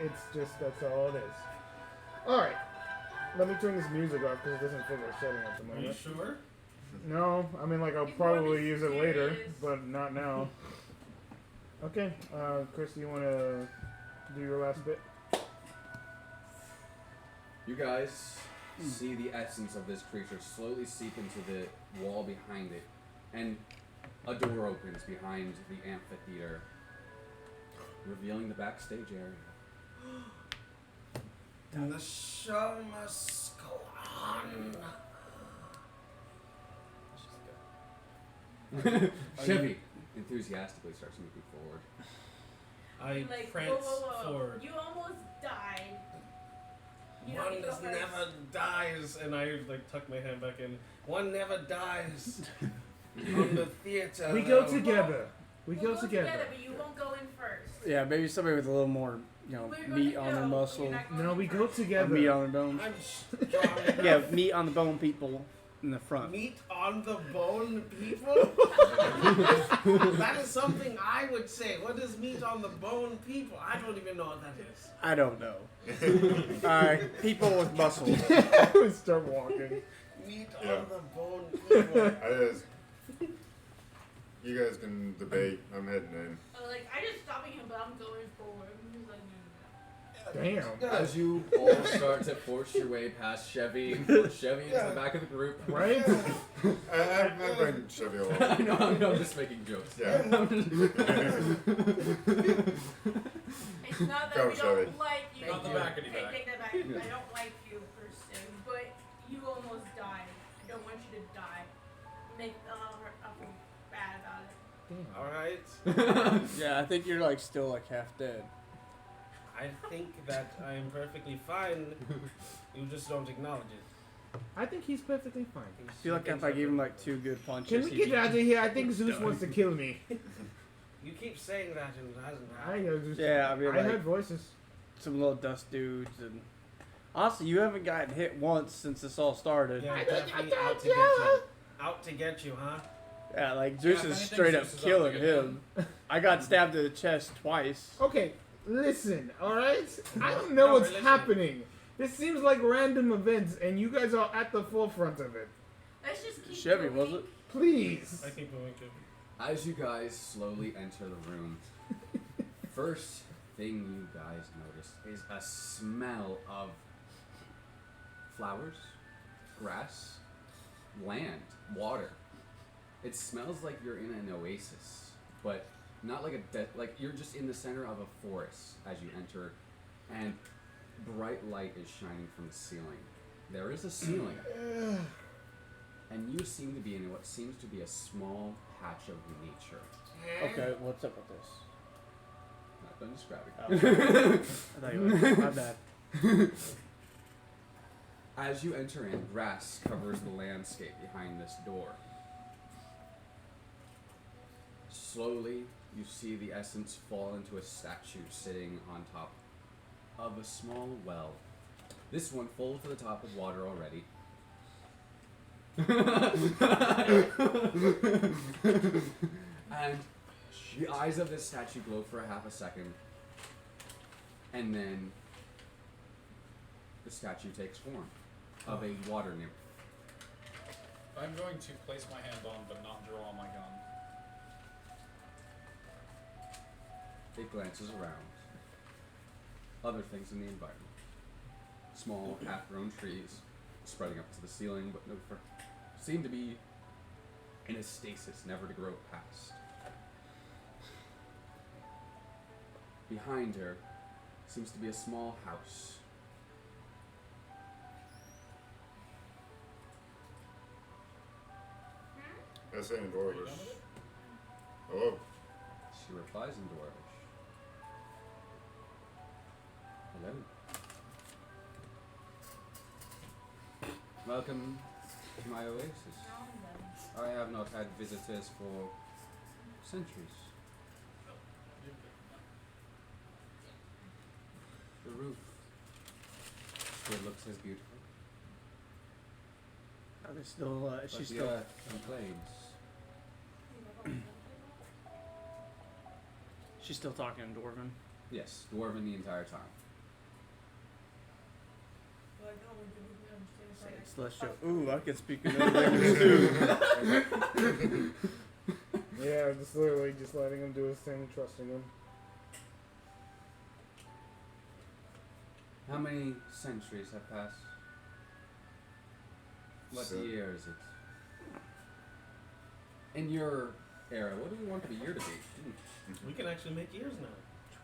It's just, that's all it is. Alright. Let me turn this music off because it doesn't feel like setting at the Are moment. you sure? No, I mean, like, I'll probably use it later, but not now. Okay, Chris, do you want to do your last bit? You guys see the essence of this creature slowly seep into the wall behind it, and a door opens behind the amphitheater, revealing the backstage area. The show must go on. Chevy enthusiastically starts moving forward. I Like, prance whoa. forward. You almost died. You don't One need to go just first. never dies, and I like tuck my hand back in. One never dies. On the theater. We go together. We We'll go together. but you won't go in first. Yeah, maybe somebody with a little more, We're meat gonna on their go. muscle. You're not going No, in we go first. together. Meat on their bones. I'm strong enough. Yeah, meat on the bone people in the front. Meat on the bone, people? That is something I would say. What is meat on the bone, people? I don't even know what that is. I don't know. Alright, people with muscle. We start walking. Meat Yeah. on the bone, people. You guys can debate. I'm heading in. Like, I just stopping him, but I'm going forward. He's like, Damn. As you all start to force your way past Chevy and force Chevy into the back of the group. Right? I bring Chevy along. I know, I'm just making jokes. Yeah. it's not that Go, we Chevy. don't like you. Not the back of the Hey, back. take that back. I don't like you per se, but you almost died. I don't want you to die. Make I feel bad about it. Alright. Yeah, I think you're like still like half dead. I think that I am perfectly fine. You just don't acknowledge it. I think he's perfectly fine. I feel like if I gave him like 2 good punches, Can we he'd get be out of here? I think Zeus done. wants to kill me. You keep saying that and it hasn't I happened. know. Just, Yeah, I mean, I like- heard voices. some little dust dudes and honestly, you haven't gotten hit once since this all started. Yeah, I definitely don't out to know. get you. Out to get you, huh? Yeah, like Zeus if is anything, straight up Zeus is out killing to get him. I got stabbed in the chest twice. Okay, listen, alright? I don't know No, what's listen. happening. This seems like random events, and you guys are at the forefront of it. Let's just keep Chevy, moving. was it? Please. I keep moving too. As you guys slowly enter the room, first thing you guys notice is a smell of flowers, grass, land, water. It smells like you're in an oasis, but not like like you're just in the center of a forest as you enter, and bright light is shining from the ceiling. There is a ceiling, and you seem to be in what seems to be a small patch of nature. Okay, what's up with this? Not done describing. Oh. I thought you were. My bad. As you enter in, grass covers the landscape behind this door. Slowly, you see the essence fall into a statue sitting on top of a small well. This one full to the top with water already. And the eyes of this statue glow for a half a second. And then the statue takes form of a water nymph. I'm going to place my hand on but not draw on my gun. It glances around. Other things in the environment. Small, half-grown trees spreading up to the ceiling, but no seem to be in a stasis, never to grow past. Behind her seems to be a small house. I say in Dwarvish. Hello. She replies in Dwarvish. Hello. Welcome to my oasis. I have not had visitors for centuries. The roof still looks as beautiful, Are they still? but She's the still. earth complains. She's still talking in Dwarven. Yes, dwarven the entire time. like, oh my goodness, we understand. It's like, Celestial. Ooh, I can speak another language too. Yeah, just literally just letting him do his thing and trusting him. How many centuries have passed? What year is it? In your era, what do you want the year to be? We can actually make years now.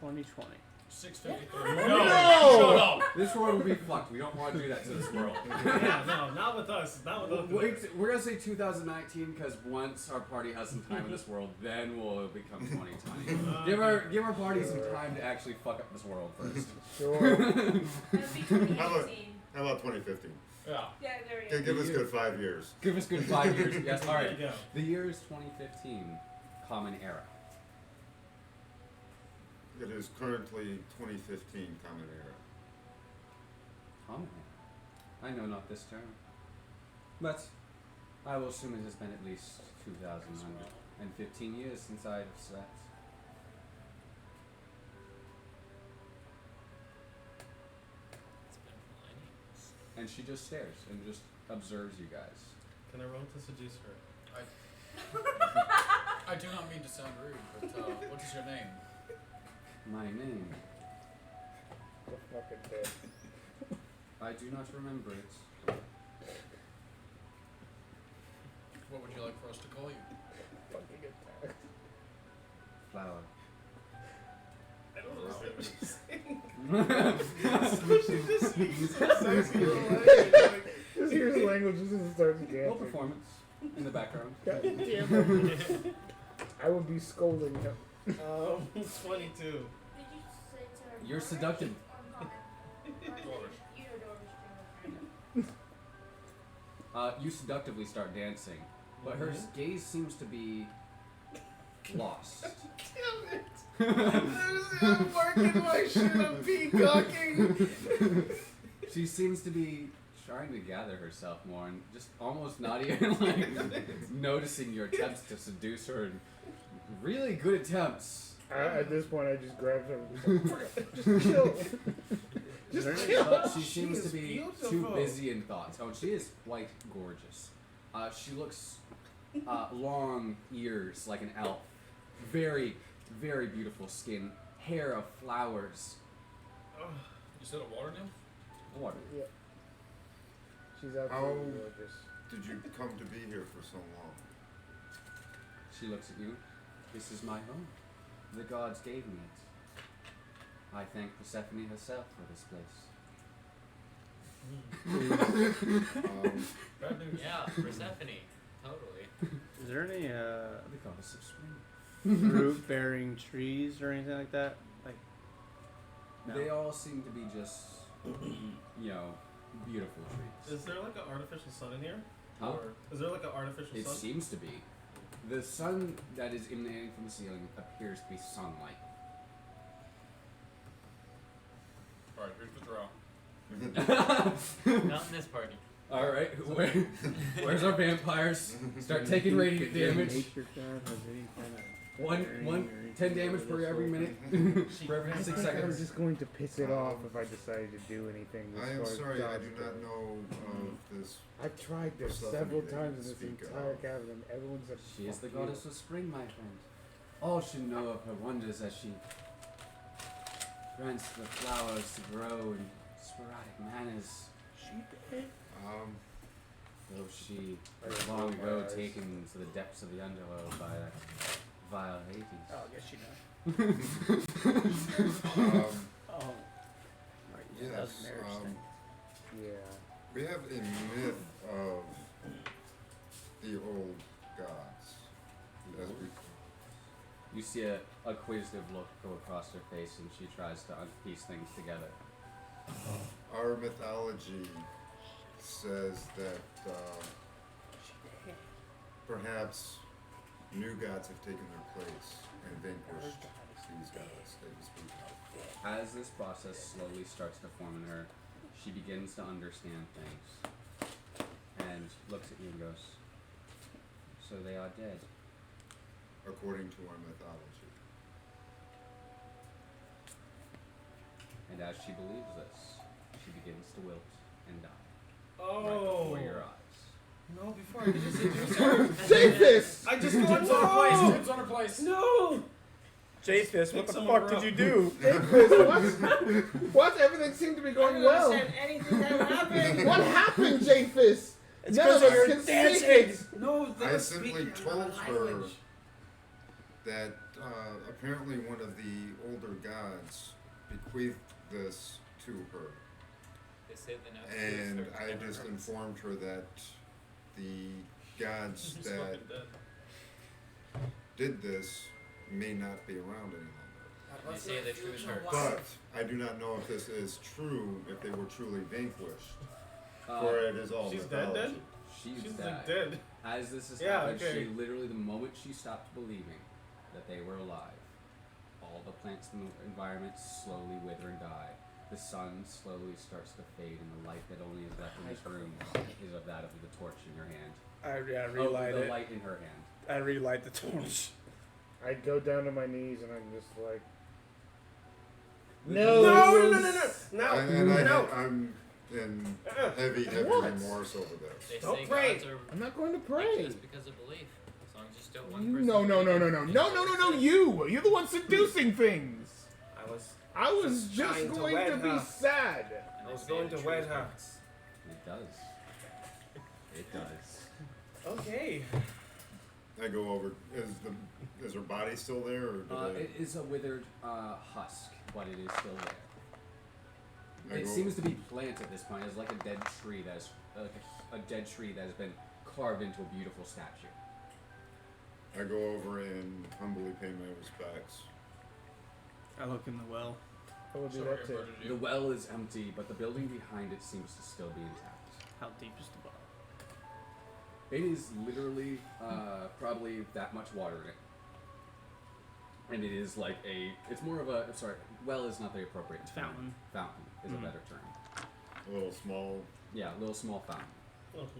2020. 653. No! No! Shut up! This world will be fucked. We don't want to do that to this world. Yeah, no, not with us. Not with us. Wait, we're gonna say 2019 because once our party has some time in this world, then we'll become 2020. Give our party some time to actually fuck up this world first. Sure. That would be 2018. How about 2015? Yeah. Yeah, there we Okay, go. give us good 5 years. Give us good 5 years. Yes. All There right. you go. The year is 2015, Common Era. It is currently 2015 Common Era. Common Era. I know not this term, but I will assume it has been at least 2,115 years since I have slept. It's been millenniums. And she just stares and just observes you guys. Can I roll to seduce her? I do not mean to sound rude, but what is your name? My name, The fucking dead. I do not remember it. What would you like for us to call you? Fucking attack. Flower. I don't understand what she's saying. She just Just hear his language just as it starts Roll dancing. performance in the background. God damn it. I would be scolding him. 22. Did you say to her? You're Dorish seductive. or Common? Dorish. You know Dorish, You seductively start dancing, but her gaze seems to be lost. Damn it. I'm working my shit. I'm peacocking. She seems to be trying to gather herself more and just almost not even like noticing your attempts to seduce her. And really good attempts. At this point, I just grabbed her. Just chill. Just chill. But she She seems to is be too beautiful. busy in thoughts. Oh, and she is quite gorgeous. She looks long ears like an elf. Very, very beautiful skin. Hair of flowers. You said a water nymph? Water. Yeah. She's absolutely How- gorgeous. Did you come to be here for so long? She looks at you. This is my home. The gods gave me it. I thank Persephone herself for this place. Bad news. Yeah, Persephone. Totally. Is there any The goddess of spring. fruit bearing trees or anything like that? Like, no. They all seem to be just, beautiful trees. Is there like an artificial sun in here? Huh? Or is there like an artificial It sun? seems to be. The sun that is emanating from the ceiling appears to be sunlight. Alright, here's the draw. Not in this party. Alright, where's our vampires? Start taking radiant damage. Nature card has any kind of 10 damage per every minute. For every 6 I was seconds. just going to piss it off if I decided to do anything. I as am far as sorry, I dodge do not goes. know of this. I've tried this Persephone several that times you in this speak entire of. cavern. Everyone said She is the "Fuck you." goddess of spring, my friend. All should know of her wonders as she grants the flowers to grow in sporadic manners. Though she was long ago taken to the depths of the underworld by that vile Hades. Oh, I guess you know. Oh. Right, yeah, that was Yes, a marriage thing. Yeah. we have a myth of the old gods. As we, You see a acquisitive look go across her face, and she tries to piece things together. our mythology says that perhaps new gods have taken their place and vanquished these gods that you speak of. As this process slowly starts to form in her, she begins to understand things and looks at you and goes, "So they are dead." According to our mythology. And as she believes this, she begins to wilt and die. Oh. Right before your eyes. No, before I could just seduce her. Japhis! I just go, Dibs on her place. no! Dibs on her place. No! Japhis, what Pick the someone fuck did up. you do? Japhis, what? Everything seemed to be I going don't well. understand anything that happened. What happened, Japhis? It's None because of of your us can dancing. speak. No, they I were simply speaking told another her language. that apparently one of the older gods bequeathed this to her. They say the next And two thirds I never just hurts. informed her that the gods He's that fucking dead. did this may not be around any longer. They say the truth hurts. But I do not know if this is true, if they were truly vanquished. Uh, For it is all She's dead mythology. then? She's She's dead. like dead. As this has Yeah, happened, okay. she literally, the moment she stopped believing that they were alive, all the plants in the environment slowly wither and die. The sun slowly starts to fade, and the light that only is left in this room is of that of the torch in your hand. I Oh, relight the it. light in her hand. I relight the torch. I go down to my knees and I'm just like, No, no, no, no, no, no. No, no. I'm in heavy What? remorse over this. They Don't say pray. gods are I'm not going to weak pray. just because of belief. As long as you still one person. No, no, no, no, no, believing, no, you no, know no, no, it's you! You're the one seducing things! I was I was just trying to going to wed be her. sad. And I they was say going the to wed truth her. hurts. It does. It does. Okay. I go over. Is her body still there, or did It is a withered husk, but it is still there. I It go- seems to be plant at this point. It's like a dead tree that's like a dead tree that has been carved into a beautiful statue. I go over and humbly pay my respects. I look in the well. I will do Sorry, that too. I murdered The you. well is empty, but the building behind it seems to still be intact. How deep is the well? It is literally probably that much water in it. And it is like it's more of a, sorry, well is not the appropriate term. Fountain. Fountain is a better term. A little small. Yeah, a little small fountain.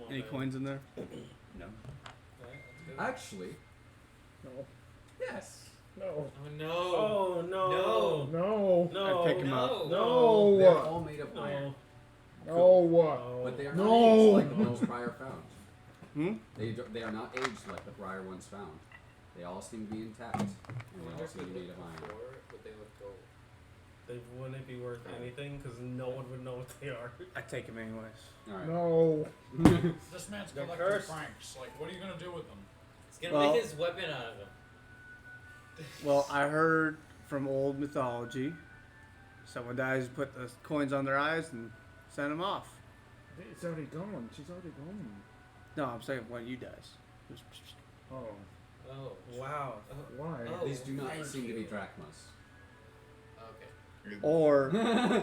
Any coins in there? No. Actually, No. yes. No. Oh no. Oh No. No. no. I pick him up. No. They're No. all made of iron, No. but they are No. not aged like the ones prior found. Hmm? They are not aged like the prior ones found. They all seem to be intact, and they all seem to be made of iron. Would they look gold? They wouldn't be worth anything because no one would know what they are. I take him anyways. All right. No. This man's They're collecting cursed. francs. Like, what are you gonna do with them? He's gonna Well- make his weapon out of them. Well, I heard from old mythology, someone dies, put the coins on their eyes, and send them off. It's already gone. She's already gone. No, I'm saying when you dies. Just- Oh. Oh. Wow. Why? Oh. These do not Thank seem to be you. drachmas. Okay. Or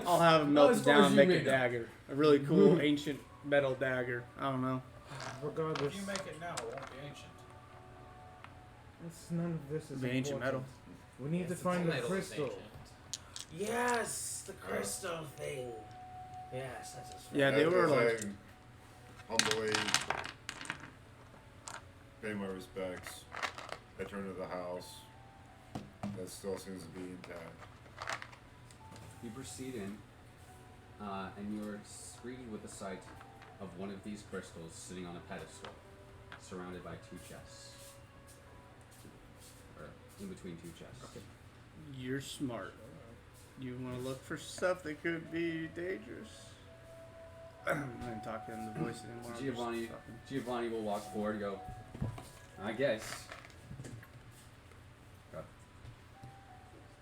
I'll have them Well, melt as it far down as and you make may a know. dagger. A really cool ancient metal dagger. I don't know. Regardless, If you make it now, it won't be ancient. none of this is It'll be ancient important. We need to Yes, find the metal's crystal. ancient. Yes, the crystal thing. Yes, that's his Yeah, they As were like. I humbly pay my respects. I turn to the house. That still seems to be intact. You proceed in, and you're greeted with the sight of one of these crystals sitting on a pedestal, surrounded by two chests. Or in between two chests. You're smart. You want to look for stuff that could be dangerous. I'm not talking in the voice anymore. I'm just Giovanni, talking. Giovanni will walk forward and go, I guess. Got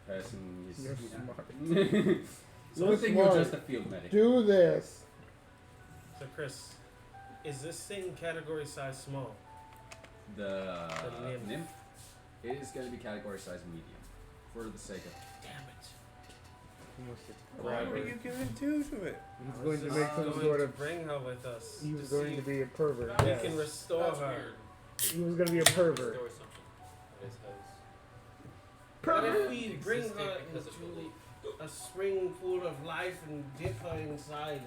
person is You're smart. So You're I think you're smart. just a field medic. Do this. So Chris, is this thing category size small? The nymph. nymph is going to be category size medium, for the sake of. Damn it. What are you gonna do to it? He's going to Just make some going sort to of. bring her with us. He was to going see to be a pervert. if Yes. we can restore That's her. weird. He was going to be a pervert. Restore something that is hers. What if Pervert. we bring Existed her because of into belief. a spring full of life and dip her inside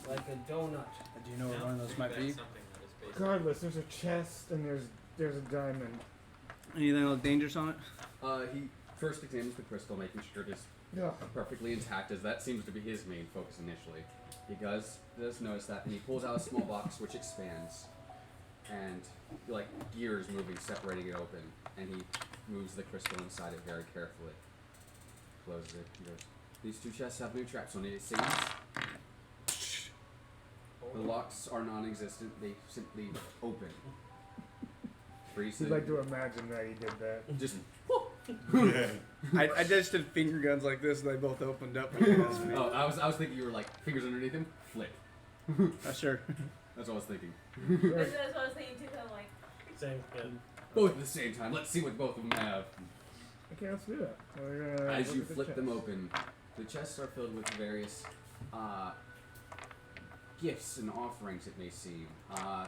like a donut? Do you know where No, one of those think might that's be? something that is based Regardless, there's a chest and there's a diamond. Anything else dangerous on it? He first examines the crystal, making sure it is Yeah. perfectly intact, as that seems to be his main focus initially. He does notice that, and he pulls out a small box which expands, and like gears moving, separating it open, and he moves the crystal inside it very carefully. Closes it. He goes, "These two chests have no traps on it. It seems the locks are non-existent. They simply open." You'd like to imagine that he did that. Just I just did finger guns like this, and they both opened up. When you asked me. oh, I was thinking you were like fingers underneath him, flip. Sure. That's what I was thinking. That's what I was thinking too. Kind of like. Same. Yeah. Both at the same time. Let's see what both of them have. Okay, let's do that. We're gonna As look you at the flip them chests. open, the chests are filled with various gifts and offerings, it may seem.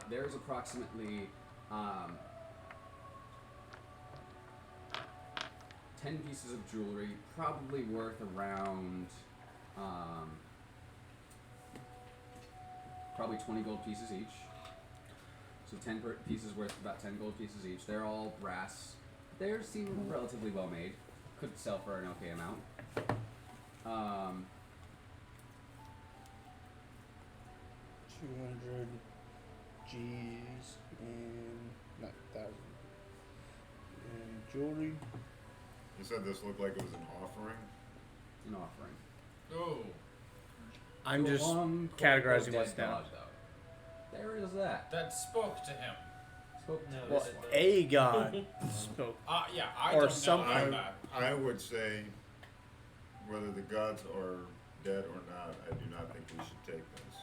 There is approximately 10 pieces of jewelry, probably worth around probably 20 gold pieces each. So 10 pieces worth about 10 gold pieces each. They're all brass. They seem relatively well made. Could sell for an okay amount. 200 G's and not 1,000. And jewelry. You said this looked like it was an offering? An offering. Oh. I'm The just long categorizing dead what's down. god, though. There is that. That spoke to him. Spoke to No, Well, is it a god spoke. Yeah, I Or don't something. know about that. I would say, whether the gods are dead or not, I do not think we should take this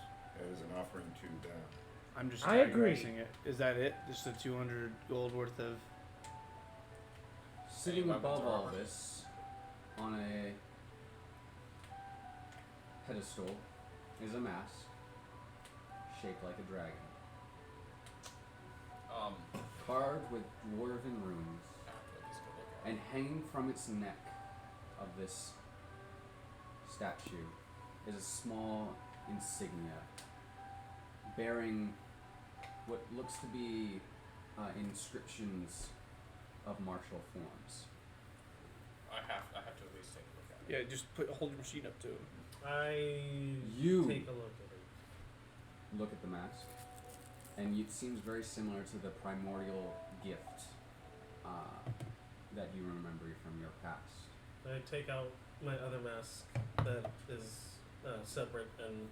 as an offering to them. I'm just I agree. categorizing it. Is that it? Just the 200 gold worth of. Sitting Any weapons above or all armor? this, on a pedestal, is a mask shaped like a dragon, carved with dwarven runes, and hanging from its neck of this statue is a small insignia bearing what looks to be inscriptions of martial forms. I have to at least take a look at it. Yeah, just hold your machine up to him. You Take a look at it. look at the mask, and it seems very similar to the primordial gift that you remember from your past. I take out my other mask that is separate, and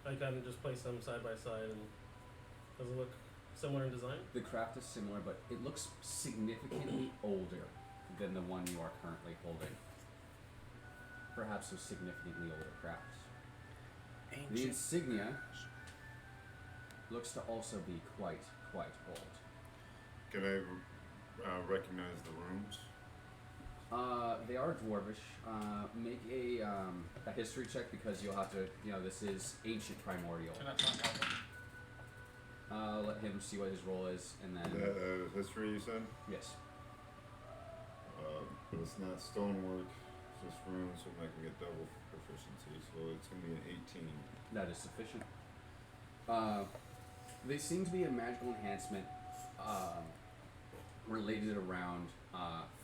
I kind of just place them side by side. And does it look similar in design? The craft is similar, but it looks significantly older than the one you are currently holding. Perhaps a significantly older craft. The Ancient. insignia looks to also be quite old. Can I recognize the runes? They are dwarvish. Make a history check, because you'll have to, this is ancient primordial. Can I try and help him? Let him see what his role is, and then History, you said? yes. But it's not stonework, it's just runes, so I can get double proficiency. So it's going to be an 18. That is sufficient. They seem to be a magical enhancement related around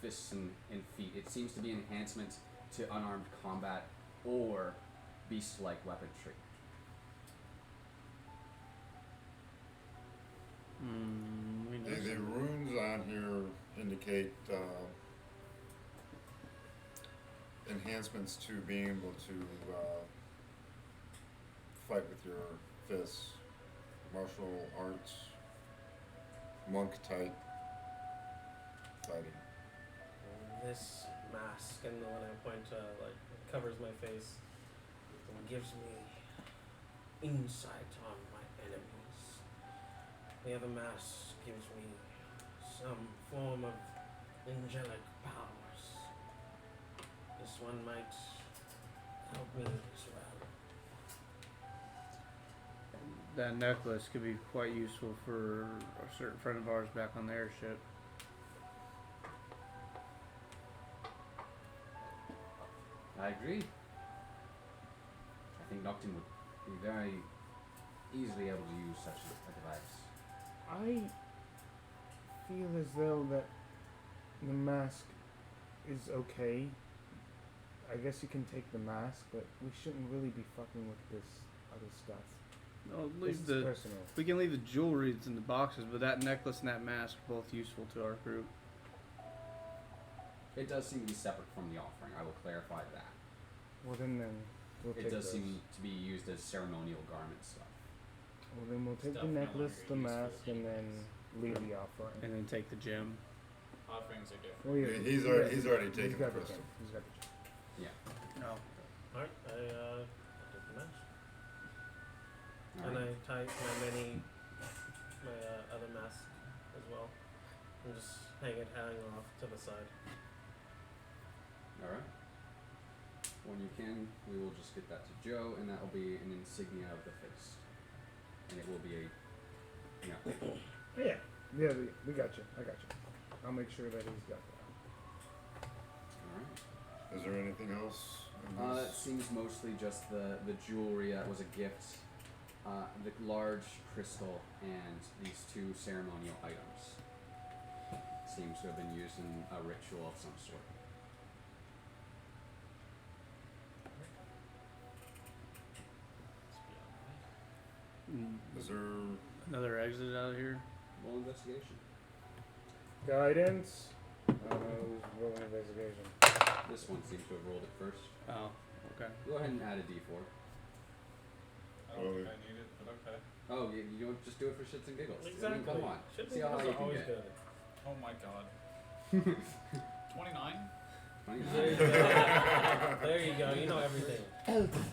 fists and feet. It seems to be an enhancement to unarmed combat or beast-like weaponry. We know The some- runes on here indicate enhancements to being able to fight with your fists, martial arts, monk type fighting. This mask and the one I point to covers my face and gives me insight on my enemies. The other mask gives me some form of angelic powers. This one might help me as well. That necklace could be quite useful for a certain friend of ours back on the airship. I agree. I think Noctin would be very easily able to use such a device. I feel as though that the mask is okay. I guess you can take the mask, but we shouldn't really be fucking with this other stuff. No, This leave is the. personal. We can leave the jewelry that's in the boxes, but that necklace and that mask are both useful to our group. It does seem to be separate from the offering. I will clarify that. Well, then we'll take It does those. seem to be used as ceremonial garment stuff. Well, then we'll take Stuff the no necklace, the longer useful mask, and then leave the offering. And then take the gem. Offerings are different. Well, yeah, He's already taken got the the crystal. gem. He's got the gem. No. Alright, I did the match. And Alright. I tie my other mask as well. And just hang off to the side. Alright. When you can, we will just get that to Joe, and that will be an insignia of the feast. And it will be a, Yeah, we got you. I got you. I'll make sure that he's got that. Alright. Is there anything else? in It this? seems mostly just the jewelry that was a gift, the large crystal, and these two ceremonial items. Seems to have been used in a ritual of some sort. Is there? Another exit out of here. Roll investigation. Guidance. I don't know who's rolling investigation. This one seems to have rolled it first. Oh, okay. Go ahead and add a d4. I don't think I need it, but okay. Oh, you don't just do it for shits and giggles. I mean, Exactly. come on. Shit See how high you can always get. good. Oh my god. 29? 29. There you go. There you go. You know everything.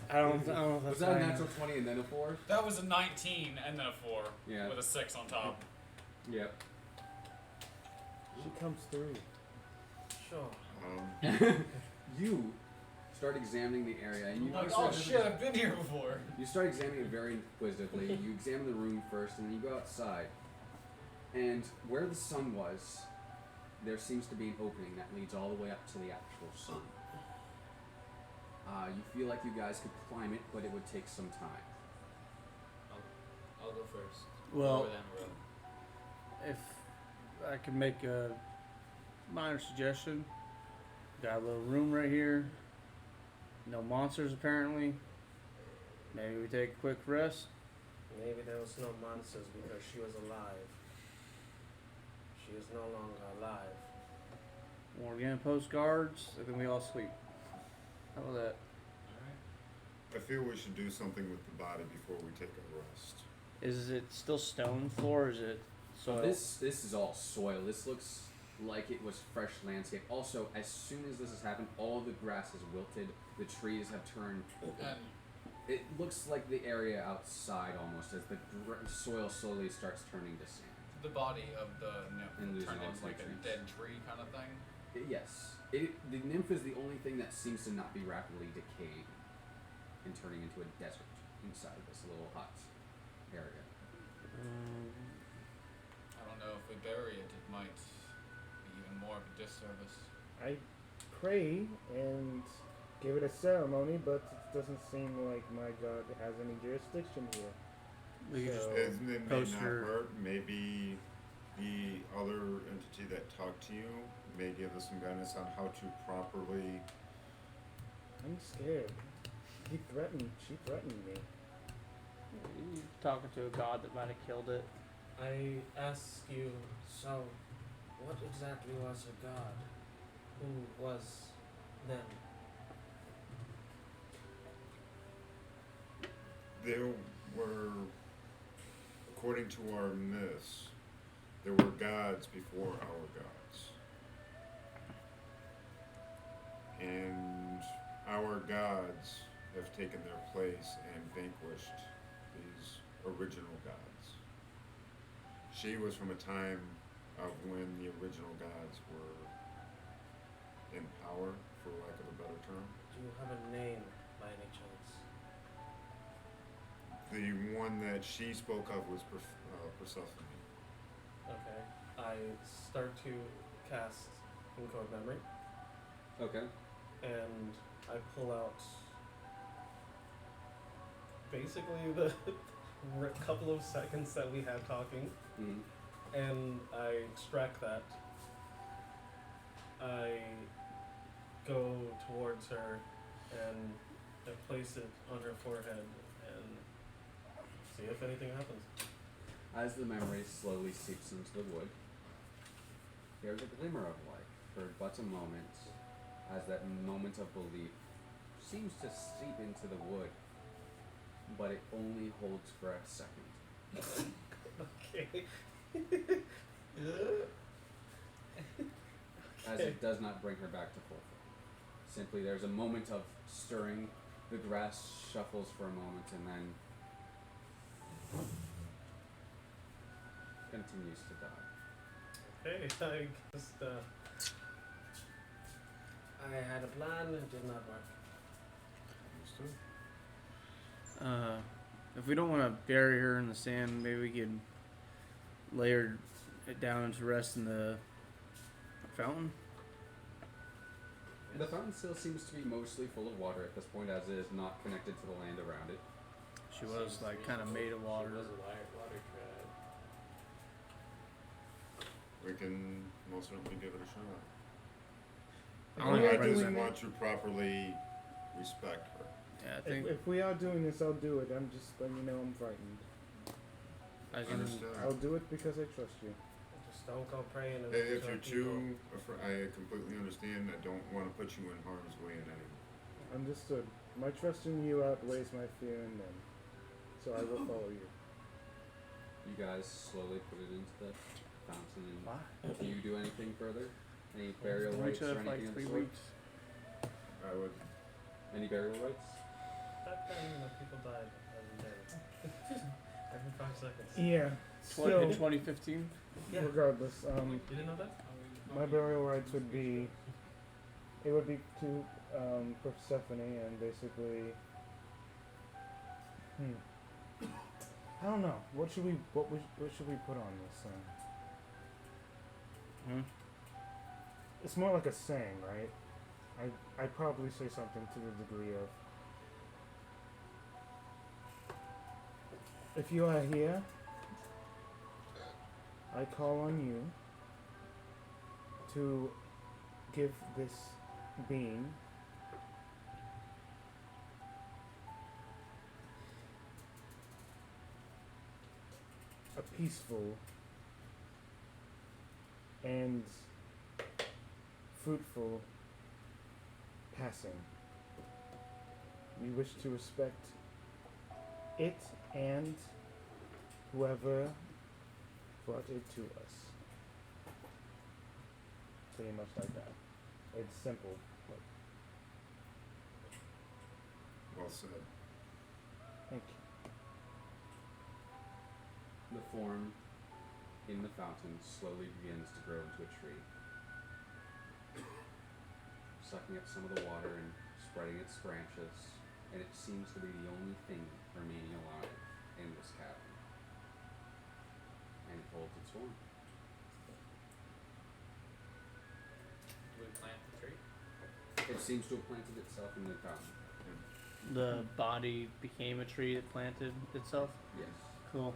I don't know if that's Was that a high natural 20 and then a 4? That was a 19 and then a 4. Yeah. With a 6 on top. Yep. She comes through. Sure. You start examining the area, and you Like, start, oh shit, I've been here before. you start examining it very inquisitively. You examine the room first, and then you go outside. And where the sun was, there seems to be an opening that leads all the way up to the actual sun. You feel like you guys could climb it, but it would take some time. I'll go first. Well, Lower than road. if I could make a minor suggestion, got a little room right here. No monsters apparently. Maybe we take a quick rest. Maybe there was no monsters because she was alive. She is no longer alive. We're gonna post guards, and then we all sleep. How about that? Alright. I feel we should do something with the body before we take a rest. Is it still stone floor? Or is it soil? This is all soil. This looks like it was fresh landscape. Also, as soon as this has happened, all the grass has wilted. The trees have turned. And It looks like the area outside almost as the soil slowly starts turning to sand. the body of the And nymph losing turned all into its like a nutrients. dead tree kind of thing. Yes. The nymph is the only thing that seems to not be rapidly decaying and turning into a desert inside this little hut area. I don't know if we bury it, it might be even more of a disservice. I pray and give it a ceremony, but it doesn't seem like my god has any jurisdiction here. We could just So- It may not poster- hurt. Maybe the other entity that talked to you may give us some guidance on how to properly. I'm scared. She threatened me. You're talking to a god that might have killed it. I ask you, so what exactly was a god? Who was them? There were, according to our myths, there were gods before our gods. And our gods have taken their place and vanquished these original gods. She was from a time of when the original gods were in power, for lack of a better term. Do you have a name by any chance? The one that she spoke of was Persephone. Okay. I start to cast Encode Memory, Okay. and I pull out basically the couple of seconds that we had talking, Mm-hmm. and I extract that. I go towards her and place it on her forehead and see if anything happens. As the memory slowly seeps into the wood, there's a glimmer of light for but a moment, as that moment of belief seems to seep into the wood, but it only holds for a second. Okay. As it does not bring her back to full form. Simply there's a moment of stirring, the grass shuffles for a moment, and then continues to die. Okay, I just I had a plan, it did not work. Understood. If we don't want to bury her in the sand, maybe we could lay her down to rest in the fountain. The fountain still seems to be mostly full of water at this point, as it is not connected to the land around it. She was like kind of made of water. She was a water crab. We can most certainly give it a shot. I only I got just one. want to properly respect her. Yeah, I think If we are doing this, I'll do it. I'm just letting you know I'm frightened. I can. Understood. I'll do it because I trust you. Just don't go praying and If hurt you're people. too I completely understand. I don't want to put you in harm's way in any way. Understood. My trust in you outweighs my fear in them. So I will follow you. You guys slowly put it into the fountain. And Why? do you do anything further? Any burial Known rites each or other for anything like of the 3 sort? weeks. I would. Any burial rites? Back then, people died every day. Every 5 seconds. Yeah. In Still, 2015. Yeah. regardless, You didn't know that? my burial rites would be. It would be to Persephone and basically. I don't know. What should we put on this thing? Hmm? It's more like a saying, right? I'd probably say something to the degree of, if you are here, I call on you to give this being a peaceful and fruitful passing. We wish to respect it and whoever brought it to us. Pretty much like that. It's simple. But Well said. thank you. The form in the fountain slowly begins to grow into a tree, sucking up some of the water and spreading its branches, and it seems to be the only thing remaining alive in this cavern. And it holds its form. Do we plant the tree? It seems to have planted itself in the fountain. The body became a tree that planted itself. Yes. Cool.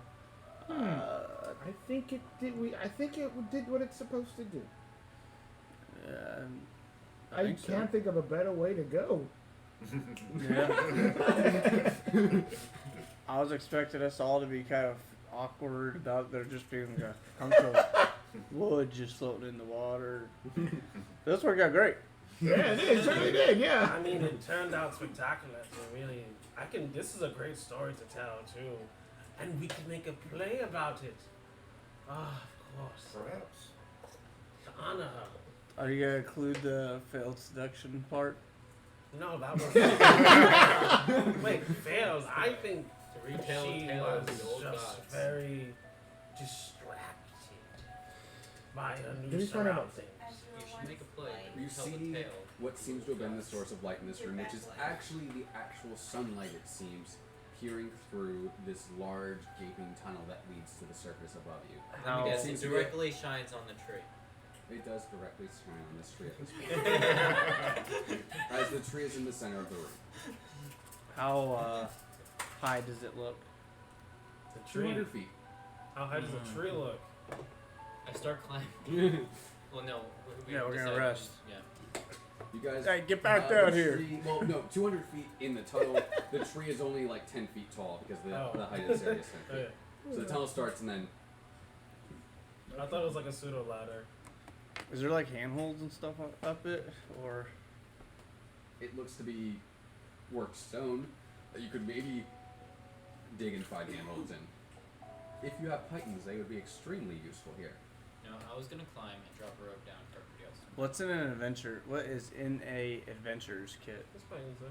I think it did. I think it did what it's supposed to do. I think so. can't think of a better way to go. Yeah. I was expecting us all to be kind of awkward about there just being like a hunk of wood just floating in the water. This worked out great. Yeah, it did. It certainly did. Yeah. I mean, it turned out spectacular. So really, this is a great story to tell too, and we can make a play about it. Ah, of course. Perhaps. To honor her. Are you gonna include the failed seduction part? No, that was. Wait, failed. I think To retell she the tale was of the old just gods. very distracted by her Did new we find out- surroundings. You should make a play. You Tell see the tale. what seems to have been the source of light in this room, which is actually the actual sunlight, it seems, peering through this large gaping tunnel that leads to the surface above you. Let me guess, seems it to be- directly shines on the tree. It does directly shine on this tree at this point. As the tree is in the center of the room. How high does it look? The tree. 200 feet. How high does the tree look? I start climbing. Well, no. Yeah, we're gonna decided- rest. Yeah. You guys. Hey, get back the down here. tree- Well, no, 200 feet in the tunnel. The tree is only like 10 feet tall because the height of this area is 10 feet. Okay. So the tunnel starts and then. I thought it was like a pseudo ladder. Is there like handholds and stuff up it, or? It looks to be worked stone that you could maybe dig and find handholds in. If you have pythons, they would be extremely useful here. No, I was gonna climb and drop a rope down for everybody else. What's in an adventure? What is in a adventurer's kit? It's fine, sir.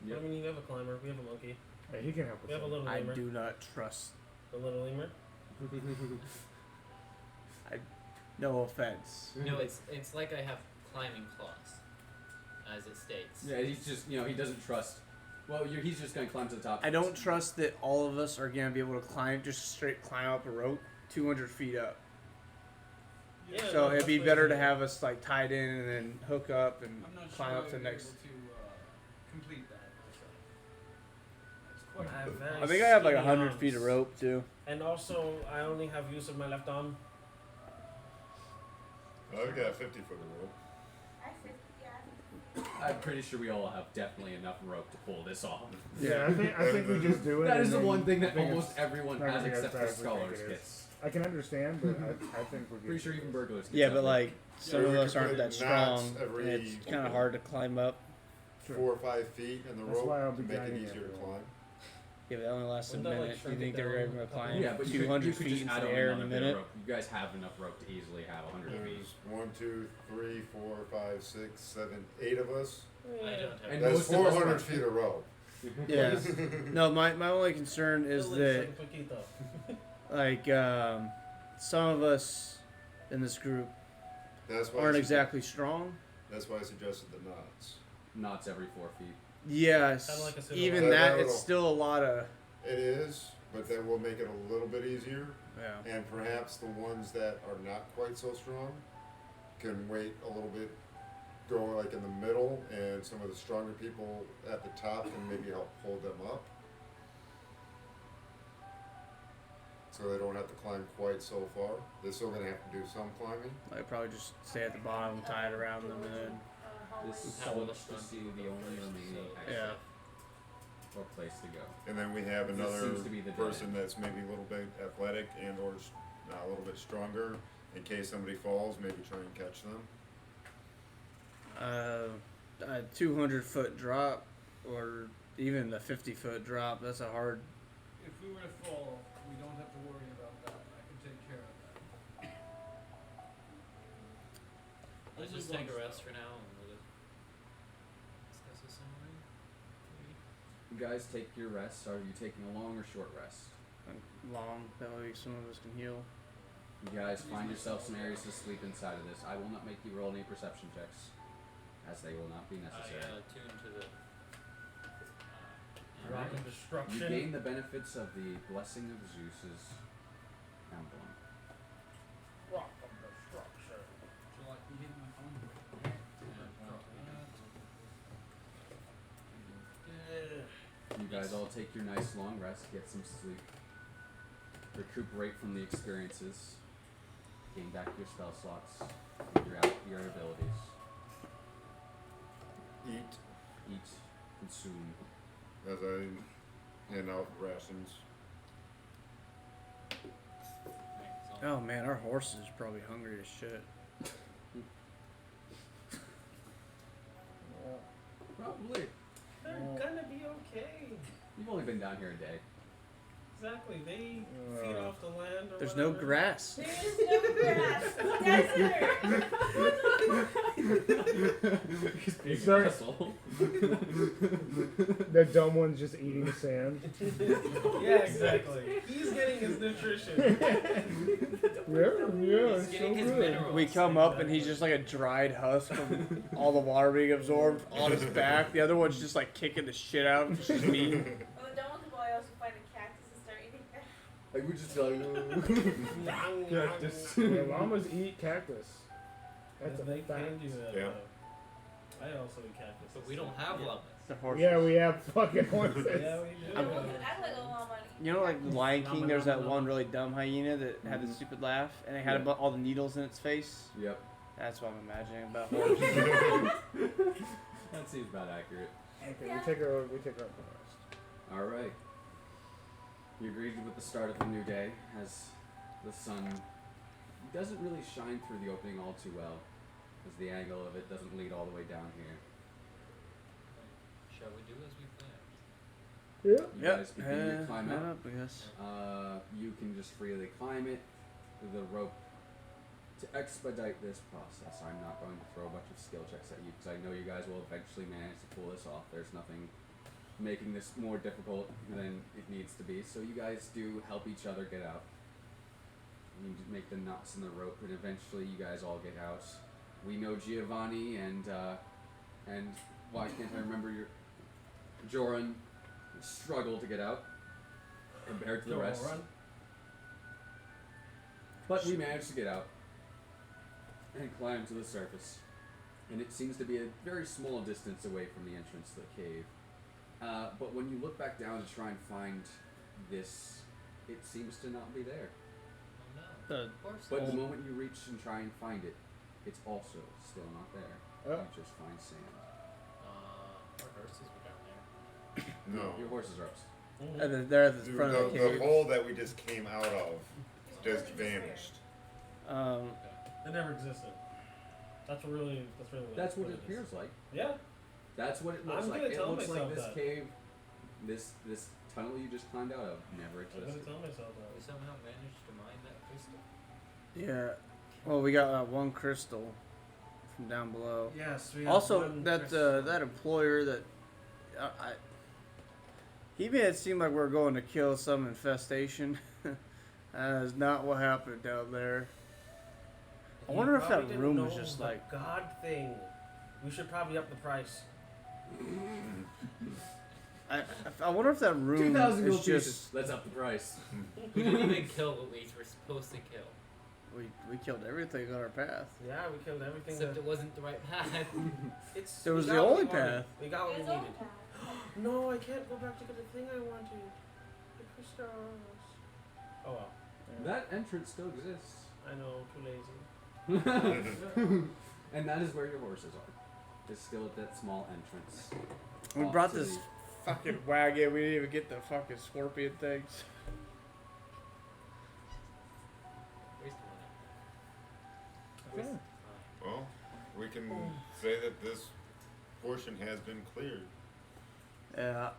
Yep. I mean, you have a climber. We have a monkey. Hey, he can help We us. have a little I lemur. do not trust. The little lemur. No offense. No, it's like I have climbing claws, as it states. Yeah, he's just, he doesn't trust. Well, he's just gonna climb to the top. I don't trust that all of us are gonna be able to climb, just straight climb up a rope 200 feet up. Yeah, So no, it'd be that's better what to it is. have us like tied in and then hook up and I'm not climb sure up to I the would next. be able to complete that myself. It's quite I have very I think I have like skinny 100 arms. feet of rope too. And also, I only have use of my left arm. I've got 50 foot of rope. I'm pretty sure we all have definitely enough rope to pull this off. Yeah, I think we just do it. That and is the then one thing I that think almost it's everyone not has gonna be as except bad for as we think scholars it is. kits. I can understand, but I think we're Pretty sure even burglars kits. Yeah, have but rope. like some Yeah, of we us could aren't put that knots strong. every- And it's kind of hard to climb up. 4 or 5 feet in the That's rope why I'll to be make it guiding easier to everyone. climb. Yeah, but that only lasts a Wouldn't that, like, minute. You shrink think it they're down going to a couple- climb Yeah, but 200 you could feet just into add the on air in a another bit of minute? rope. You guys have enough rope to easily have 100 feet. There's 1, 2, 3, 4, 5, 6, 7, 8 of us. I don't have. And That's most of us 400 are- feet of rope. Yeah. No, my only concern is Still that like Paquito. like some of us in this group That's why aren't I exactly strong. That's why I suggested the knots. Knots every 4 feet. Yes. Kinda like a pseudo Even ladder. that, That it's little- still a lot of. It is, but that will make it a little bit easier. Yeah. And perhaps the ones that are not quite so strong can wait a little bit, go like in the middle, and some of the stronger people at the top can maybe help hold them up. So they don't have to climb quite so far. They're still gonna have to do some climbing. I probably just stay at the bottom, tie it around them, and then. This How will looks the to see front the be only first, remaining so- Yeah. or place to go. And then we have This another seems to be the dead person end. that's maybe a little bit athletic and or a little bit stronger. In case somebody falls, maybe try and catch them. A 200-foot drop, or even a 50-foot drop. That's a hard. If we were to fall, we don't have to worry about that. I can take care of that. Let's Only just take a one rest step. for now and we'll discuss this some more. Maybe. You guys take your rest. Are you taking a long or short rest? Long. That way some of us can heal. You guys find yourself some areas to sleep inside of this. I will not make you roll any perception checks, as they will not be necessary. I tune to the. Rock of You destruction. gain the benefits of the blessing of Zeus's emblem. Rock of destruction. Would you like me to hit my phone? You guys all take your nice long rest, get some sleep, recuperate from the experiences, gain back your spell slots, your abilities, eat, consume. As I hand out rations. Oh man, our horse is probably hungry as shit. Probably. They're gonna be okay. You've only been down here a day. Exactly. They feed off the land. Or There's no whatever. grass. There is no grass. Desert. Big Sorry. muscle. The dumb one's just eating sand. Yeah, exactly. He's getting his nutrition. Yeah, He's it's getting so his good. minerals. We come up and he's just like a dried husk from all the water being absorbed on his back. The other one's just like kicking the shit out of him. She's mean. Well, the dumb ones will also find a cactus and start eating that. Like we just like Cactus. Yeah, llamas eat cactus. That's a They fact. can do that. Yeah. though. I also eat cactus. But we don't have llamas. The horses. Yeah, we have fucking horses. Yeah, we do. I like a llama. You know, like the Lion King, there's that one really dumb hyena that had the stupid laugh, and it had Yeah. all the needles in its face. Yep. That's what I'm imagining about horses. That seems about accurate. Okay, we take our rest. All right. You agreed with the start of the new day as the sun doesn't really shine through the opening all too well, as the angle of it doesn't lead all the way down here. Shall we do as we planned? Yeah. You guys begin your climb Climb up. up, I guess. You can just freely climb it. The rope. To expedite this process, I'm not going to throw a bunch of skill checks at you because I know you guys will eventually manage to pull this off. There's nothing making this more difficult than it needs to be. So you guys do help each other get out. You make the knots in the rope, and eventually you guys all get out. We know Giovanni and why can't I remember your Joran struggle to get out compared to the rest. But we managed to get out and climb to the surface. And it seems to be a very small distance away from the entrance to the cave. But when you look back down to try and find this, it seems to not be there. Oh The no. Of course. But the moment you reach and try and find it, it's also still not there. Oh. You just find sand. Our horses were down there. No. Your horses are ups. They're at the Dude, front of the the cave. hole that we just came out of just vanished. It never existed. That's really That's what it is. appears like. Yeah. That's what it looks I'm like. gonna It tell looks like myself this that. cave, this tunnel you just climbed out of never I'm gonna existed. tell myself that. We somehow managed to mine that crystal. Yeah. Well, we got one crystal from down below. Yes. We have Also, one that crystal. that employer that he made it seem like we're going to kill some infestation. That is not what happened down there. I He wonder if probably that didn't room know was just the like. God thing. We should probably up the price. I wonder if that room 2,000 is gold just. pieces. Let's up the price. We didn't even kill what we were supposed to kill. We killed everything on our path. Yeah, we killed everything. Except that, it wasn't the right path. it's. It was we the got what only we wanted. path. We got what we It's all needed. bad. No, I can't go back to get the thing I wanted. The crystals. Oh well. That entrance still exists. I know, too lazy. And that is where your horses are. It's still at that small entrance. We off brought to this the- fucking wagon. We didn't even get the fucking scorpion things. Waste Okay. money. Well, we can say that this portion has been cleared. Yeah.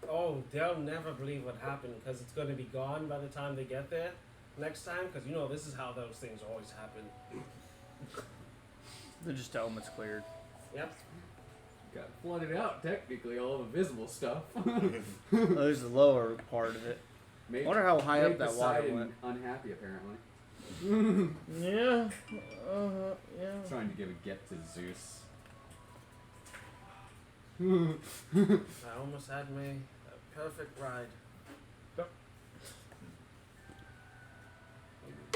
Oh, they'll never believe what happened because it's going to be gone by the time they get there next time. Because you know this is how those things always happen. They just tell them it's cleared. Yep. Got flooded out, technically, all the visible stuff. There's the lower part of it. Made, I wonder how high up made that water Poseidon went. unhappy, apparently. Yeah. Yeah. Trying to give a get to Zeus. I almost had me a perfect ride.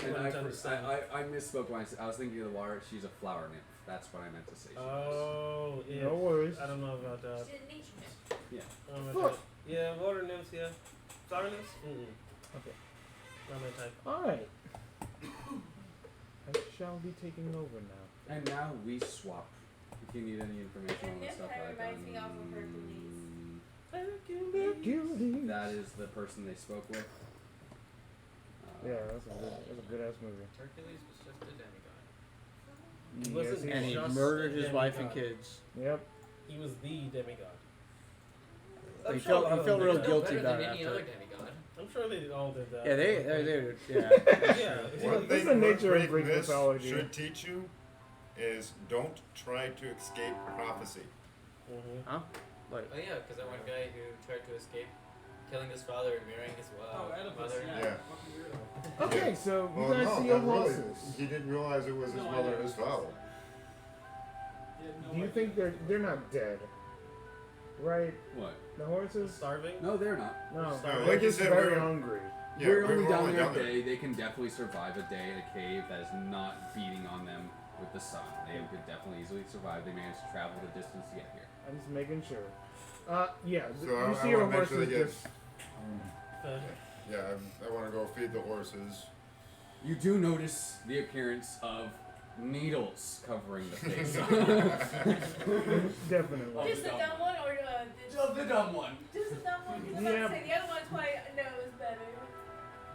And wouldn't understand. I misspoke when I was thinking of the water. She's a flower nymph. That's what I meant to say. She was. Oh, yeah. No worries. I don't know about that. She's a nature nymph. Yeah. I don't know about that. Yeah, water nymphs, yeah. Flower nymphs? Okay. Not my type. Alright. I shall be taking over now. And now we swap. If you need any information on the Nymph stuff kind that of I've reminds me done, of Guilty. that is the person they spoke with. Yeah, that's a good ass movie. Hercules was just a demigod. He wasn't Yes, And he just murdered a his wife and demigod. kids. Yep. He was the demigod. He I'm felt- sure he all felt did real that. guilty Better about than it any after. other demigod. I'm sure they all did that. Yeah, they yeah. Yeah. One This is the thing nature of what Greek this mythology. should teach you is don't try to escape prophecy. Mm-hmm. Huh? Like, Oh yeah, because that one guy who tried to escape killing his father and marrying his mother. Yeah. Okay, so you Well, guys no, see your not really. horses. He didn't realize it was his mother and his father. Do you think they're not dead? Right? What? The horses? Starving? No, they're not. No. No, They're like you just said, very we're- hungry. Yeah, we're we only were down only there down a day. They can definitely survive a day in a cave that is not beating on them with the sun. They could definitely easily survive. They managed to travel the distance to get here. I'm just making sure. Yeah, So you I see your want to make sure horses they get. just... Fed. Yeah, I want to go feed the horses. You do notice the appearance of needles covering the face. Definitely. Just the dumb one or Just the dumb one. just the dumb one? Because Yeah. I was saying the other one's probably knows better.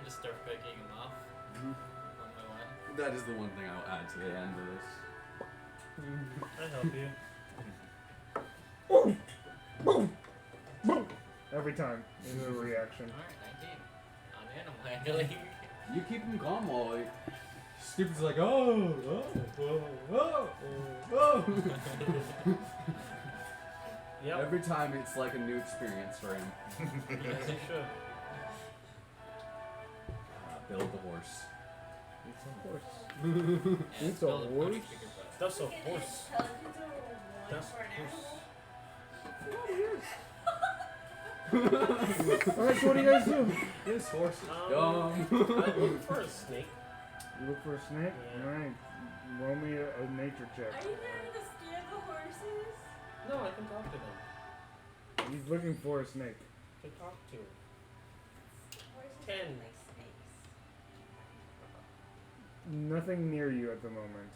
Just start picking them off. One by one. That is the one thing I'll add to the end of this. I help you. Every time. Is a reaction. Alright, 19. On animal handling. You keep him calm while like, Stupid's like, oh. Yep. Every time it's like a new experience for him. As it should. Build the horse. It's a horse. And It's a spell the horse? pony figure butt. That's a Look at his horse. intelligence over one That's for an horse. Alright, so what do you guys do? This horse is I dumb. look for a snake. You look for a snake? Yeah. Alright. Roll me a nature check. Are you there to scare the horses? No, I can talk to them. He's looking for a snake. I can talk to. Horses 10. look like snakes. Nothing near you at the moment.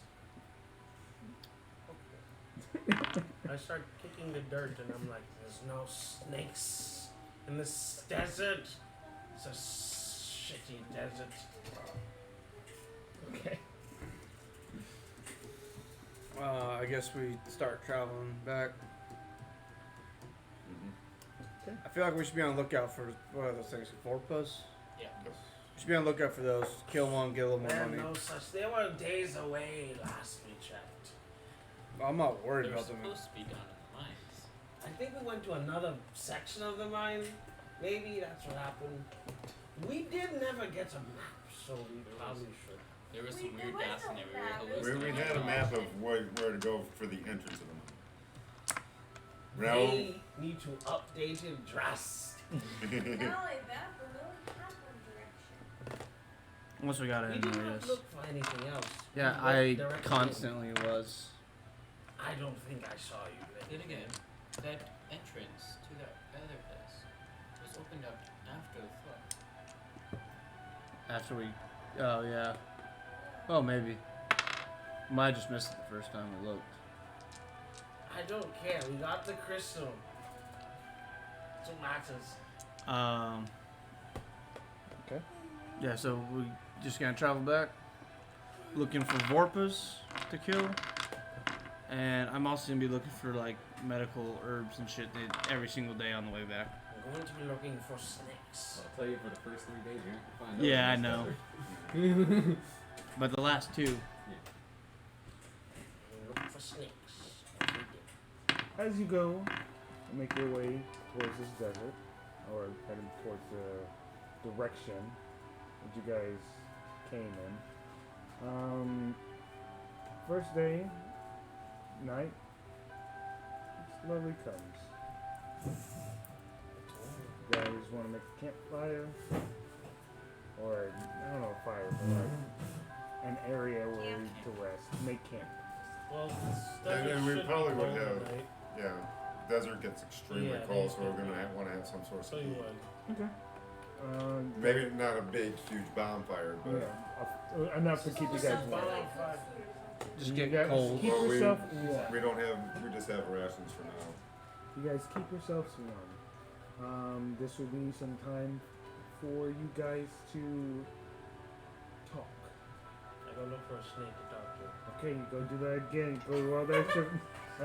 I start kicking the dirt and I'm like, there's no snakes in this desert. It's a shitty desert. Okay. I guess we start traveling back. Okay. I feel like we should be on the lookout for what are those things? Vorpals? Yeah. We should be on the lookout for those. Kill one, get a little more Man, money. no such. They were days away last we checked. I'm not worried They were about them. supposed to be down in the mines. I think we went to another section of the mine. Maybe that's what happened. We did never get a map, so we probably should. There was We- some there weird was gas no in there. map. We It was were We hallucinating. had a map of where to go for the entrance of the mine. Now, They need to update it drastically. Not only that, but we only have one direction. Once we got We in did there, not yes. look for anything else. Yeah, We I went directly in. constantly was. I don't think I saw you there. Then again, that entrance to that other place was opened up after the flood. After we. Oh, yeah. Oh, maybe. Might just missed it the first time we looked. I don't care. We got the crystal. That's what matters. Okay. Yeah, so we just gonna travel back, looking for Vorpas to kill, and I'm also gonna be looking for like medical herbs and shit every single day on the way back. I'm going to be looking for snakes. I'll tell you for the first 3 days you're not gonna find Yeah, I out. know. But the last two, I'm looking for snakes. Every day. As you go, make your way towards this desert, or heading towards the direction that you guys came in. First day, night, slowly comes. You guys want to make a campfire, or I don't know, fire, but like an area where you to rest. Make camp. Well, this And desert we should probably be would cold have- at night. yeah, desert gets extremely Yeah, cold, they- so we're gonna want to have some sort of So you would. Okay. maybe not a big, huge bonfire, but Yeah, enough to keep you guys Some warm. bonfire. just You get guys cold. Keep Well, we- yourself warm. we don't have. We just have rations for now. You guys keep yourselves warm. This will be some time for you guys to talk. I go look for a snake to talk to. Okay, you go do that again. Go roll that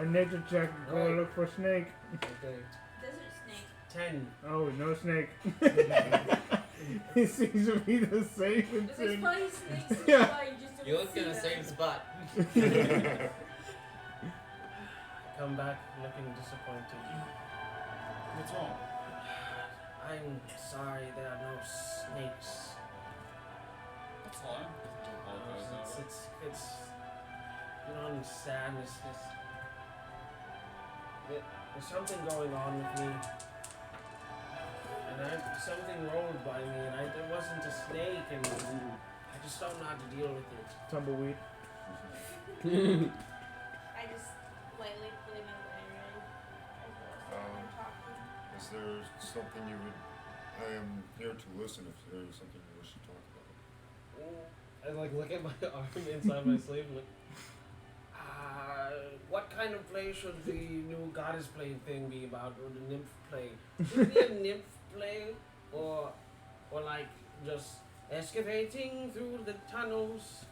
nature check. Go Right. look for snake. Okay. Desert snake. 10. Oh, no snake. It seems to be the same. There's like funny snakes in Yeah. the fire, you just don't You looked in see the them. same spot. I come back looking disappointed. What's wrong? I'm sorry there are no snakes. That's fine. Don't apologize now. It's you don't understand there's something going on with me. And something rolled by me and there wasn't a snake and I just don't know how to deal with it. Tumbleweed. I just lightly play my violin as well as I'm talking. Is there something you would? I am here to listen. If there is something you wish to talk about. I like look at my arm inside my sleeve and like, what kind of play should the new goddess play thing be about, or the nymph play? Should it be a nymph play, or like just excavating through the tunnels,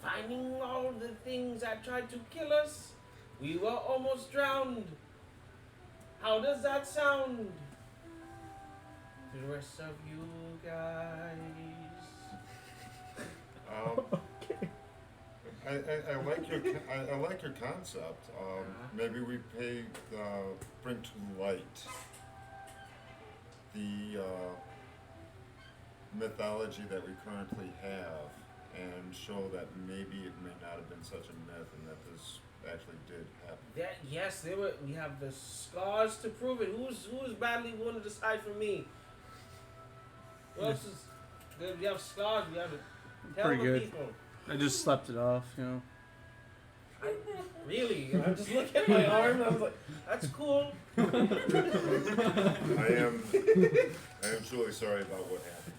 finding all the things that tried to kill us? We were almost drowned. How does that sound? To the rest of you guys. Okay. I like your concept. Maybe we bring to light the mythology that we currently have, and show that maybe it may not have been such a myth, and that this actually did happen. Yes, we have the scars to prove it. Who's badly willing to decide for me? Who else is good? We have scars. We have to tell Pretty the good. people. I just slept it off, you know. Really? I just look at my arm and I was like, that's cool. I am truly sorry about what happened.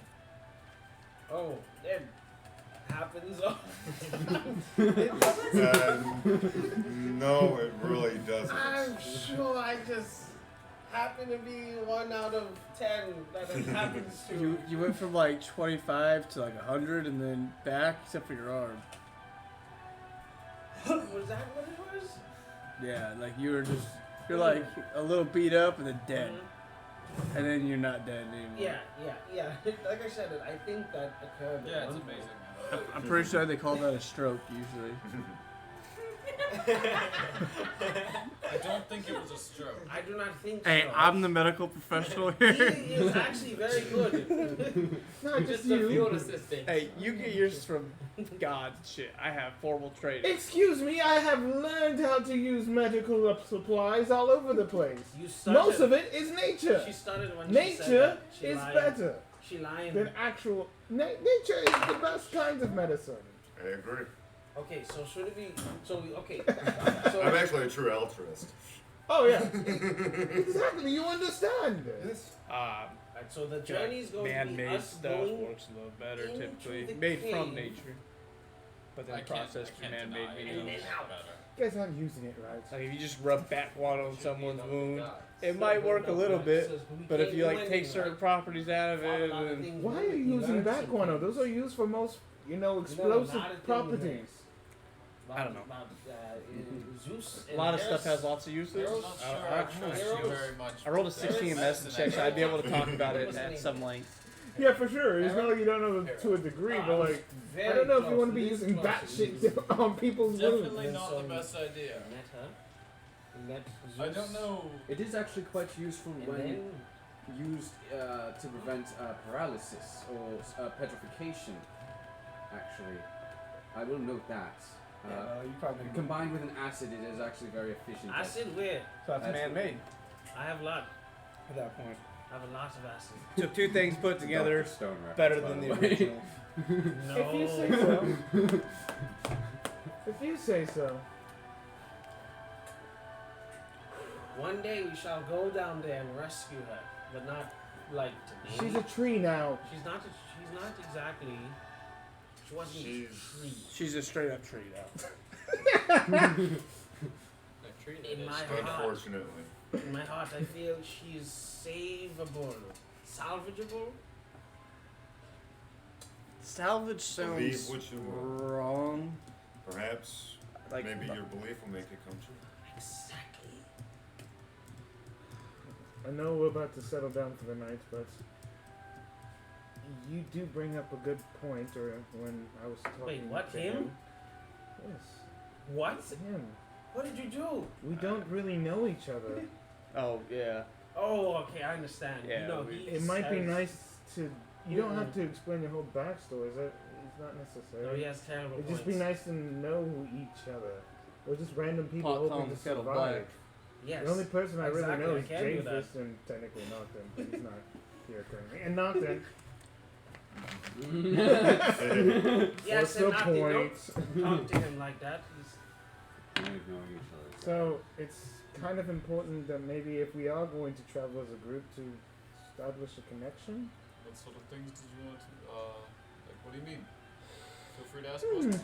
Oh, it happens. No, it really doesn't. I'm sure I just happen to be 1 out of 10 that it happens to. You went from like 25 to like 100 and then back, except for your arm. Was that what it was? Yeah, like you're like a little beat up and then dead. Mhm. And then you're not dead anymore. Yeah. Like I said, I think that occurred. Yeah, at it's one amazing. point. I'm pretty sure they call that a stroke usually. I don't think it was a stroke. I do not think Hey, so. I'm the medical professional He here. is actually very good. Not just Just a you. field assistant. Hey, you get yours from God shit. I have formal training. Excuse me, I have learned how to use medical supplies all over the place. You started, Most of it is nature. She started when she said Nature that. She is lying. better She lying. than actual. Nature is the best kind of medicine. I agree. Okay, so should it be? Okay. I'm So actually a true altruist. Oh yeah, exactly. You understand. Yes. alright, so the journey is going to be Man-made us stuff going. works a little better into typically. the Made from cave. nature. But then I can't processed through deny man-made it. And then means. out. Better. You guys aren't using it right. Like if you just rub bat water on someone's wound, it So might work a no, little right, bit. says we But if can't you do like take anything, certain right? properties out of Follow it, a lot of and things Why with are it. you using learn back some guano? things. Those are used for most, explosive lot of things properties. I don't know. About, Zeus a lot of and stuff has Eris. lots of uses. Arrows- Not I sure don't I know. trust you very much. I rolled a with 16 in this medicine check, so I'd be able to talk about it at some length. Yeah, for sure. It's not like you don't know to a degree, but like, I don't know if you want to be using bat shit on people's wounds. Definitely not the best idea. Met her. Met I Zeus. don't know. It is actually quite useful And when then used to prevent paralysis or petrification. Actually, I will note that. you probably Combined with an acid, it is actually very efficient. acid where? So that's That's- man-made I have a lot. at that point. I have a lot of acid. So two things put together, Dr. Stone reference, better by than the way. original. No. If you say so. If you say so. One day we shall go down there and rescue her, but not like today. She's a tree now. She's not. She's not exactly. She wasn't a tree. She's a straight up tree now. They're treating In it my as heart. Unfortunately. In my heart, I feel she's savable, salvageable. Salvage Believe sounds what you will. wrong. Perhaps Like maybe your belief will make it come true. Exactly. I know we're about to settle down for the night, but you do bring up a good point. Or when I was talking Wait, what, to him? Yes, What? him. What did you do? We don't really know each other. Oh yeah. Oh, okay, I understand. Yeah, you know, we- It might be has- nice to. You don't have to explain your whole backstory. Is that? It's not necessary. No, he has terrible It'd points. just be nice to know who each other. We're just random people Pot hoping calls to kettle survive. black. Yes. The only person I really Exactly, know I is can do that. Japhus, and technically Nocturne, but he's not here currently. And Nocturne, Yes, what's the and not, you point? don't talk to him like that. He's, Knowing each other. So it's kind of important that maybe if we are going to travel as a group to establish a connection. What sort of things did you want to, like, what do you mean? Feel free to ask questions.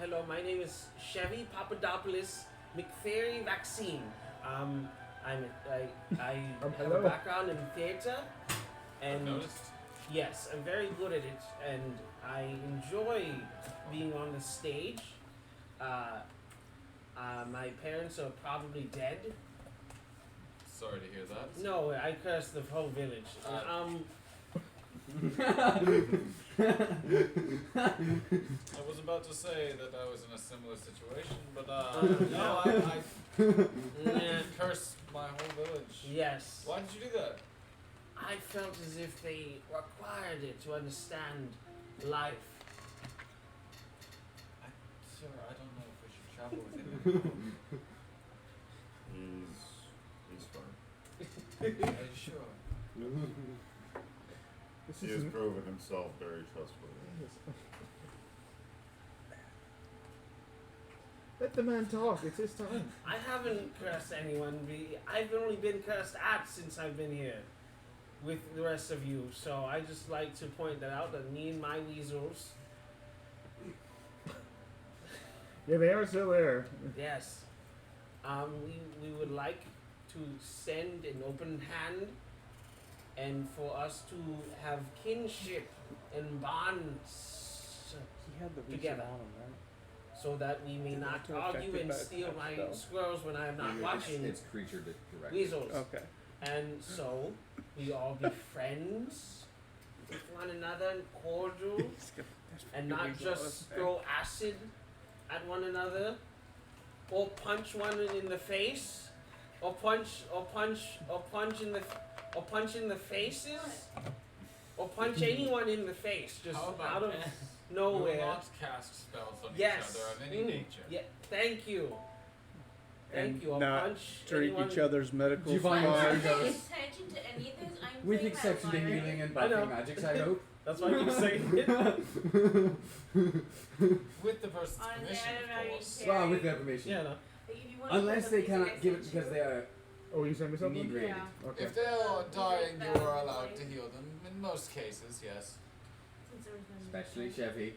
Hello, my name is Chevy Papadopoulos McFairy Vaccine. I have hello. a background in theater, I've and noticed. yes, I'm very good at it, and I enjoy being on the stage. My parents are probably dead. Sorry to hear that. No, I cursed the whole village. I was about to say that I was in a similar situation, but no, I cursed my whole village. Yes. Why did you do that? I felt as if they required it to understand life. Sir, I don't know if we should travel with him. He's fine. Are you sure? This He has proven himself very trustworthy. Let the man talk. It's his time. I haven't cursed anyone. I've only been cursed at since I've been here with the rest of you. So I just like to point that out, that me and my weasels, Yeah, they are still there. yes, we would like to send an open hand and for us to have kinship and bonds He had the reach Together. on him, right? so that we may not To argue affect it and by steal touch, my though. squirrels when I'm not watching It's creature directed. weasels. Okay. And so we all be friends with one another and cordial, and not just throw acid at one another, or punch one in the face, or punch in the faces, or punch anyone in the face just How about out of we will nowhere. not cast spells on Yes. each other of any nature. Yeah. Thank you. And Thank you. I'll not punch drink anyone. each other's medical Divine I'm not supplies. Goes. paying attention to any of this. I'm With playing exception to that lyric. healing and I know. buffing magics, I hope. That's why I keep saying it. With the person's Honestly, permission, I don't know how of you course. care. Well, with their permission. Yeah, no. Like, if you wanna Unless put they something cannot give it against because you, they are Oh, you sent me something? need rated. Yeah. Okay. If they are dying, Like you are that, allowed like- to heal them. In most cases, yes. Since there was no Especially need. Chevy.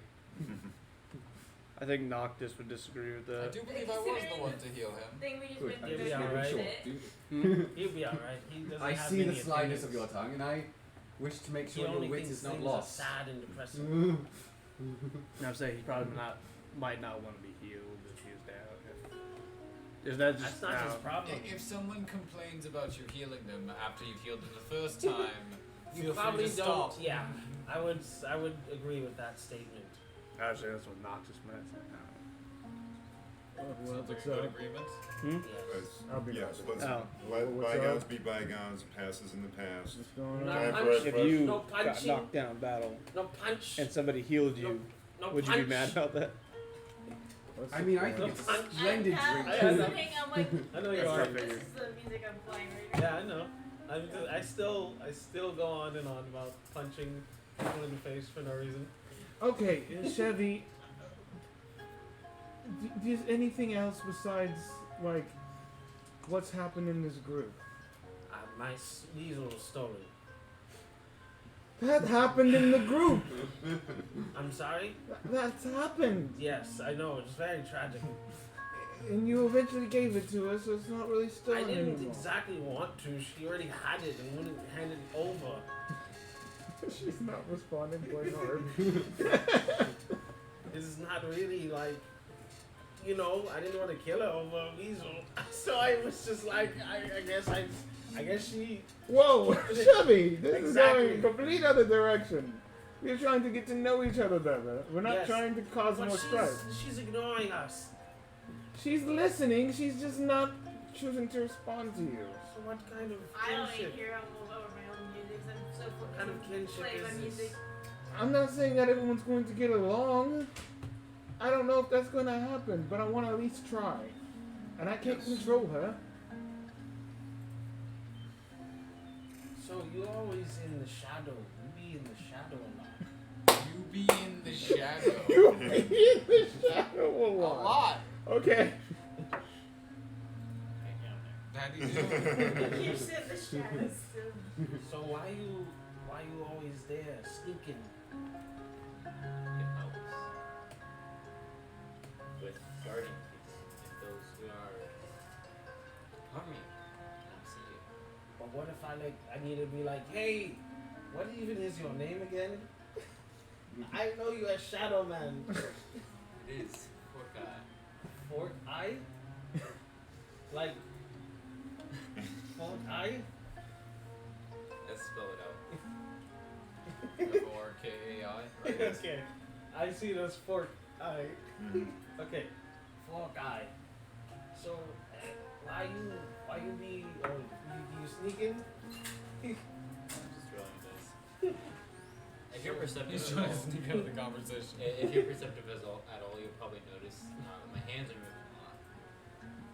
I think Noctis would disagree with I that. do believe I was the one to heal him. Thing we just Good. went I'm You'll through be just this alright. making shit. sure. Hmm? He'll be alright. He doesn't I have see many the slyness of opinions. your tongue, and I wish to make He sure your only wit thinks is not things lost. are sad and depressing. And I'm saying he probably might not want to be healed if he was down. Is that just That's not his now? problem. If someone complains about you healing them after you've healed them the first time, You feel probably free to don't. stop. Yeah, I would agree with that statement. Actually, that's what Noctis meant. Sounds like a good agreement. Hmm? Yes. Let's, I'll be yes, back. let's Oh. let What's bygones up? be bygones, passes in the past. What's going No, on? Time punch. for a If fresh- you No got punching. knocked down in battle No punch. and somebody healed you, No would punch. you be mad about that? What's I the mean, I plan? think it's I'm a splendid I'm drink. listening, I'm like, I know you this, are. That's this figured. is the music I'm playing right now. Yeah, I know. I still go on and on about punching people in the face for no reason. Okay, Chevy. Does anything else besides like what's happened in this group? My weasel was stolen. That happened in the group. I'm sorry. That's happened, Yes, I know. It's very tragic. and you eventually gave it to us, so it's not really I stolen didn't anymore. exactly want to. She already had it and wouldn't hand it over. She's not responding quite hard. It's not really like, you know, I didn't want to kill her over a weasel. So I was just like, I guess she. Whoa, Chevy, this is Exactly. going in a complete other direction. We're trying to get to know each other better. We're not Yes. trying to cause But more strife. she's ignoring us. She's listening, she's just not choosing to respond to you. So what kind of I don't even kinship? hear over my own music, 'cause I'm so What kind of kinship play my is music. this? I'm not saying that everyone's going to get along. I don't know if that's going to happen, but I want to at least try. And I can't control her. So you're always in the shadow. You be in the shadow a lot. You be in the shadow. You be in the shadow a A lot. lot. Okay. How do you do? He keeps in the shadows. So why you always there sneaking? it helps with guarding people and those who are harming you. Don't see you. But what if I need to be like, hey, what even is your name again? I know you as Shadow Man. It is Forkai. Fork Eye? Like Fork Eye? Let's spell it out. F-O-R-K-A-I. Right? Okay. I see it as Fork Eye. Mhm. Okay. Fork Eye. So why you be you sneaking? I'm just rolling this. If you're perceptive He's at trying to all, sneak out of the conversation. if you're perceptive at all, you'll probably notice my hands are moving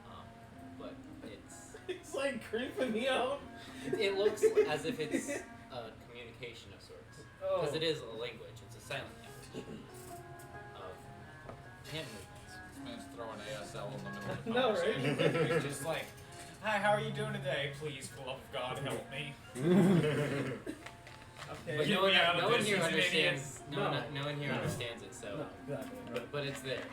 a lot. But It's like creeping me out. it looks as if it's a communication of sorts. Oh. Because it is a language. It's a silent language of hand movements. This man's throwing ASL in the middle of the No, right? conversation. He's just like, hi, how are you doing today? Please, for the love of God, help me. Okay. But Get no one, me out of no one this, here he's an understands. idiot. No one here understands it. So, No, exactly. but it's there.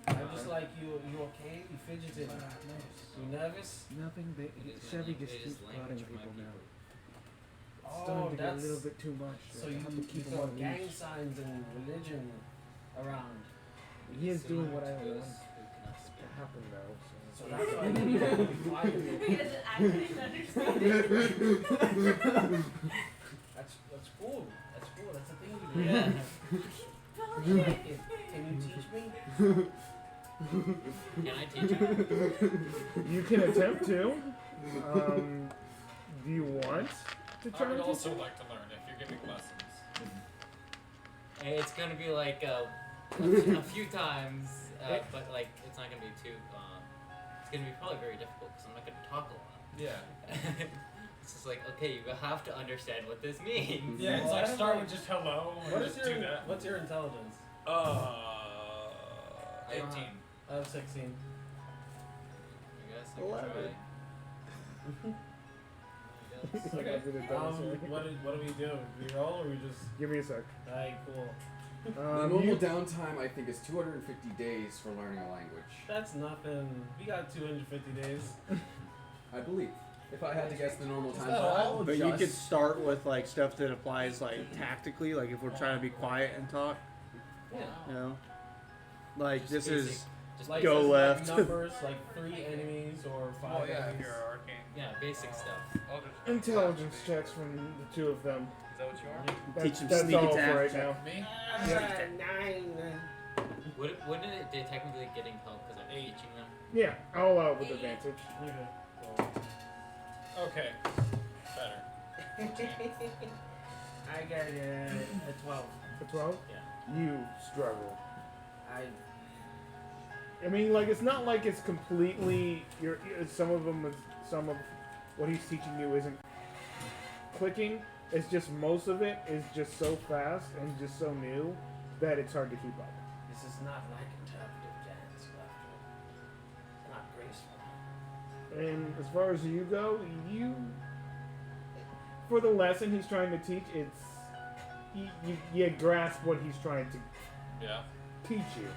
I'm just like you okay? You fidgeting? You nervous? Nothing. It is Chevy language- just it is keeps language prodding of my people now. people. It's Oh, starting to get a that's little bit too much. so I you have to keep him throw on gang leash. signs and religion around. He is doing what I Similar to want those who cannot to speak. happen though. So that's why you need to be quiet. He doesn't actually understand it. That's cool. That's cool. That's a thing you do. Yeah. Bullshit. Can you teach me? Can I teach you? You can attempt to. Do you want to I try would to also like to learn if you're giving lessons. It's gonna be like a few times, but like it's not gonna be too. It's gonna be probably very difficult because I'm not gonna talk a lot. Yeah. It's just like, okay, you have to understand what this means. Yeah, it's Well, I like don't start know. with just hello and What is just do your that. what's your intelligence? 18. I have 16. I guess I can 11. try. I guess. Okay. What do we do? We roll or we just? Give me a sec. Alright, cool. The normal You- downtime, I think, is 250 days for learning a language. That's nothing. We got 250 days. I believe. If I had to guess the normal time. that all? But you could Just- start with like stuff that applies like tactically, like if we're trying to be quiet and talk, Yeah. you know. Like Just this basic- is just Like Go says, left. Like numbers, like 3 enemies or 5 Oh yeah, if enemies. you're arcane. yeah, basic stuff. Eldritch Intelligence Blast. checks from the two of them. Is that what you are? Teach them That's sneak all attack. for right now. Me? Yeah. 9. Wouldn't it be technically getting help because I'm teaching them? Yeah, I'll allow it with advantage. Okay. Better. I got a 12. For 12? Yeah. You struggle. I I mean, like, it's not like it's completely. Some of what he's teaching you isn't clicking. It's just most of it is just so fast and just so new that it's hard to keep up. This is not like interpretive dance, after all. It's not graceful. And as far as you go, for the lesson he's trying to teach, you grasp what he's trying to Yeah. teach you.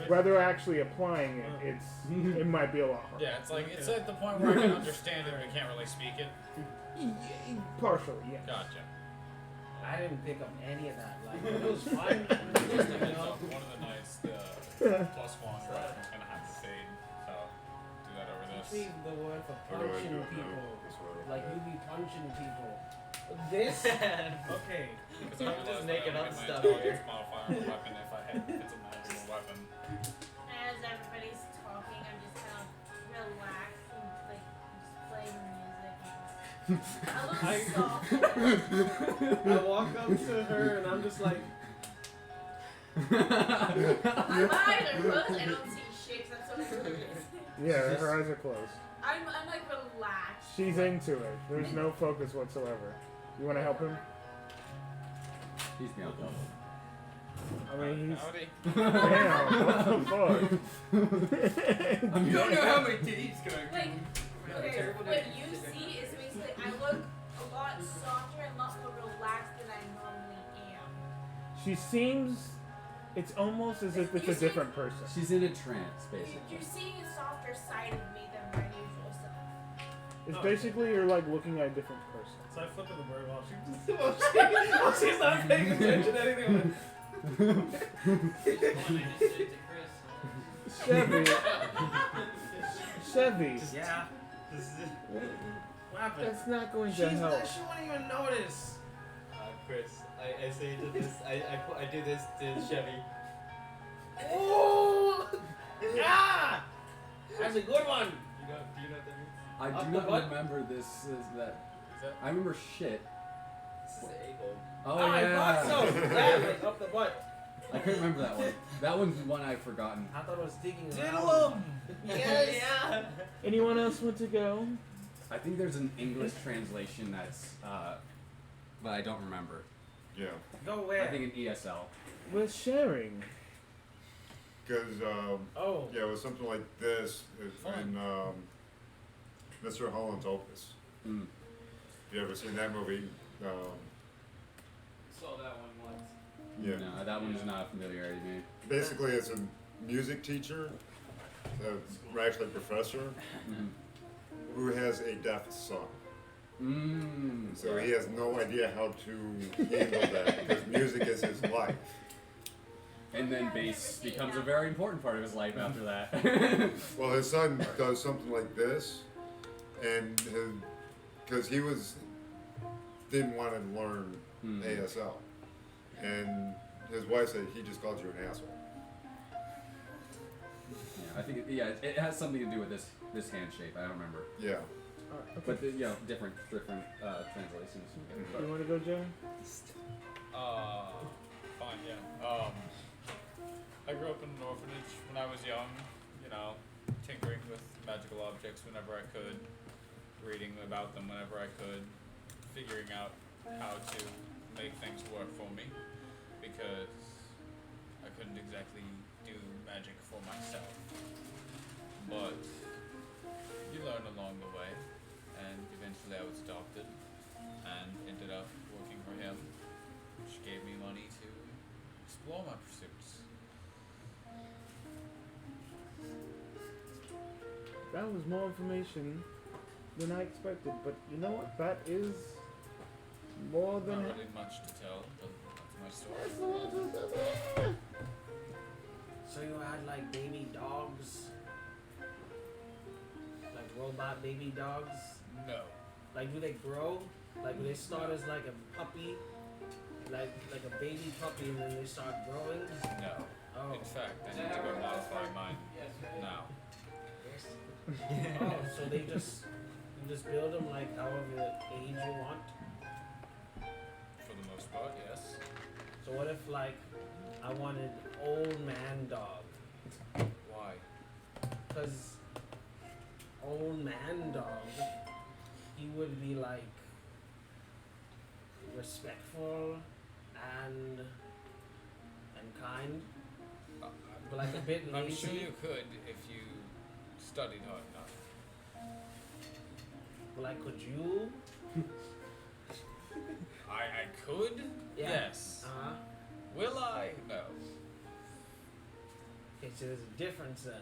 Whether actually applying it, it might be a lot harder. Yeah, it's like it's at the point where I can understand it, but I can't really speak it. Partially, yes. Gotcha. I didn't pick up any of that. Like, it was fun. Just a heads up, one of the nights, the +1 right, I'm gonna have to fade, so do that over Teach this. me the word for What do I punching do? people. This one over Like, there. you be punching people. This? Okay. Because I Just realized making that I up would get my stuff intelligence here. modifier on the weapon if it's a magical weapon. As everybody's talking, I'm just kind of relaxed and like just playing music. I look soft. I walk up to her and I'm just like, My eyes are closed. I don't see shit 'cause I'm so nervous. Yeah, her eyes are closed. I'm like relaxed. She's into it. There's no focus whatsoever. You want to help him? He's beyond help. I mean, he's. Howdy. Damn, what the fuck? You don't know how many titties going. Like, okay, what you see is basically I look a lot softer and a lot more relaxed than I normally am. She seems. It's almost as if it's a different person. She's in a trance, basically. You're seeing a softer side of me than my usual self. It's basically you're like looking at a different person. So I flip in the bird while she's not paying attention to anything. Chevy. Chevy. Yeah. What happened? That's not going to She help. won't even notice. Chris, I say to this, I do this to Chevy. Oh! Ah! That's a good one. Do you know what that means? I do What? not remember this. I remember shit. This is a-hole. Oh I yeah. thought so. Yeah, like up the butt. I couldn't remember that one. That one's one I've forgotten. I thought it was digging Diddle around. 'em! Yes. Yeah. Anyone else want to go? I think there's an English translation that's, but I don't remember. Yeah, Go I where? think in ESL. We're sharing. because Oh. yeah, it was something like this in Mr. Holland's Opus. Mm. You ever seen that movie? Saw that one once. Yeah. No, that one's not a familiarity to me. Basically, it's a music teacher, actually professor, Mhm. who has a deaf son. Mm. So he has no idea how to handle that because music is his life. And then bass becomes a very important part of his life after that. Well, his son does something like this, and because he didn't want to learn Hmm. ASL, and his wife said he just called you an asshole. Yeah, I think it has something to do with this hand shape. I don't remember, Yeah. Okay. but different translations. You want to go, Joe? Fine, yeah. I grew up in an orphanage when I was young, you know, tinkering with magical objects whenever I could, reading about them whenever I could, figuring out how to make things work for me, because I couldn't exactly do magic for myself. But you learn along the way, and eventually I was adopted and ended up working for him, which gave me money to explore my pursuits. That was more information than I expected, but you know what? That is more Not than. really much to tell, but that's my story. So you had like baby dogs? Like robot baby dogs? No. Like do they grow? Like do they start as like a puppy? Like a baby puppy and then they start growing? No. Oh. In fact, I need to go modify mine now. Oh, so you just build them like however age you want? For the most part, yes. So what if like I wanted old man dog? Why? Cause old man dog, he would be like respectful and kind, but like a bit lazy. I'm sure you could if you studied hard enough. But like, could you? I could? Yeah. Yes. Uh-huh. Will I? No. Okay, so there's a difference then.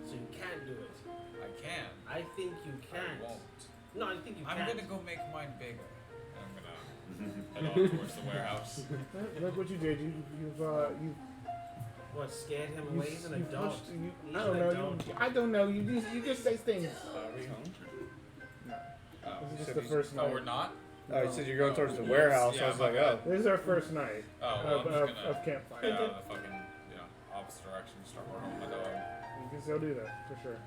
So you can't do it. I can. I think you I can't. won't. No, I think you I'm can. gonna go make mine bigger. I'm gonna head on towards the warehouse. Look what you did. You What, scared him away? He's an adult. pushed- He's I don't an know. adult. I don't know. You just say things. Are we home? Oh. This is said just the you- first Oh, night. we're not? Oh, you said you're going towards the Yes, warehouse. yeah, I was my like, bad. oh. This is our first night Oh, well, of, I'm just of gonna campfire. head out of the fucking, opposite direction and start working on my dog. You can still do that for sure.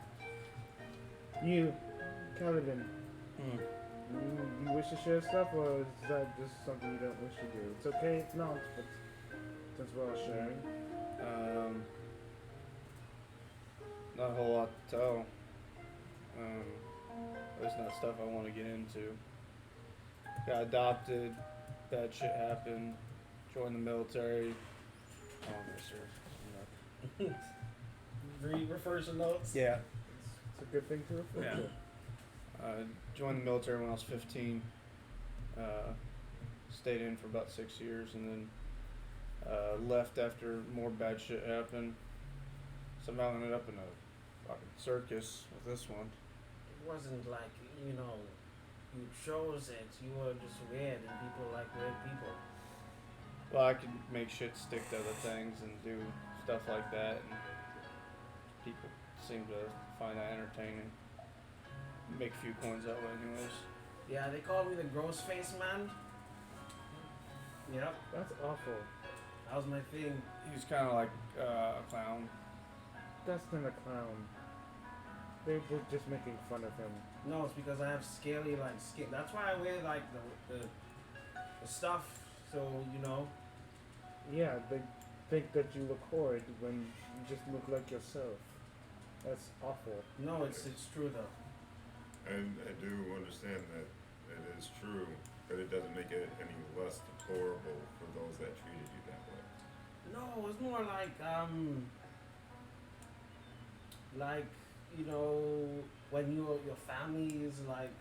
You, Caliban, Hmm. you wish to share stuff, or is that just something you don't wish to do? It's okay if not, but since we're all sharing. Not a whole lot to tell. There's not stuff I want to get into. Got adopted. Bad shit happened. Joined the military. Oh, no, sir. Read refers to notes. Yeah. It's a good thing to refer to. Joined the military when I was 15. stayed in for about 6 years, and then left after more bad shit happened. Somehow ended up in a fucking circus with this one. It wasn't like, you know, you chose it. You were just weird, and people like weird people. Well, I could make shit stick to other things and do stuff like that, and people seem to find that entertaining. Make a few coins that way, anyways. Yeah, they called me the gross face man. Yep, That's awful. that was my thing. He's kind of like a clown. Dustin the clown. They were just making fun of him. No, it's because I have scaly like skin. That's why I wear like the stuff. So you know. Yeah, they think that you look horrid when you just look like yourself. That's awful. No, it's true though. And I do understand that it is true, but it doesn't make it any less deplorable for those that treated you that way. No, it's more like you know, when your family is like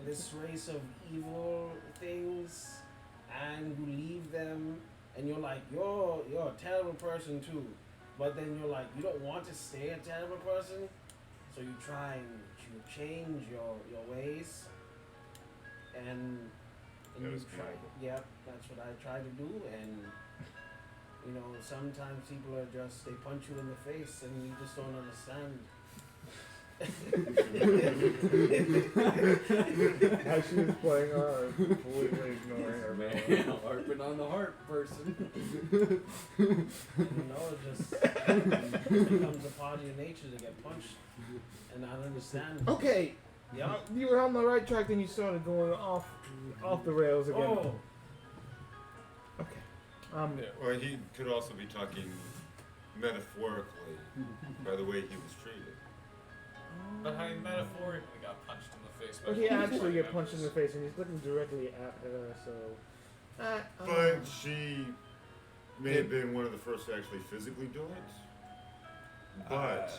this race of evil things, and you leave them, and you're like you're a terrible person too, but then you're like you don't want to stay a terrible person, so you try and you change your ways, and That you is try. terrible. Yep, that's what I try to do, and you know sometimes people are just they punch you in the face, and you just don't understand. How she was playing hard, completely ignoring her. Man, harping on the heart person. You know, it just becomes a part of your nature to get punched and not understand. Okay, Yeah. you were on the right track, then you started going off the rails again. Oh, Okay. Or he could also be talking metaphorically by the way he was treated. But how he metaphorically got punched in the face. by But he the actually party get punched in the members. face, and he's looking directly at her. So. But she may have been one of the first to actually physically do it. But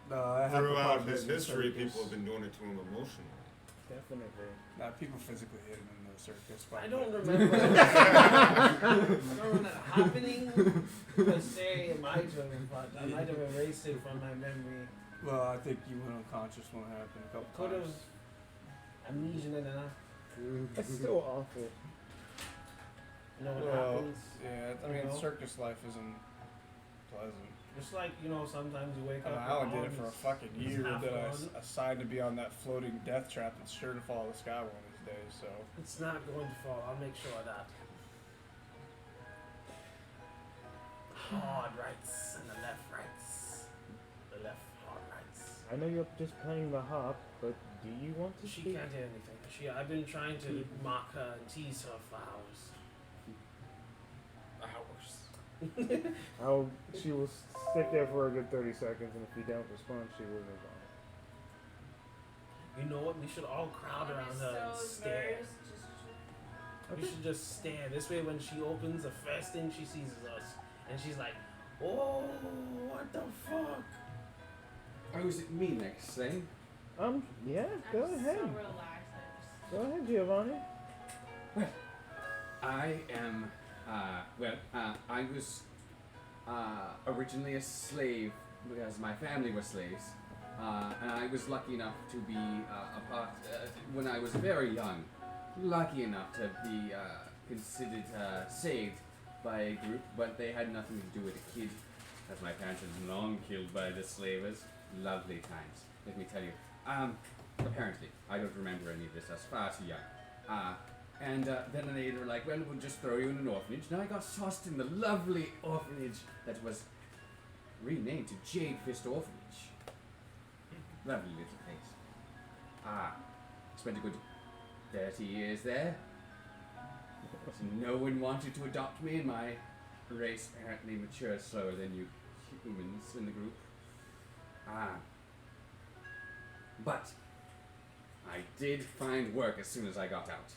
No, I have throughout his history, people have been doing it to him emotionally. Definitely. People physically hit him in the circus. I don't remember. I don't remember that happening per se. It might have, but I might have erased it from my memory. Well, I think you went unconscious when it happened a couple Could have times. amnesia and enough. That's still awful. You know what Well, happens? yeah, I You mean, know? circus life isn't pleasant. Just like you know, sometimes you wake I up. mean, I only did it for a fucking it's year, half then I gone. signed to be on that floating death trap that's sure to fall out of the sky one of these days, so. It's not going to fall. I'll make sure of that. Hard rights and the left rights. The left hard rights. I know you're just playing the harp, but do you want to She speak? can't hear anything. I've been trying to mock her and tease her for hours. She will sit there for a good 30 seconds, and if you don't respond, she will move on. You know what? We should all crowd around her and stare. We should just stare. This way, when she opens, the first thing she sees is us, and she's like, "Oh, what the fuck?" Oh, is it me next thing? Yeah, go I'm ahead. so relaxed. Go ahead, Giovanni. I am, I was originally a slave because my family were slaves, and I was lucky enough to be when I was very young, lucky enough to be considered saved by a group, but they had nothing to do with a kid, as my parents had been long killed by the slavers. Lovely times, let me tell you. Apparently, I don't remember any of this. I was far too young. And then they were like, well, we'll just throw you in an orphanage. Now I got tossed in the lovely orphanage that was renamed to Jade Fist Orphanage. Lovely little place. Spent a good 30 years there. No one wanted to adopt me, and my race apparently matures slower than you humans in the group. But I did find work as soon as I got out.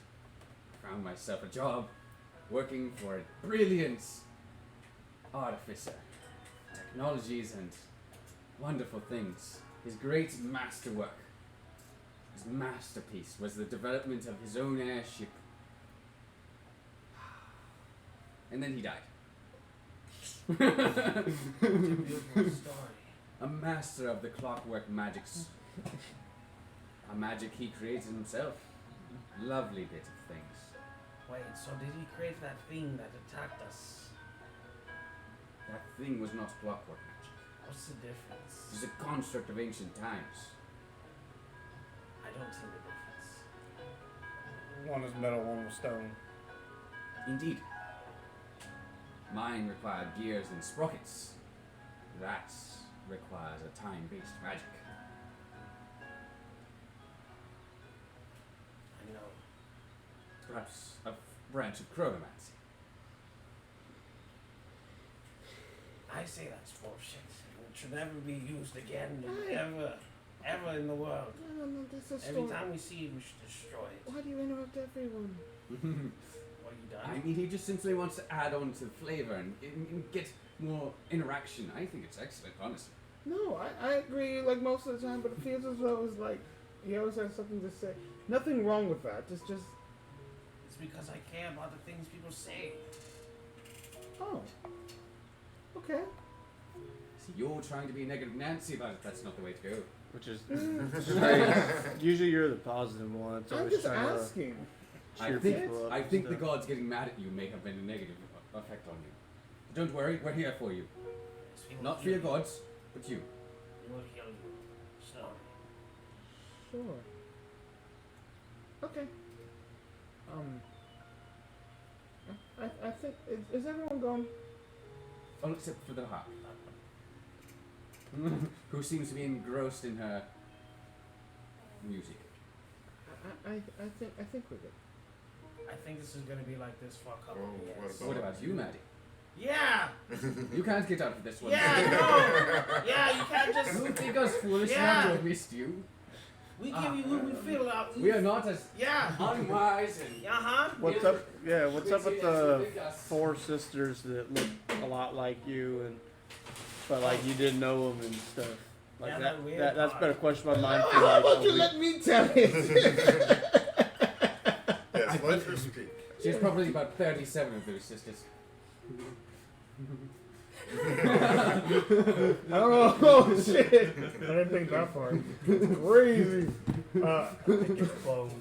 Found myself a job working for a brilliant artificer. Technologies and wonderful things. His great masterwork, his masterpiece, was the development of his own airship. And then he died. It's a beautiful story. A master of the clockwork magics. A magic he created himself. Lovely bit of things. Wait, so did he create that thing that attacked us? That thing was not clockwork magic. What's the difference? It was a construct of ancient times. I don't see the difference. One was metal, one was stone. Indeed. Mine required gears and sprockets. That requires a time-based magic. I know. Perhaps a branch of chronomancy. I say that's bullshit. It should never be used again, ever in the world. No, this is Every time we see it, we should destroy it. Why do you interrupt everyone? What, you done? I mean, he just simply wants to add on to the flavor and get more interaction. I think it's excellent, honestly. No, I agree like most of the time, but it feels as though it's like he always has something to say. Nothing wrong with that. It's just. It's because I care about the things people say. Oh. Okay. See, you're trying to be negative Nancy about it. That's not the way to go. Which is strange. Usually you're the positive one. It's I'm always just trying asking. I cheer think, people up I and think the stuff. gods getting mad at you may have been a negative effect on you. Don't worry, we're here for you. Yes, we will Not for kill your you. gods, but you. We will kill you. Slowly. Sure. Okay. I think is everyone gone? All except for the harp. Who seems to be engrossed in her music. I think we're good. I think this is gonna be like this for a couple of Oh, years. what What about you, Maddie? Yeah! You can't get out of this one. Yeah, no! Yeah, you can't just. You think us foolish Yeah. not to have missed you? We give you what we feel out. We are not as Yeah! unwise and Uh-huh. What's up? Yeah, what's up with Quincy has the to pick us. 4 sisters that look a lot like you, and but like you didn't know them and stuff? Like Yeah, that. that weird That's part. been a question on my mind for How like about a you week. let me tell it? Yes, let her speak. She's probably about 37 of those sisters. I don't know. Oh shit! I didn't think that far. It's crazy. I think it's close.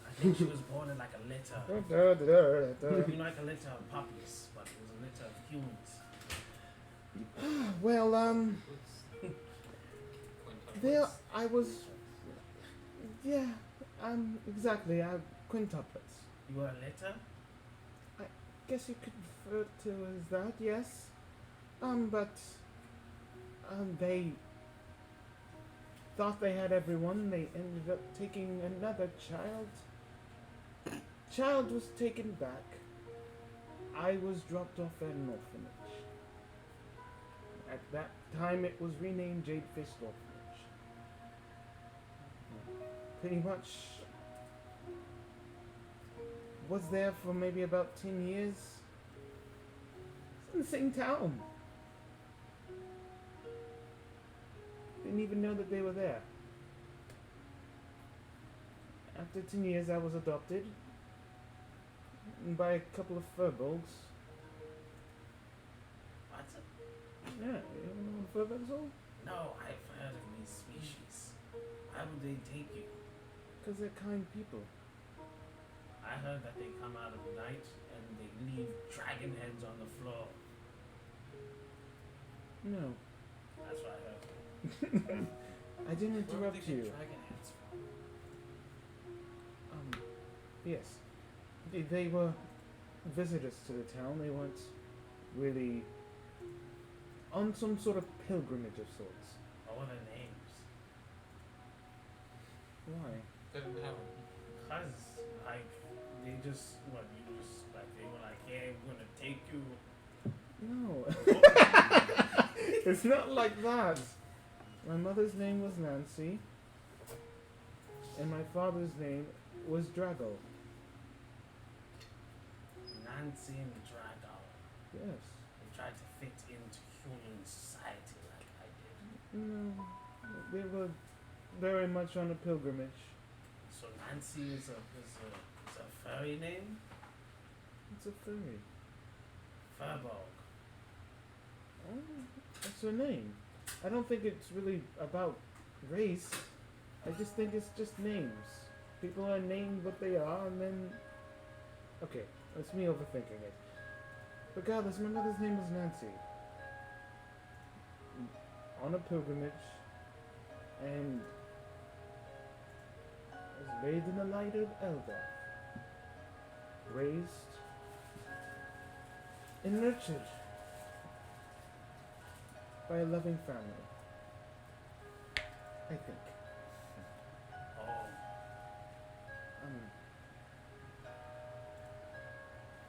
I think she was born in like a litter. You know, like a litter of puppies, but it was a litter of humans. Well, there I was. Yeah, exactly. Quintuplets. You were a litter? Guess you could refer to as that. Yes. But they thought they had everyone. They ended up taking another child. Child was taken back. I was dropped off at an orphanage. At that time, it was renamed Jade Fist Orphanage. Pretty much was there for maybe about 10 years. It's in the same town. Didn't even know that they were there. After 10 years, I was adopted by a couple of furbolgs. What's it? Yeah, you don't know what furbolgs are? No, I've heard of these species. Why would they take you? Because they're kind people. I heard that they come out at night and they leave dragon heads on the floor. No. That's what I heard. I didn't Where would interrupt they get you. dragon heads from? Yes. They were visitors to the town. They weren't really on some sort of pilgrimage of sorts. What were their names? Why? Didn't have them. Cause like they just you just like they were like, yeah, we're gonna take you. No. It's not like that. My mother's name was Nancy, and my father's name was Drago. Nancy and Drago. Yes. They tried to fit into human society like I did. No. They were very much on a pilgrimage. So Nancy is a furry name? It's a furry. Furbolg. Oh, that's her name. I don't think it's really about race. I just think it's just names. People are named what they are, and then... Okay, that's me overthinking it. Regardless, my mother's name was Nancy. On a pilgrimage, and was bathed in the light of Elder. Raised and nurtured by a loving family. I think. Oh.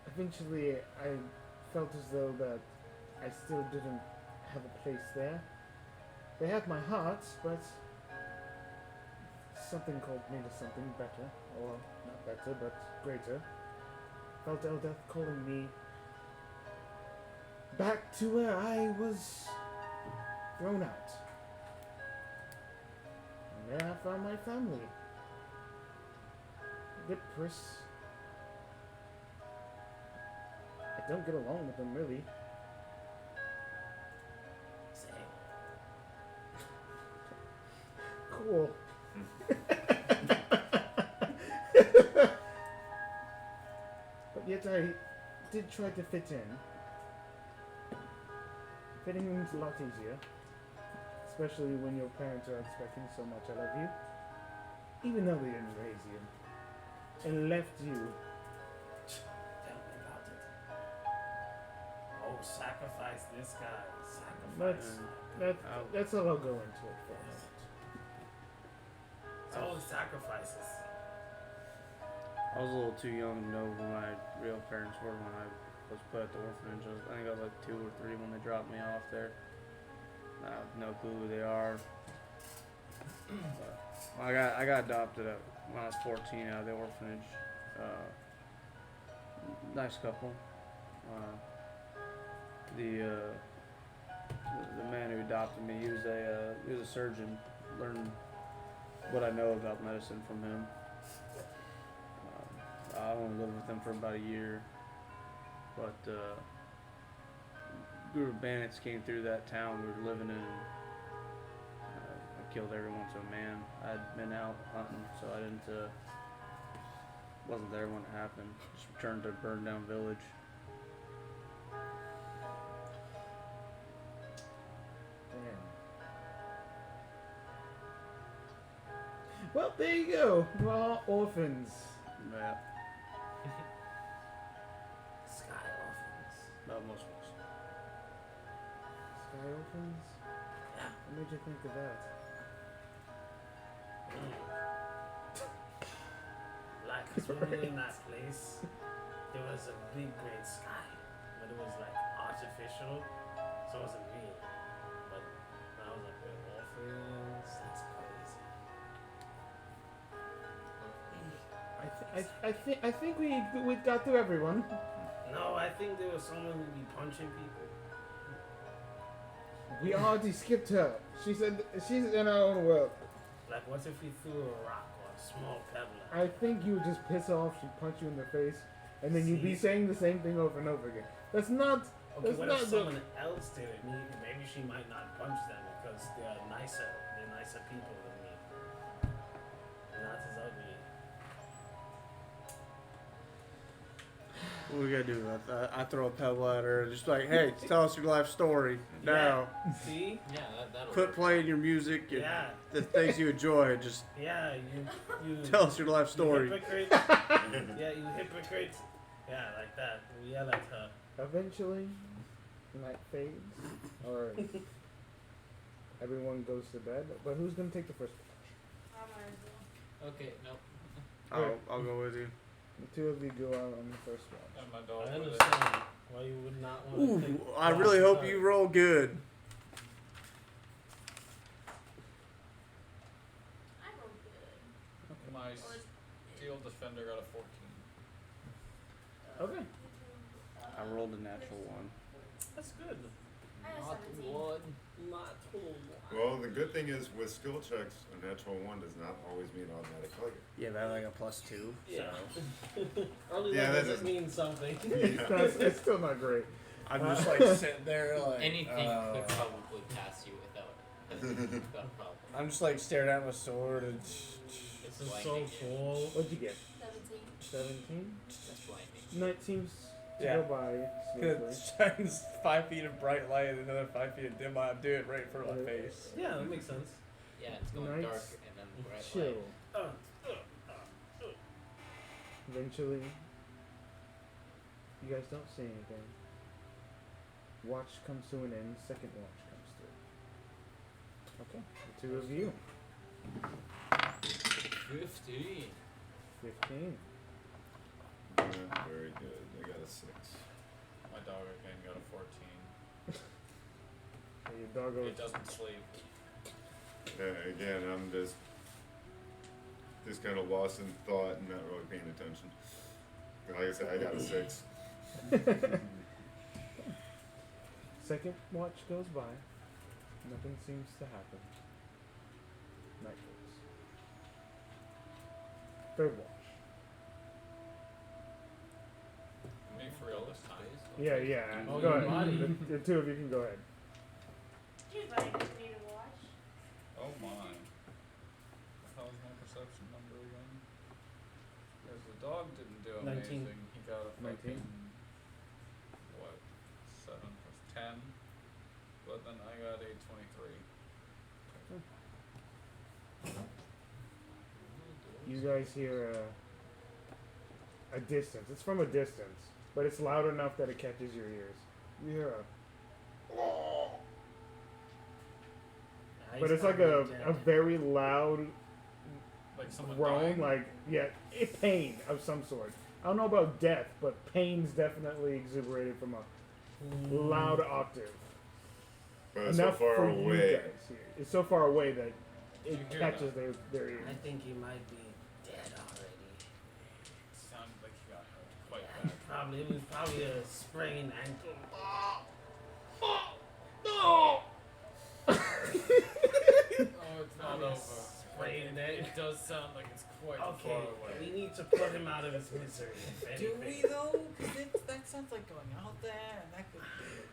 Eventually, I felt as though that I still didn't have a place there. They have my heart, but something called me to something better, or not better, but greater. Felt Eldeth calling me back to where I was thrown out. And there I found my family. Whippers. I don't get along with them really. Same. Cool. But yet I did try to fit in. Fitting in is a lot easier. Especially when your parents are expecting so much out of you. Even though they didn't raise you. And left you. Tell me about it. Oh, sacrifice this guy. Sacrifice. That's all I'll go into it for a moment. It's all the sacrifices. I was a little too young to know who my real parents were when I was put at the orphanage. I think I was like 2 or 3 when they dropped me off there. I have no clue who they are. But I got adopted when I was 14 out of the orphanage. Nice couple. The man who adopted me, he was a surgeon. Learned what I know about medicine from him. I only lived with him for about a year, but a group of bandits came through that town we were living in. I killed everyone to a man. I'd been out hunting, so I didn't wasn't there when it happened. Just returned to a burned down village. Well, there you go. We're all orphans. Yeah, Sky Orphans. most of us. Sky Orphans? Yeah. What made you think of that? Like, swimming in that place, there was a big, great sky, but it was like artificial, so it wasn't real. But I was like, we're orphans, that's crazy. I think we got through everyone. No, I think there was someone who'd be punching people. We already skipped her. She said she's in her own world. Like, what if we threw a rock or a small pebble at I think you would just piss her off. She'd punch you in the face, and then you'd be See? saying the same thing over and over again. That's not. Okay, That's what not if the- someone else did it? Maybe she might not punch them because they're nicer. They're nicer people than me. Not as ugly. What we gotta do? I throw a pebble at her, just like, hey, tell us your life story now. Yeah. See? Yeah, that'll Quit work. playing your music, Yeah. the things you enjoy. Just Yeah, you tell us your life story. You hypocrite. Yeah, you hypocrite. Yeah, like that. We yell at her. Eventually, night fades, or everyone goes to bed. But who's gonna take the first watch? I might as well. Okay, nope. I'll go with you. The two of you go out on the first watch. And my I dog with it. understand why you would not want to Ooh, take I really watch hope with you her. roll good. I rolled good. My Or steel defender got a 14. Okay. I rolled a natural one. That's good. I have Not 17. one. Not cool. Well, the good thing is with skill checks, a natural 1 does not always mean automatic failure. Yeah, but I have like a +2. Yeah. So Early Yeah, level that does doesn't- mean something. It's still not great. I'm just like sitting there like. Anything could probably pass you without a problem. I'm just like staring at my sword and. This is so Blinding. cool. What'd you get? 17. 17? That's blinding. Night seems to Yeah. go by smoothly. It shines 5 feet of bright light and another 5 feet of dim light. I'm doing it right in front of my face. Yeah, that makes sense. Yeah, it's going Nice. dark and then bright Chill. light. Eventually, you guys don't say anything. Watch comes to an end. Second watch comes through. Okay, the two of you. 15. 15. Not very good. I got a 6. My dog again got a 14. So your doggo. It doesn't sleep. Again, I'm just kind of lost in thought and not really paying attention. Like I said, I got a 6. Second watch goes by. Nothing seems to happen. Night falls. Third watch. Me for real this time. Yeah, yeah. Oh, go your ahead. body. The two of you can go ahead. Dude, but I just need to watch. Oh my. What the hell is my perception number again? Because the dog didn't do 19. amazing. He got a 19. fucking, what, 7 plus 10? But then I got a 23. You guys hear a distance. It's from a distance, but it's loud enough that it catches your ears. You hear but it's like a very loud Like someone groan, dying? like, yeah, pain of some sort. I don't know about death, but pain's definitely exuberated from a loud octave. But it's so Enough far for you away. guys here. It's so far away that Did it you hear catches that? their ears. I think he might be dead already. It sounded like he got hurt quite bad. Probably, it was probably a sprained ankle. Oh, it's not Probably a over. sprained ankle. It does sound like it's quite Okay, far away. we need to put him out of his misery. If Do anything. we though? Because that sounds like going out there, and that could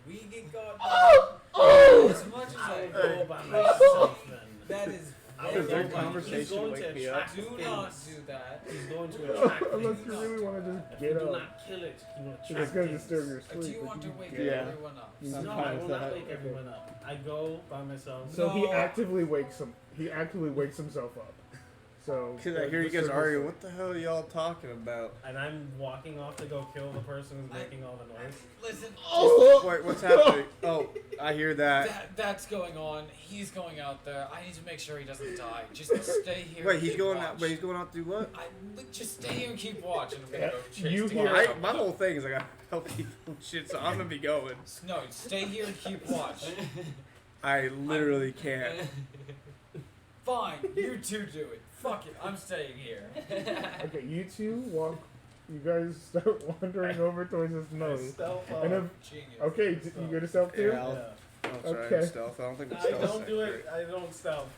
we get caught. As much as I I will go by myself then. that is I Does will their go by- conversation he's going wake to me attract do things. not do that. He's going to attract Unless things. you really want to just If get you do up. not kill it, he will attract It's going to things. disturb your Do sleep. you but want to you wake get Yeah. up. everyone up? I'm No, fine I with will not that. wake everyone up. I go by myself. So he No. actively wakes him. He actively wakes himself up. So Because I hear you guys arguing. What the hell are y'all talking about? And I'm walking off to go kill the person who's I- making all the noise. Listen, Wait, what's happening? Oh, I hear that. that's going on. He's going out there. I need to make sure he doesn't die. Just stay here. Wait, and he's keep going watch. out. Wait, he's going out through what? Just stay here and keep watch. And I'm gonna Yeah, go chase you the hear- guy. My whole thing is I gotta help people and shit, so I'm gonna be going. No, stay here and keep watch. I literally can't. Fine, you two do it. Fuck it, I'm staying here. Okay, you two walk. You guys start wandering over towards this nose. And if, Genius. okay, you go to stealth too? Yeah, I'll try Okay. stealth. I don't think it's I stealth. don't do it. I don't stealth.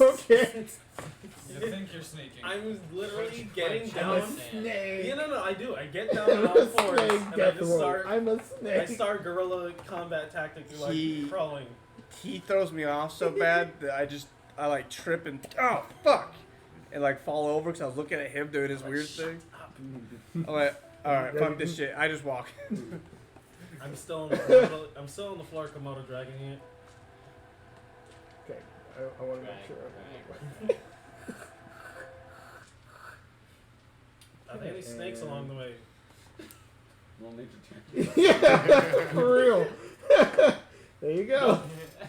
Okay. You think you're sneaking. I'm literally getting I'm down. a snake. Yeah, no, I do. I get down I'm on all a fours snake, and I death just roll. start. I'm a I snake. start guerrilla combat tactically, like He- crawling. He throws me off so bad that I like trip and oh fuck, and like fall over because I was looking at him doing his weird thing. I'm like, all right, fuck this shit. I just walk. I'm still on the floor. I'm still on the floor, Komodo dragging it. Okay, I want to make sure. Right. Are there any snakes along the way? Roll nature check. Yeah, for real. There you go.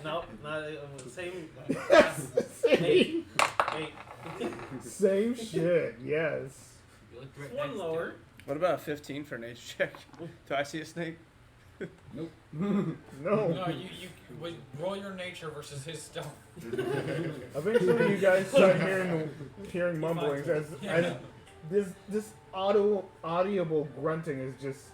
Nope, not same. Same, Eight. same shit. Yes. You look right One next lower. What about a 15 for a nature check? Do I see a snake? Nope. No. No, you roll your nature versus his stealth. Eventually, you guys start hearing mumblings as this audible grunting is just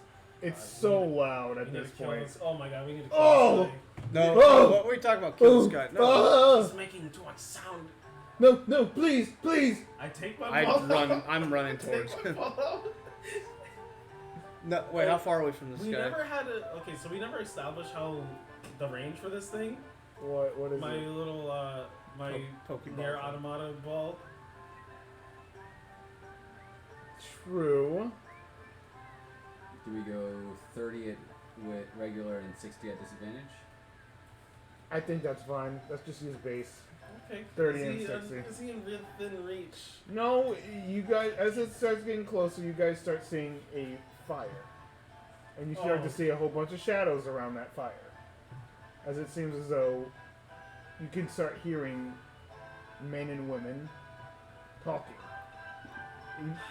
it's so loud at We need this to kill point. this. Oh my god, we need to kill Oh! this thing. No. Oh! What were you talking about? Kill this guy. No. Ah! It's making too much sound. No, please, please. I take my ball. I'm running towards him. No, wait, how far away from this We guy? never had a. Okay, so we never established how the range for this thing. What is My it? little my Pokeball near thing. automata ball. True. Do we go 30 with regular and 60 at disadvantage? I think that's fine. Let's just use base. Okay. 30 is and he, 60. Is he in within reach? No, you guys, as it starts getting closer, you guys start seeing a fire. And you start Oh. to see a whole bunch of shadows around that fire. As it seems as though you can start hearing men and women talking.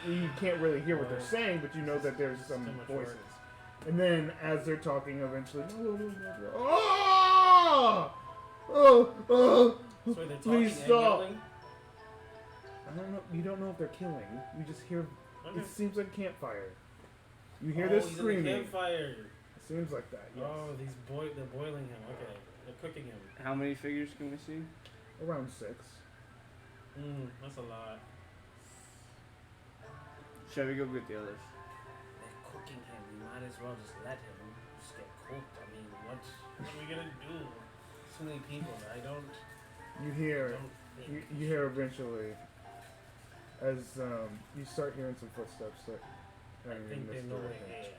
You can't really hear what they're saying, but you know that there's some Too much voices. work. And then as they're talking, eventually, oh! Oh! So they're talking Please and stop. yelling? I don't know. You don't know if they're killing. You just hear. Okay. It seems like campfire. You hear Oh, this he's screaming. in the campfire. It seems like that. Yes. Oh, they're boiling him. Okay, they're cooking him. How many figures can we see? Around 6. That's a lot. Shall we go get the others? They're cooking him. We might as well just let him just get cooked. I mean, what are we gonna do? So many people. I don't. You hear. Don't You, think. you hear eventually. As you start hearing some footsteps. I Heading in think they this know we're direction. here.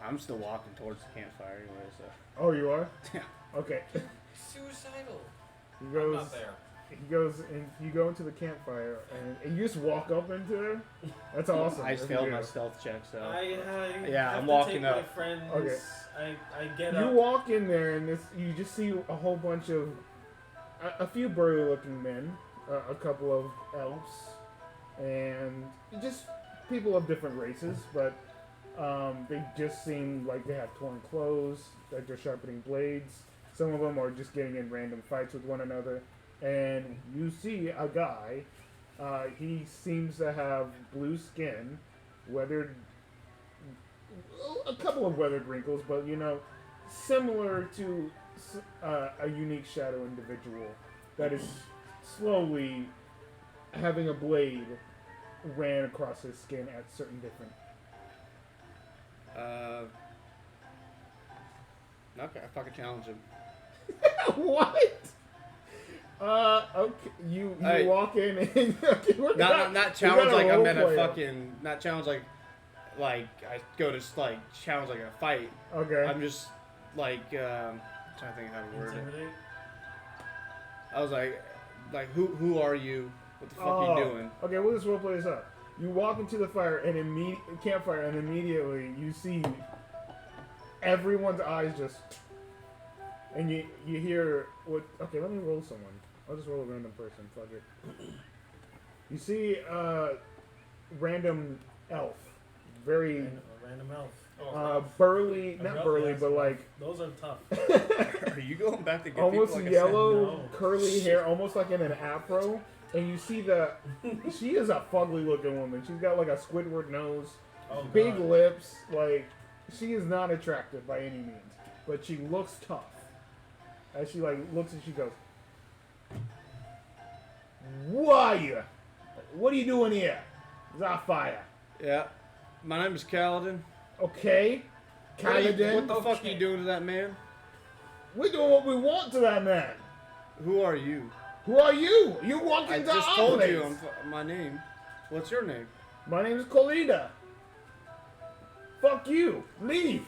I'm still walking towards the campfire anyway, so. Oh, you are. Yeah. Okay. Suicidal. He I'm goes. not there. He goes and you go into the campfire and you just walk up into there. That's awesome. I just if you failed do. my stealth check, so. Yeah, I'm have walking to take up. My friends. Okay. I get You up. walk in there and you just see a whole bunch of a few burly-looking men, a couple of elves, and just people of different races, but they just seem like they have torn clothes, like they're sharpening blades. Some of them are just getting in random fights with one another. And you see a guy, he seems to have blue skin, weathered, a couple of weathered wrinkles, but similar to a unique shadow individual that is slowly having a blade ran across his skin at certain different. Okay, I fucking challenge him. What? Okay. You Hey. walk in and okay, Not challenge like I'm at a fucking. Not challenge like I go to like challenge like a fight. Okay. I'm just like trying to think how to word it. Intimidate. I was like who are you? What the fuck are you doing? Okay, we'll just roleplay this up. You walk into the fire and campfire, and immediately you see everyone's eyes just, and you hear what? Okay, let me roll someone. I'll just roll a random person. Fuck it. You see random elf, very A random elf. burly, not Elf, burly, yes, but elf. like Those are tough. Are you going back to get almost people like yellow, No. curly hair, almost like in an afro. And you see she is a fugly looking woman. She's got like a Squidward nose, Oh, big God. lips. Like she is not attractive by any means, but she looks tough. As she like looks and she goes, "Why? What are you doing here? It's our fire." Yeah. My name is Kaladin. Okay, What Kaladin. the fuck are you doing to that man? We're doing what we want to that man. Who are you? Who are you? You walked I into just our told place. you my name. What's your name? My name is Colida. Fuck you. Leave.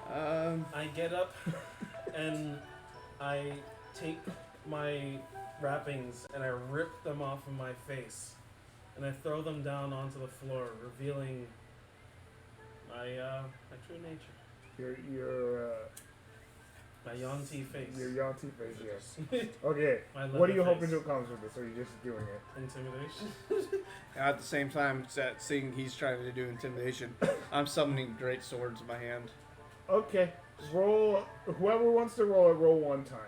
I get up and I take my wrappings and I rip them off of my face and I throw them down onto the floor, revealing my true nature. Your My Yuan-ti face. Your Yuan-ti face, yes. Okay, My what are you leather hoping to face. accomplish with this? Or are you just doing it? Intimidation. At the same time, seeing he's trying to do intimidation, I'm summoning great swords in my hand. Okay, roll. Whoever wants to roll it, roll one time.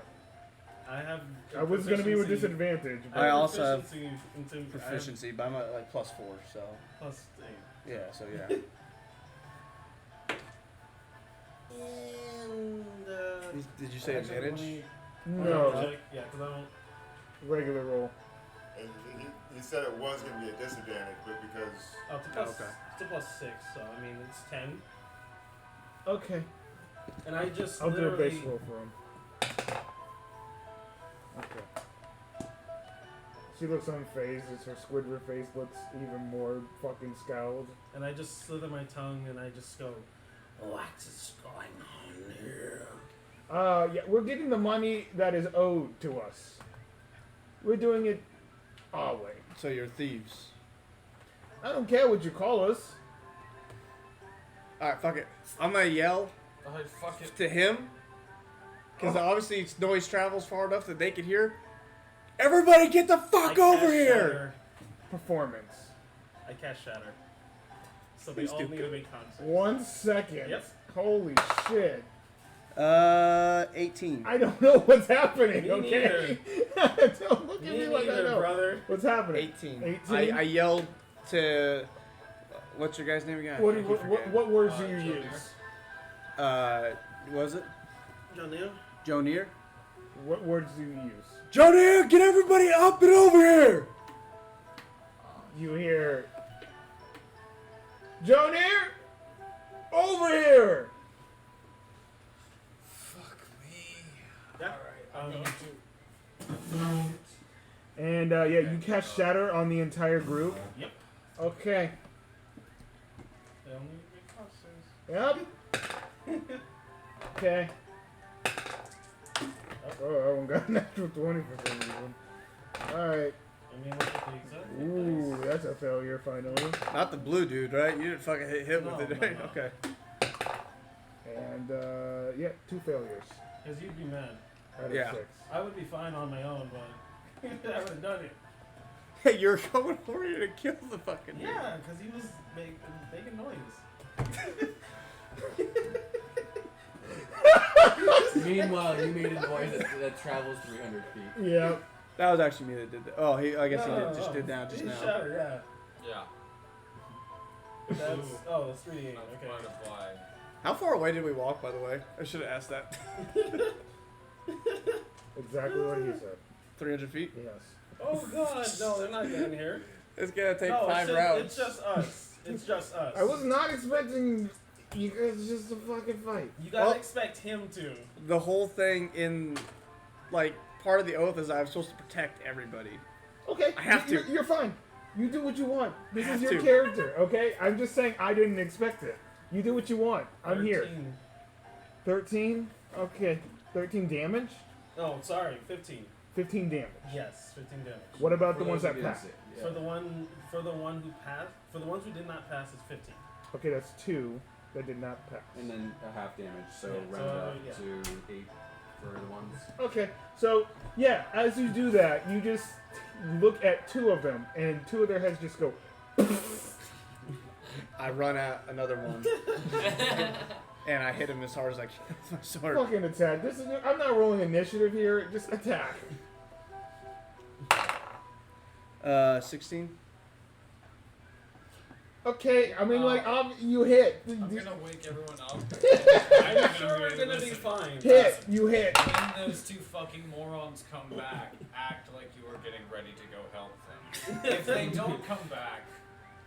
I have. I was going to be with proficiency- disadvantage. I But I also have proficiency in Proficiency, but I'm at like +4, so plus 8. yeah, so yeah. And Did you say advantage? no, Yeah, because I don't. regular roll. And he said it was going to be a disadvantage, but because Oh, to plus. Okay. It's a +6, so I mean it's 10. Okay. And I just I'll do a literally. base roll for him. Okay. She looks unfazed as her Squidward face looks even more fucking scowled. And I just slither my tongue and I just go, what is going on here? Yeah, we're getting the money that is owed to us. We're doing it our way. So you're thieves. I don't care what you call us. Alright, fuck it. I'm gonna yell Alright, fuck it. to him. Because obviously its noise travels far enough that they can hear. Everybody get the fuck I over cast here! Shatter. Performance. I cast Shatter. So they Please all do. need to be conscious. 1 second. Yep. Holy shit. 18. I don't know what's happening, Me okay? Don't look at me Me like I neither, know. brother. What's happening? 18. 18? I yelled to. What's your guy's name again? What, I keep what, forgetting. what words do you Junior. use? Was it? John Neal? Jonier? What words do you use? Jonier, get everybody up and over here! You hear, Jonier, over here! Fuck me. Yeah. Alright, And yeah, you cast Shatter on the entire group. Yep. Okay. They all need to be conscious. Yep. Okay. Oh, that one got a natural 20 for some reason. Alright. I mean, look at the exact Ooh, that's a failure finally. Not the blue dude, right? You didn't fucking hit him No, with it, no, right? no. Okay. And yeah, 2 failures Because you'd be mad. out of Yeah. 6. I would be fine on my own, but I would have done it. Hey, you're going over here to kill the fucking dude. Yeah, because he was making noise. Meanwhile, you made a noise that travels 300 feet. Yep. That was actually me that did that. Oh, I guess he No, just did that just He now. Shatter, yeah. Yeah. That's 3D. That's Okay. part of why. How far away did we walk, by the way? I should have asked that. Exactly what he said. 300 feet? Yes. Oh god, no, they're not getting here. It's gonna take No, 5 it's just, rounds. It's just us. It's just us. I was not expecting you guys just to fucking fight. You gotta Well- expect him to. The whole thing in, like, part of the oath is I'm supposed to protect everybody. Okay, I have to. You're fine. You do what you want. This I is have your to. character, okay? I'm just saying I didn't expect it. You do what you want. I'm here. 13. 13? Okay. 13 damage? Oh, sorry, 15. 15 damage. Yes, 15 damage. What about For the ones those that who didn't passed? see it, yeah. For the one who passed, for the ones who did not pass, it's 15. Okay, that's 2 that did not pass. And then a half damage, so Yeah, round so, up yeah. to 8 for the ones. Okay, so yeah, as you do that, you just look at 2 of them, and 2 of their heads just go. I run at another one, and I hit him as hard as I can with my sword. Fucking attack. This is. I'm not rolling initiative here. Just attack. 16. Okay, I mean you hit. I'm gonna wake everyone up. I'm sure we're gonna be fine. Hit. You hit. When those two fucking morons come back, act like you are getting ready to go help them. If they don't come back,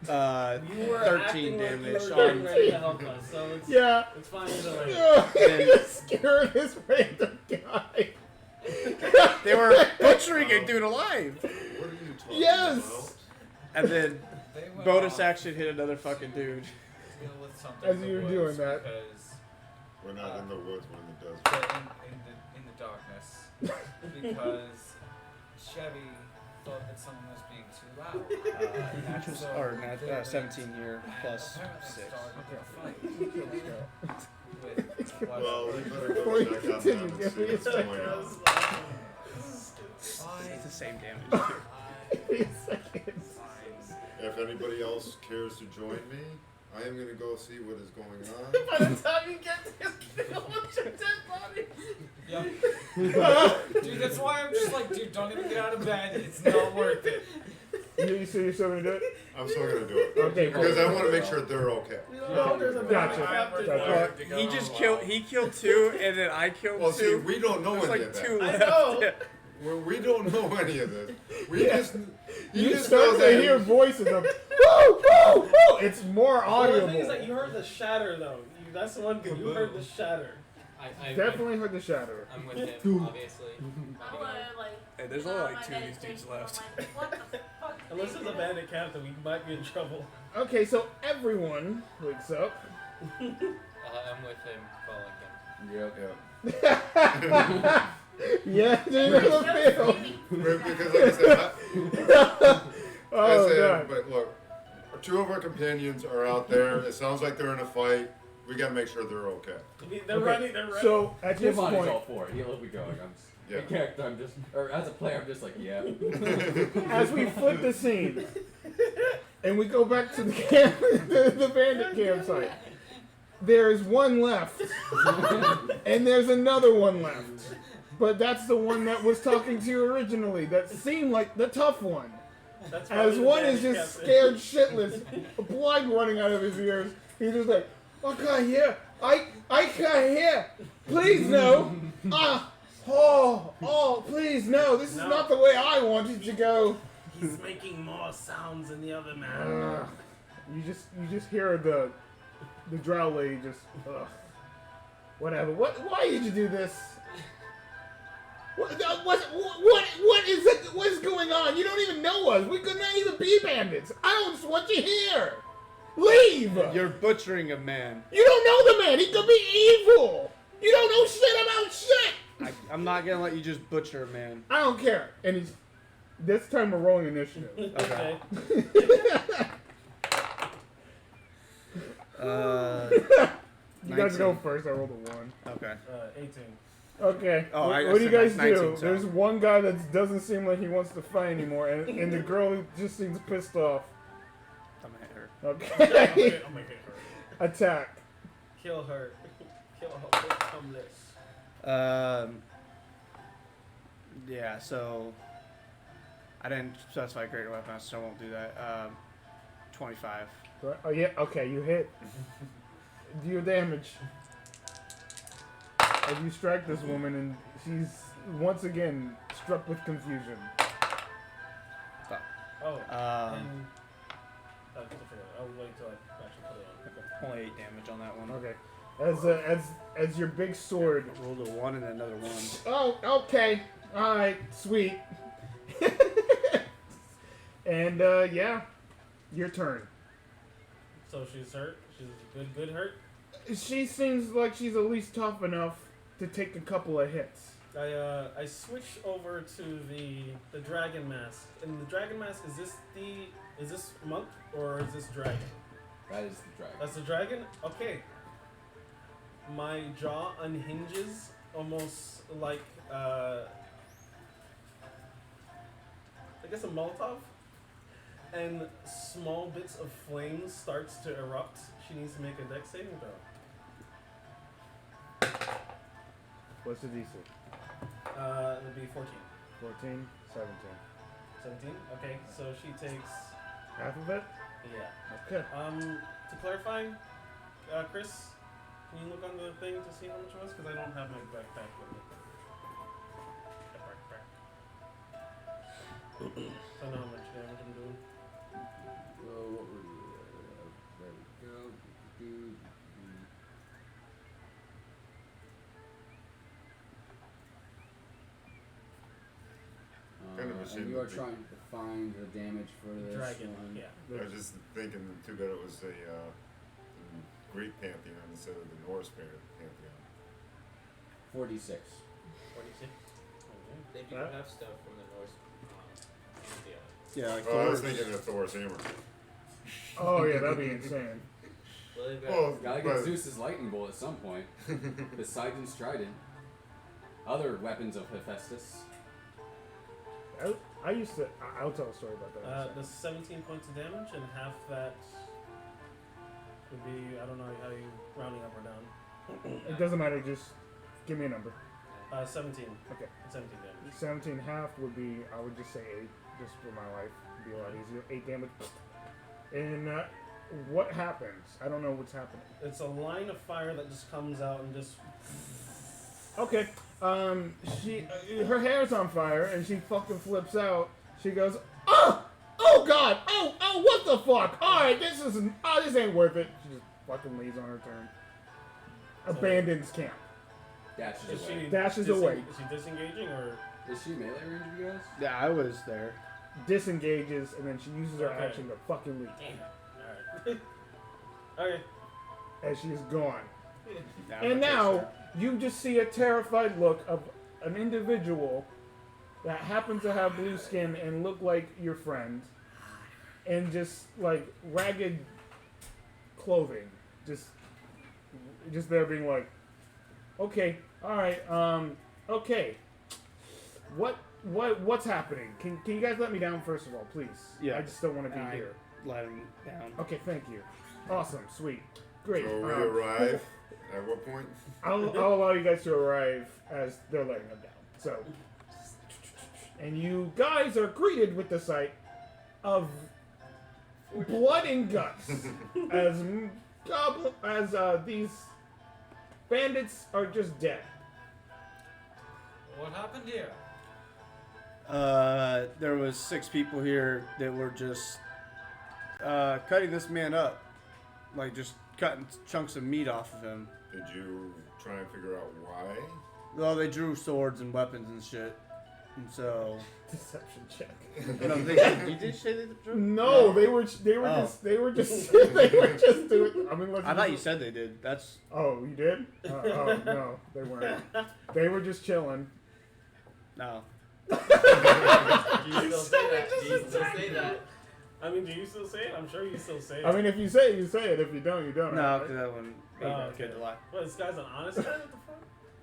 You were 13 acting like you damage were getting on. ready to help us, so it's Yeah. it's fine either way. You just scared this random guy. They were butchering a dude alive. What are you talking Yes. And then they went bonus off action hit another fucking dude. to deal with something As in the you were woods doing that. because We're not in the woods, we're in the desert. but in the darkness because Chevy thought that someone was being too loud. Natural, So or they went 17 year plus apparently 6. started a fight with Well, we better Before go you check on continue, them and give see me a what's going second. on. It's the same damage. If anybody else cares to join me, I am gonna go see what is going on. By the time you get there, kill a bunch of dead bodies. Yep. Dude, that's why I'm just like, dude, don't even get out of bed. It's not worth it. You so you're still gonna do it? I'm still gonna do it. Okay, cool. Because I want to make sure they're okay. No, there's a Gotcha. Gotcha. He just killed. He killed 2, and then I killed Well, 2. see, we don't know There's any like of 2 that. I left. know. Yeah. We don't know any of this. We Yeah. just You just know start to that hear voices of woo, woo, woo, it's more Well, the thing is audible. that you heard the shatter though. That's the one thing. You heard the shatter. I Definitely heard the shatter. I'm with him, obviously. I wanna, like, Hey, there's get only out like my 2 of these dudes meditation left. I'm like, what the fuck? did Unless they it's a do? bandit captain, we might be in trouble. Okay, so everyone wakes up. I'm with him, following him. Yep. Yeah, dude, Like, the no field. sleeping. Because like I said, Oh, I said, God. but look, 2 of our companions are out there. It sounds like they're in a fight. We gotta make sure they're okay. They're Okay, running. They're running. So, at this Giovanni's point, all for it. He'll be going. Yeah. In character, I'm just, or as a player, I'm just like, yeah. as we flip the scene, and we go back to the camp, the bandit campsite, there's one left, and there's another one left. But that's the one that was talking to you originally. That seemed like the tough one. That's probably As the one is bandit just captain. scared shitless, blood running out of his ears. He's just like, I can't hear. I can't hear. Please no. Please no. This is No. not the way I wanted to go. He's making more sounds than the other man. You just hear the drow lady just whatever. Why did you do this? What is it? What's going on? You don't even know us. We could not even be bandits. I don't just want you here. Leave. You're butchering a man. You don't know the man. He could be evil. You don't know shit about shit. I'm not gonna let you just butcher a man. I don't care. And he's this time we're rolling initiative. Okay. You guys 19. go first. I rolled a 1. Okay. 18. Okay. Oh, I what do you said guys 19, do? so- There's one guy that doesn't seem like he wants to fight anymore, and the girl just seems pissed off. I'm gonna hit her. Okay. I'll make it hurt. Attack. Kill her. Kill her. Become this. Yeah, so I didn't specify greater weapon, so I won't do that. 25. Oh yeah. Okay, you hit. Do your damage. As you strike this woman, and she's once again struck with confusion. Oh. Um, And I'll wait till I actually put it on. only 8 damage on that one. Okay. As your big sword. Rolled a 1 and another 1. Oh, okay. All right, sweet. And yeah, your turn. So she's hurt. She's good hurt. She seems like she's at least tough enough to take a couple of hits. I switch over to the dragon mask. And the dragon mask, is this monk or is this dragon? That is the dragon. That's the dragon? Okay. My jaw unhinges almost like I guess a Molotov. And small bits of flame starts to erupt. She needs to make a dex saving throw. What's the DC? It'll be 14. 14, 17. 17? Okay, so she takes Half of it? yeah. Okay. To clarify, Chris, can you look on the thing to see how much it was? Because I don't have my backpack with me. So I know how much damage I'm doing. What were you? There we go. Kind of a shame And you are that trying to find the damage for this Dragon, one. yeah. I was just thinking, too bad it was the Greek pantheon instead of the Norse pantheon. 46. 46. They do Huh? have stuff from the Norse pantheon. Yeah, like Oh, I was Thor's. thinking of Thor's hammer. Oh yeah, that'd be insane. Well, they've got Well, Gotta but- get Zeus's lightning bolt at some point. Poseidon's trident. Other weapons of Hephaestus. I used to. I'll tell a story about that. in a The second. 17 points of damage and half that would be, I don't know how you rounding up or down. It doesn't matter. Just give me a number. 17. Okay. 17 damage. 17 half would be. I would just say 8, just for my life. It'd be a lot easier. 8 damage. And what happens? I don't know what's happening. It's a line of fire that just comes out and just. Okay. She, her hair's on fire, and she fucking flips out. She goes, oh God, oh, oh, what the fuck? Alright, this ain't worth it. She just fucking leaves on her turn. Abandons camp. Dashes Is away. she Dashes away. Is she disengaging or? Is she melee range of you guys? Yeah, I was there. Disengages, and then she uses her Okay. action to fucking leave. Damn. Alright. Okay. And she's gone. Yeah, And now, you just see a terrified look of an individual that happens to have blue skin and look like your friend. And just, like, ragged clothing. Just there being like, okay, alright, okay. What's happening? Can you guys let me down first of all, please? Yeah. I just don't want to be here. Let him down. Okay, thank you. Awesome, sweet, great. So we arrive at what point? I'll allow you guys to arrive as they're letting them down. So, and you guys are greeted with the sight of blood and guts as these bandits are just dead. What happened here? There was 6 people here that were just cutting this man up, like just cutting chunks of meat off of him. Did you try and figure out why? Well, they drew swords and weapons and shit, and so. Deception check. No, you did say they drew? No, they were just doing. I mean, I thought you said they did. That's. Oh, you did? Oh no, they weren't. They were just chilling. No. Do you still say that? Do you still say that? I mean, do you still say it? I'm sure you still say it. I mean, if you say it, you say it. If you don't, you don't. No, right? because that one. Okay. Lie. What, this guy's an honest guy? What the fuck?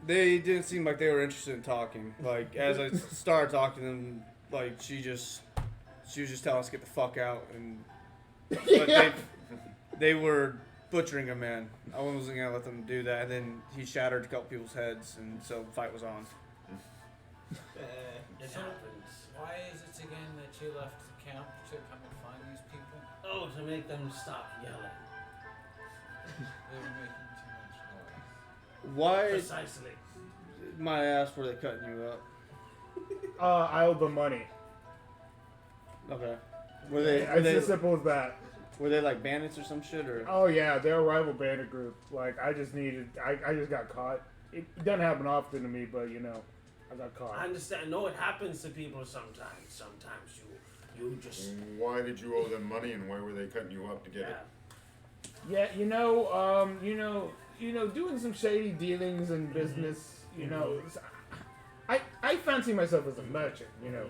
They didn't seem like they were interested in talking. Like as I started talking to them, like she was just telling us to get the fuck out, and but they were butchering a man. I wasn't gonna let them do that. And then he shattered a couple people's heads, and so the fight was on. It So- happens. Why is it again that you left the camp to come and find these people? Oh, to make them stop yelling. They were making too much noise. Why? Precisely. My ass were they cutting you up? I owe the money. Okay. Were they? Were It's they? as simple as that. Were they like bandits or some shit or? Oh yeah, they're a rival bandit group. Like I just got caught. It doesn't happen often to me, but you know, I got caught. I understand. No, it happens to people sometimes. Sometimes you just. Why did you owe them money, and why were they cutting you up to get it? Yeah, doing some shady dealings in business. You know, I fancy myself as a merchant. You know,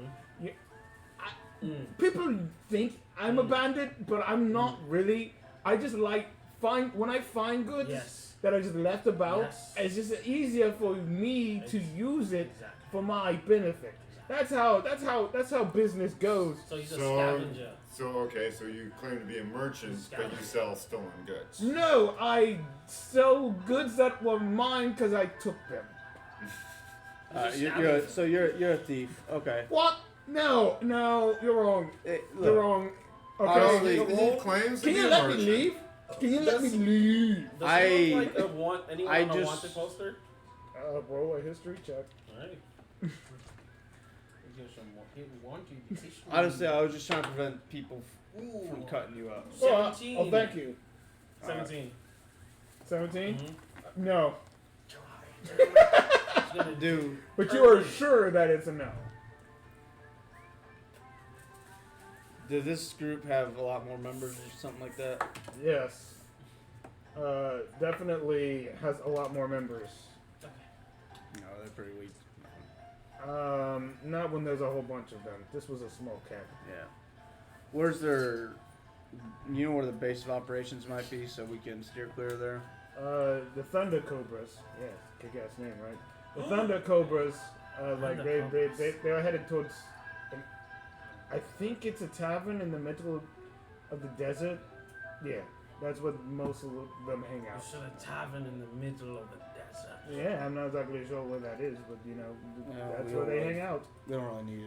people think I'm a bandit, but I'm not really. I just like when I find goods that are just left about. Yes. It's just easier for me to use it for my benefit. That's how business goes. So he's a scavenger. So you claim to be a merchant, but you sell stolen goods. No, I sell goods that were mine because I took them. You're a thief. Okay. What? No, you're wrong. Hey, You're look, wrong. Okay. honestly, He claims to Can be you a let me merchant. leave? Can you let me leave? Does he look like anyone I on a just- wanted poster? Roll a history check. Alright. honestly, I was just trying to prevent people from cutting you up. 17. Oh, thank you. 17. 17? Mm-hmm. No. Dude, But you are sure that it's a no. did this group have a lot more members or something like that? Yes. Definitely has a lot more members. No, they're pretty weak. Not when there's a whole bunch of them. This was a small camp. Yeah. Where's their? You know where the base of operations might be, so we can steer clear of there. The Thunder Cobras. Yeah, kick-ass name, right? The Thunder Cobras. They're headed towards. I think it's a tavern in the middle of the desert. Yeah, that's where most of them hang You out. should a tavern in the middle of the desert. Yeah, I'm not exactly sure where that is, but you know, Yeah, that's we where don't they really- hang out. We don't really need to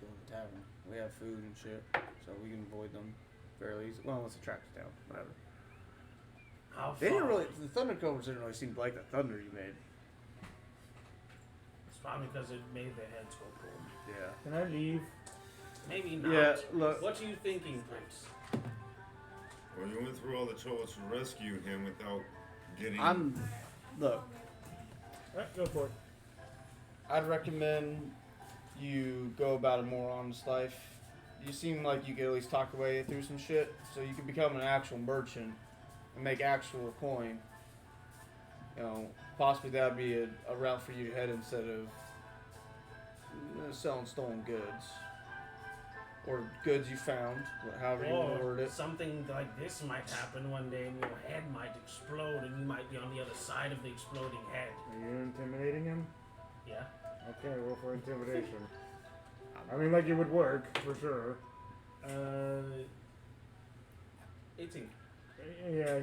deal with the tavern. We have food and shit, so we can avoid them fairly easily. Well, unless it tracks us down, whatever. How They didn't far? really. The Thunder Cobras didn't really seem like the thunder you made. It's probably because it made their heads go cold. Yeah. Can I leave? Maybe not. Yeah, look. What are you thinking, Prince? Well, you went through all the trouble to rescue him without getting. Look, Alright, go for it. I'd recommend you go about a more honest life. You seem like you could at least talk your way through some shit, so you can become an actual merchant and make actual coin. You know, possibly that would be a route for you to head instead of selling stolen goods. Or goods you found, however you want to word it. Something like this might happen one day and your head might explode and you might be on the other side of the exploding head. Are you intimidating him? Yeah? Okay, roll for intimidation. I mean, like it would work, for sure. 18. Yeah,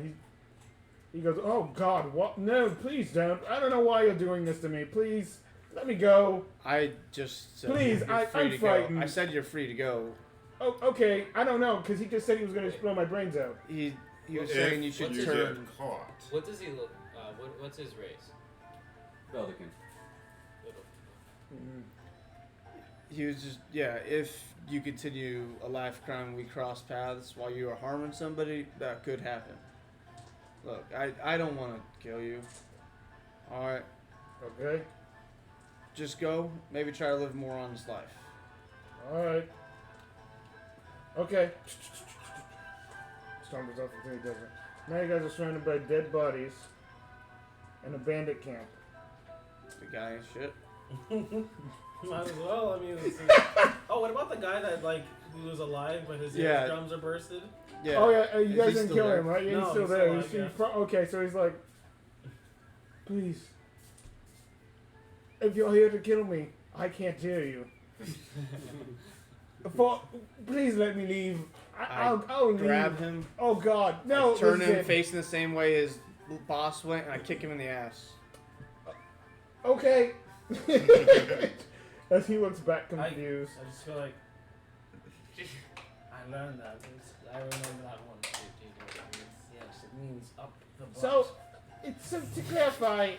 he goes, oh God, what? No, please don't. I don't know why you're doing this to me. Please, let me go. I just said Please, you're free I'm to frightened. go. I said you're free to go. Oh, okay, I don't know, because he just said he was going to explode my brains out. He was If saying you should you turn. get caught. What does he look? What's his race? Beldekin. He was just, if you continue a life crime and we cross paths while you are harming somebody, that could happen. Look, I don't want to kill you. Alright, Okay, just go. Maybe try to live a more honest life. alright. Okay. Storms off until he doesn't. Now you guys are surrounded by dead bodies and a bandit camp. The guy ain't shit. Might as well, I mean, it's oh, what about the guy that, like, who was alive but his eardrums are bursted? Yeah. Oh yeah, you Is guys he didn't still kill there? him, right? Yeah, No, he's still he's there. still alive, yeah. Okay, so he's like, please, if you're here to kill me, I can't hear you. Please let me leave. I'll leave. Grab him. Oh God, no! I turn him listen. facing the same way his boss went, and I kick him in the ass. Okay. As he looks back confused. I just feel like I learned that. I remember that one. Do you know what it means? Yes, it means up the butt. So, to clarify,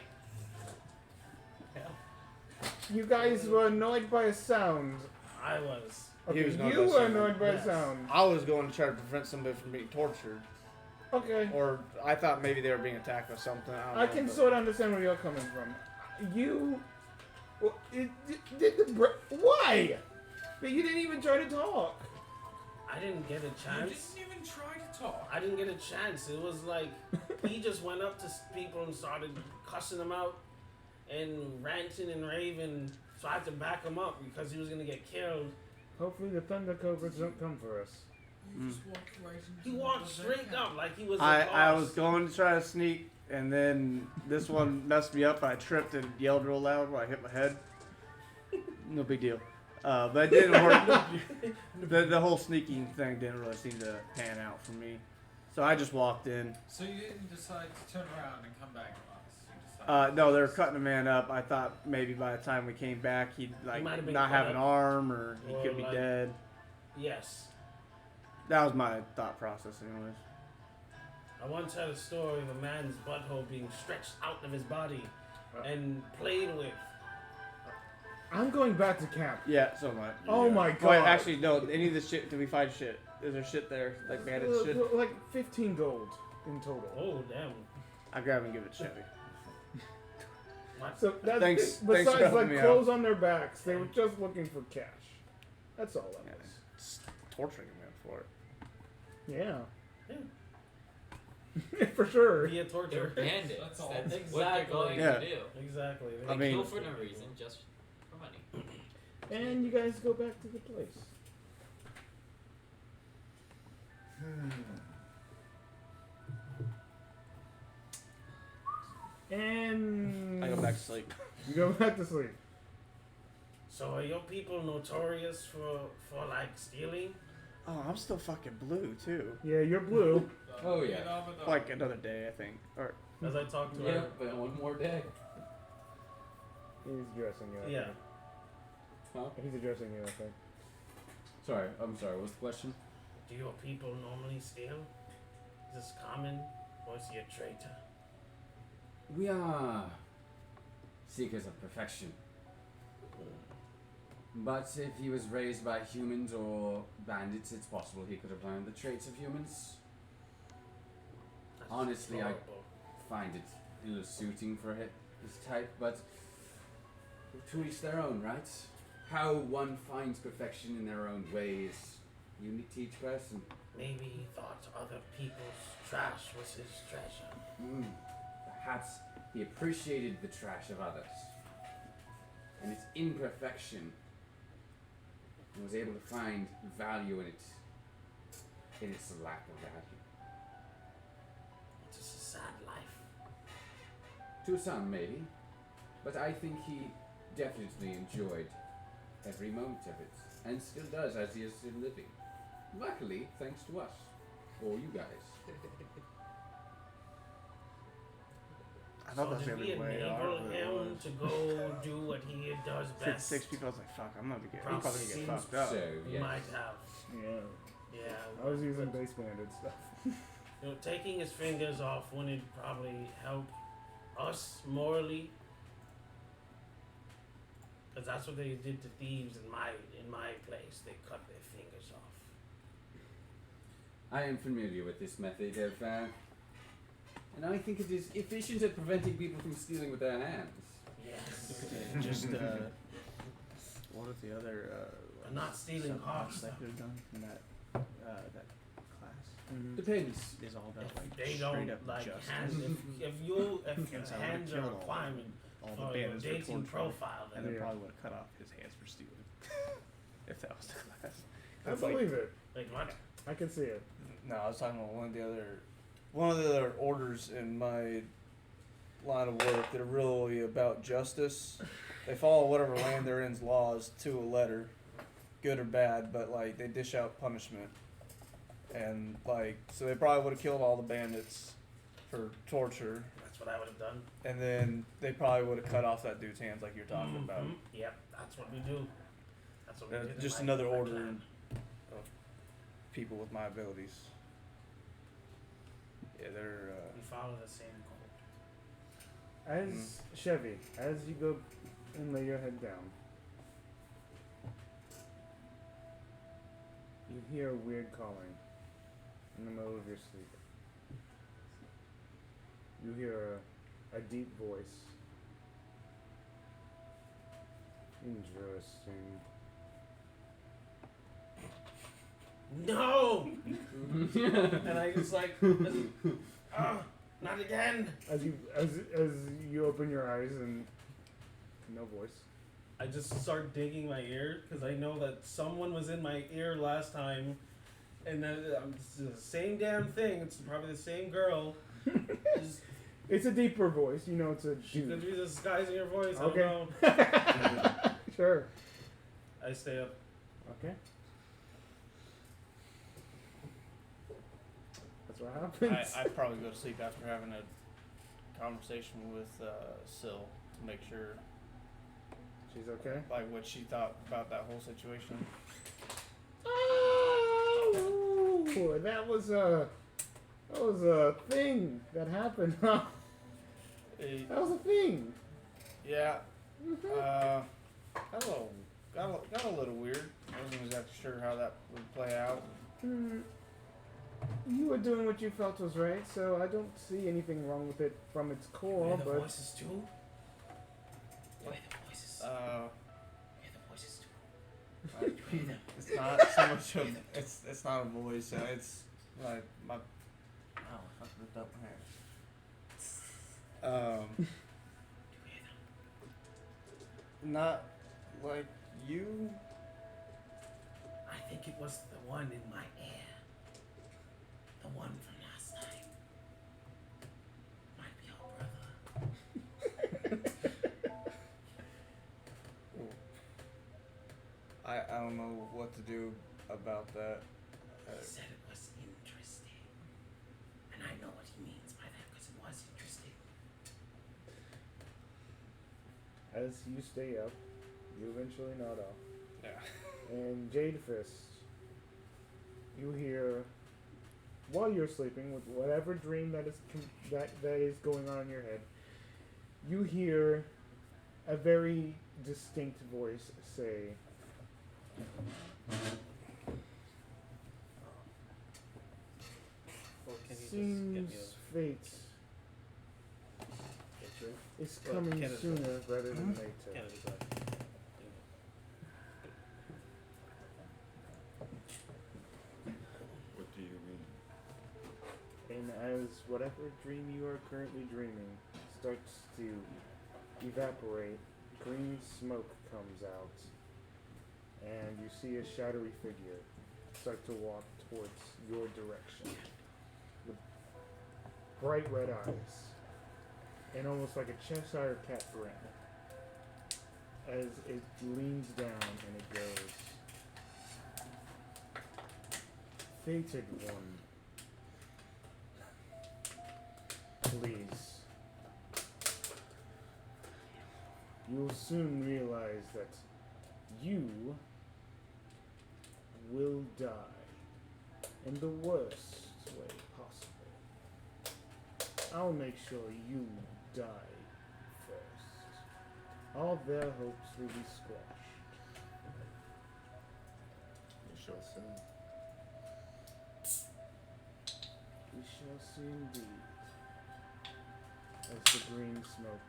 you guys were annoyed by a sound. I was. Okay, was annoyed you by were sound. annoyed by a Yes. sound. I was going to try to prevent somebody from being tortured, Okay. or I thought maybe they were being attacked by something. I don't I know, can but- sort of understand where you're coming from. You. Well, why? But you didn't even try to talk. I didn't get a You chance. didn't even try to talk. I didn't get a chance. It was like he just went up to people and started cussing them out and ranting and raving. So I had to back him up because he was gonna get killed. Hopefully the Thunder Cobras don't come for us. You just walked right into He walked straight up like he was. I was going to try to sneak, and then this one messed me up. I tripped and yelled real loud while I hit my head. No big deal. But it didn't work. The whole sneaking thing didn't really seem to pan out for me. So I just walked in. So you didn't decide to turn around and come back to us? You decided No, they were cutting a man up. I thought maybe by the time we came back, he'd like might have been not cut have an up. arm, or he Or, could be like- dead. Yes. That was my thought process, anyways. I once heard a story of a man's butthole being stretched out of his body and played with. I'm going back to camp. Yeah, so am I. Oh my God. Wait, actually, no. Any of this shit? Did we find shit? Is there shit there? Like bandit shit? Like 15 gold in total. Oh damn! I grab and give it to Chevy. So that's Thanks- it. thanks for Besides helping like me clothes on their backs, they were just looking for cash. That's all that Yeah, was. it's torturing him for it. Yeah. Yeah. For sure. Be a They're torture. bandits. That's all. That's what Exactly. they're going Yeah. to do. Exactly. They I mean- kill for no reason, just for money. And you guys go back to the place. And I go back to sleep. You go back to sleep. So are your people notorious for like stealing? Oh, I'm still fucking blue too. Yeah, you're blue. Oh, yeah. Like another day, I think. Or As I talk to Yeah, her. but one more day. He's addressing you. I Yeah. think. Huh? He's addressing you, I think. Sorry, I'm sorry. What's the question? Do your people normally steal? Is this common, or is he a traitor? We are seekers of perfection. But if he was raised by humans or bandits, it's possible he could have learned the traits of humans. That's Honestly, I horrible. find it ill-suiting for his type, but to each their own, right? How one finds perfection in their own way is unique to each person. Maybe he thought other people's trash was his treasure. Perhaps he appreciated the trash of others and its imperfection and was able to find value in its lack of value. It's just a sad life. To some, maybe, but I think he definitely enjoyed every moment of it, and still does as he is still living. Luckily, thanks to us, or you guys. I thought So that's the did we other way. enable him to go do what he does best? 6 people, I was like, fuck, I'm not gonna get. He's Probably probably gonna get seems fucked up. So, He yes. might have. Yeah. Yeah. I was using but, base banded stuff. You know, taking his fingers off wouldn't probably help us morally. Because that's what they did to thieves in my place. They cut their fingers off. I am familiar with this method of, and I think it is efficient at preventing people from stealing with their hands. Yes. Just what if the other I'm not stealing something hard else stuff. that they've done in that class Depends. is all about If like they straight don't up like justice. if So I hands would've are a killed requirement all for the your bandits for dating torture, profile, and then they Yeah. probably would have cut off his hands for stealing. If that was the class. I It's like- believe it. like what? I can see it. No, I was talking about one of the other orders in my line of work that are really about justice. They follow whatever land they're in's laws to a letter, good or bad, but like they dish out punishment. And like so they probably would have killed all the bandits for torture, That's what I would have done. and then they probably would have cut off that dude's hands like you're talking about. Mhm. Yep, that's what we do. That's what we did. in Just my- another my order clan. of people with my abilities. Yeah, they're We follow the same code. As Chevy, as you go and lay your head down, you hear a weird calling in the middle of your sleep. You hear a deep voice. Interesting. No! And I just like, not again. As you open your eyes and no voice. I just start digging my ear because I know that someone was in my ear last time, and then it's the same damn thing. It's probably the same girl. Just, It's a deeper voice. You know it's a she could dude. be disguising her voice. Okay. I don't know. Sure. I stay up. Okay. That's what happens. I'd probably go to sleep after having a conversation with Syl to make sure She's okay. like what she thought about that whole situation. Oh, that was a thing that happened. Huh? That was a thing. Yeah. Mhm. Got a little weird. I wasn't exactly sure how that would play out. You were doing what you felt was right, so I don't see anything wrong with it from its You core. hear the But voices too? You hear the voices. You hear the voices too. You hear them. It's not so much of it's not a voice. It's like my I ripped up my hair. You hear them. Not like you. I think it was the one in my ear. The one from last time. Might be our brother. I don't know what to do about that. He said it was interesting. And I know what he means by that because it was interesting. as you stay up, you eventually nod off. Yeah. And Jade Fist, you hear while you're sleeping with whatever dream that is going on in your head, you hear a very distinct voice say, Or can you just get Seems me fate a is Well, coming Canada's sooner rather than later. Canada's right. What do you mean? And as whatever dream you are currently dreaming starts to evaporate, green smoke comes out, and you see a shadowy figure start to walk towards your direction with bright red eyes and almost like a Cheshire cat grin as it leans down and it goes, "Fated one, please. You'll soon realize that you will die in the worst way possible. I'll make sure you die first. All their hopes will be squashed." We shall see. We shall see indeed. As the green smoke.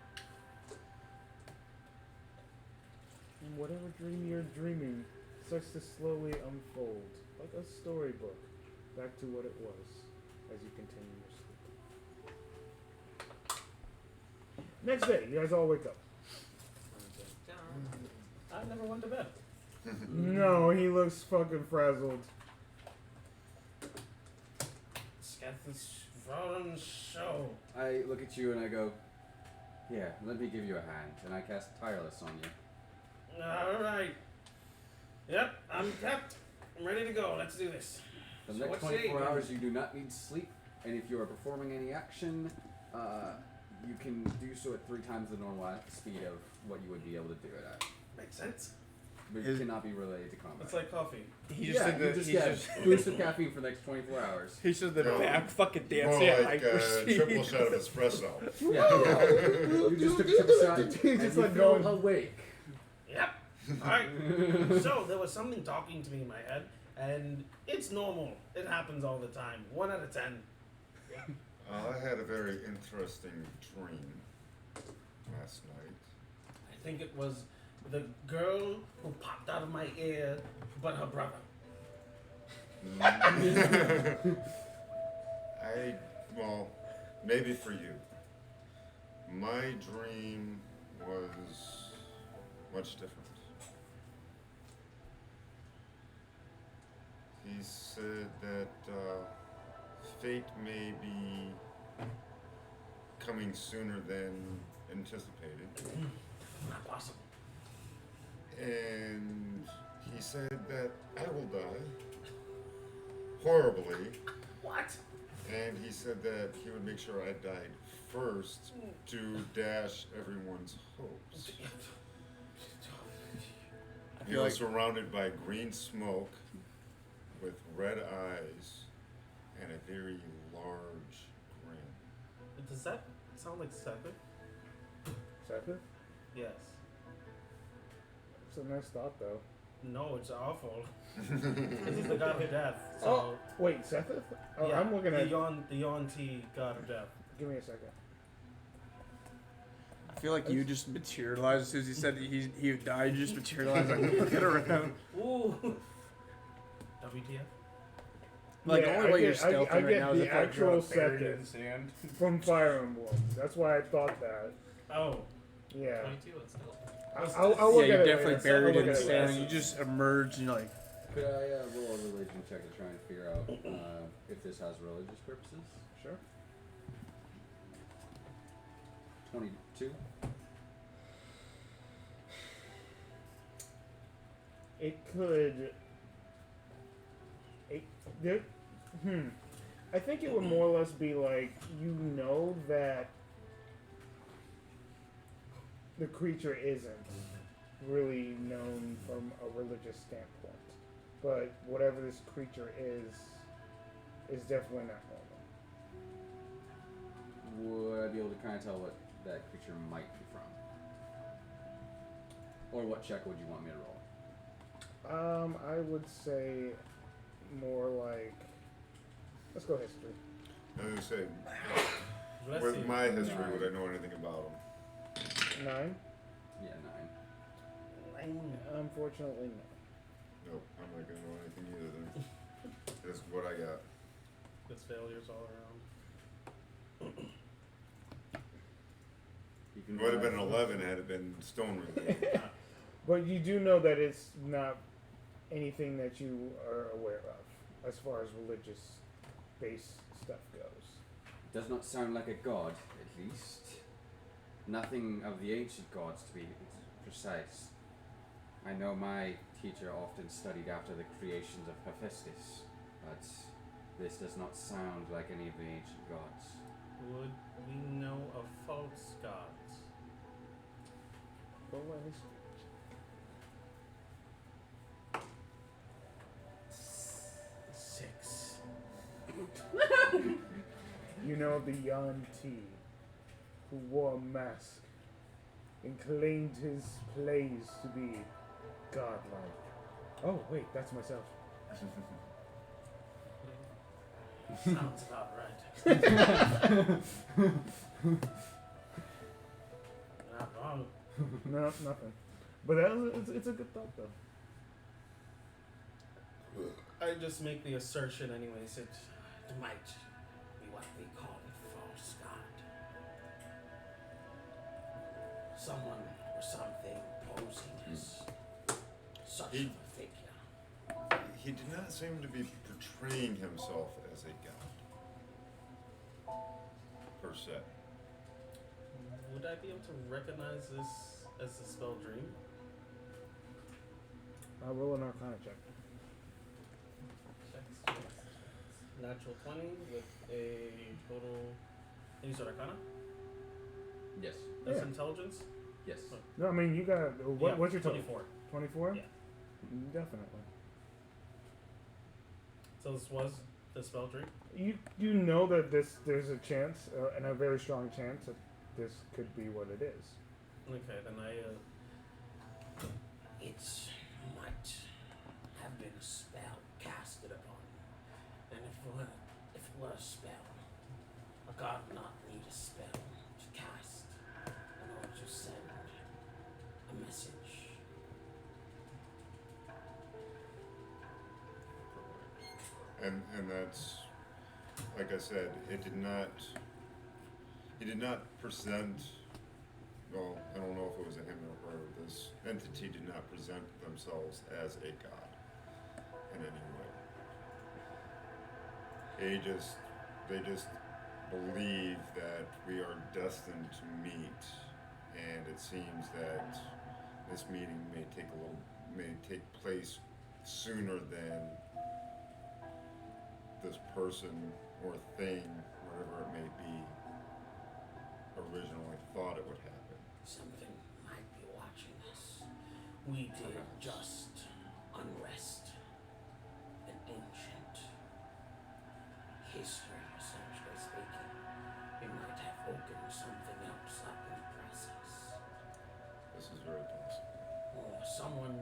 And whatever dream you're dreaming starts to slowly unfold, like a storybook, back to what it was as you continue your sleep. Next day, you guys all wake up. I never went to bed. No, he looks fucking frazzled. Show. I look at you and I go, yeah, let me give you a hand. And I cast Tireless on you. Alright. Yep, I'm prepped. I'm ready to go. Let's do this. For the So next what say 24 you? hours, you do not need sleep. And if you are performing any action, you can do so at 3 times the normal speed of what you would be able to do it at. Makes sense. But you cannot be related to combat. It's like coffee. He just yeah, said you that. just He get just. boost of caffeine for the next 24 hours. He said that No. back fucking More dancing at like hyper speed. triple shot of espresso. Yeah. You just took a triple shot and He's you just like feel going- awake. Yep. Alright. So there was something talking to me in my head, and it's normal. It happens all the time. 1 out of 10. I had a very interesting dream last night. I think it was the girl who popped out of my ear, but her brother. Well, maybe for you. My dream was much different. He said that fate may be coming sooner than anticipated. Not possible. And he said that I will die horribly. What? And he said that he would make sure I died first to dash everyone's hopes. He was surrounded by green smoke with red eyes and a very large grin. Does that sound like Sepith? Sepith? Yes. It's a nice thought, though. No, it's awful. Because he's the god of death. So Oh, wait, Sepith? Oh, yeah, I'm looking at. the Yuan-ti god of death. Give me a second. I feel like you just materialized as soon as he said he would die. You just materialized like looking around. Ooh. WTF? Like Yeah, the only I way you're get- I stealthing right get now is the if like, actual you're buried in second. sand. From Fire Emblem. That's why I thought that. Oh. Yeah. 22 and still. I'll look Yeah, at you're it definitely later. buried I'll in look at it sand. later. You just emerge and you're like, Could I roll a religion check to try and figure out if this has religious purposes? Sure. 22. It could. I think it would more or less be like, you know that the creature isn't really known from a religious standpoint. But whatever this creature is definitely not normal. Would I be able to kind of tell what that creature might be from? Or what check would you want me to roll? I would say more like. Let's go history. I was gonna say, Let's with see. my history, Nine. would I know anything about him? 9. Yeah, 9. Unfortunately, no. Nope, I'm not gonna know anything either then. That's what I got. It's failures all around. You It can would have been roll. 11 had it been stone related. But you do know that it's not anything that you are aware of as far as religious based stuff goes. Does not sound like a god, at least. Nothing of the ancient gods, to be precise. I know my teacher often studied after the creations of Hephaestus, but this does not sound like any of the ancient gods. Would we know of false gods? Roll a history. 6. You know the Yuan-ti, who wore a mask and claimed his plays to be godlike. Oh, wait, that's myself. Sounds about right. Not wrong. No, nothing. But it's a good thought, though. I just make the assertion anyways, it might be what we call a false god. Someone or something posing as such He- of a figure. He did not seem to be portraying himself as a god, per se. Would I be able to recognize this as the spell Dream? I'll roll an Arcana check. Natural 20 with a total. You said Arcana? Yes. That's Yeah. intelligence? Yes. No, I mean, you got. Yeah, What's your total? 24. 24? Yeah. Definitely. So this was the spell Dream? You know that there's a chance, and a very strong chance, that this could be what it is. Okay, then it might have been a spell casted upon you. And if it were a spell, a god would not need a spell to cast in order to send a message. And that's, like I said, he did not present, well, I don't know if it was a him or her, this entity did not present themselves as a god in any way. They just believe that we are destined to meet, and it seems that this meeting may take place sooner than this person or thing, whatever it may be, originally thought it would happen. Something might be watching us. We did just unrest an ancient history, essentially speaking. We might have woken something else up in the process. This is very possible. Or someone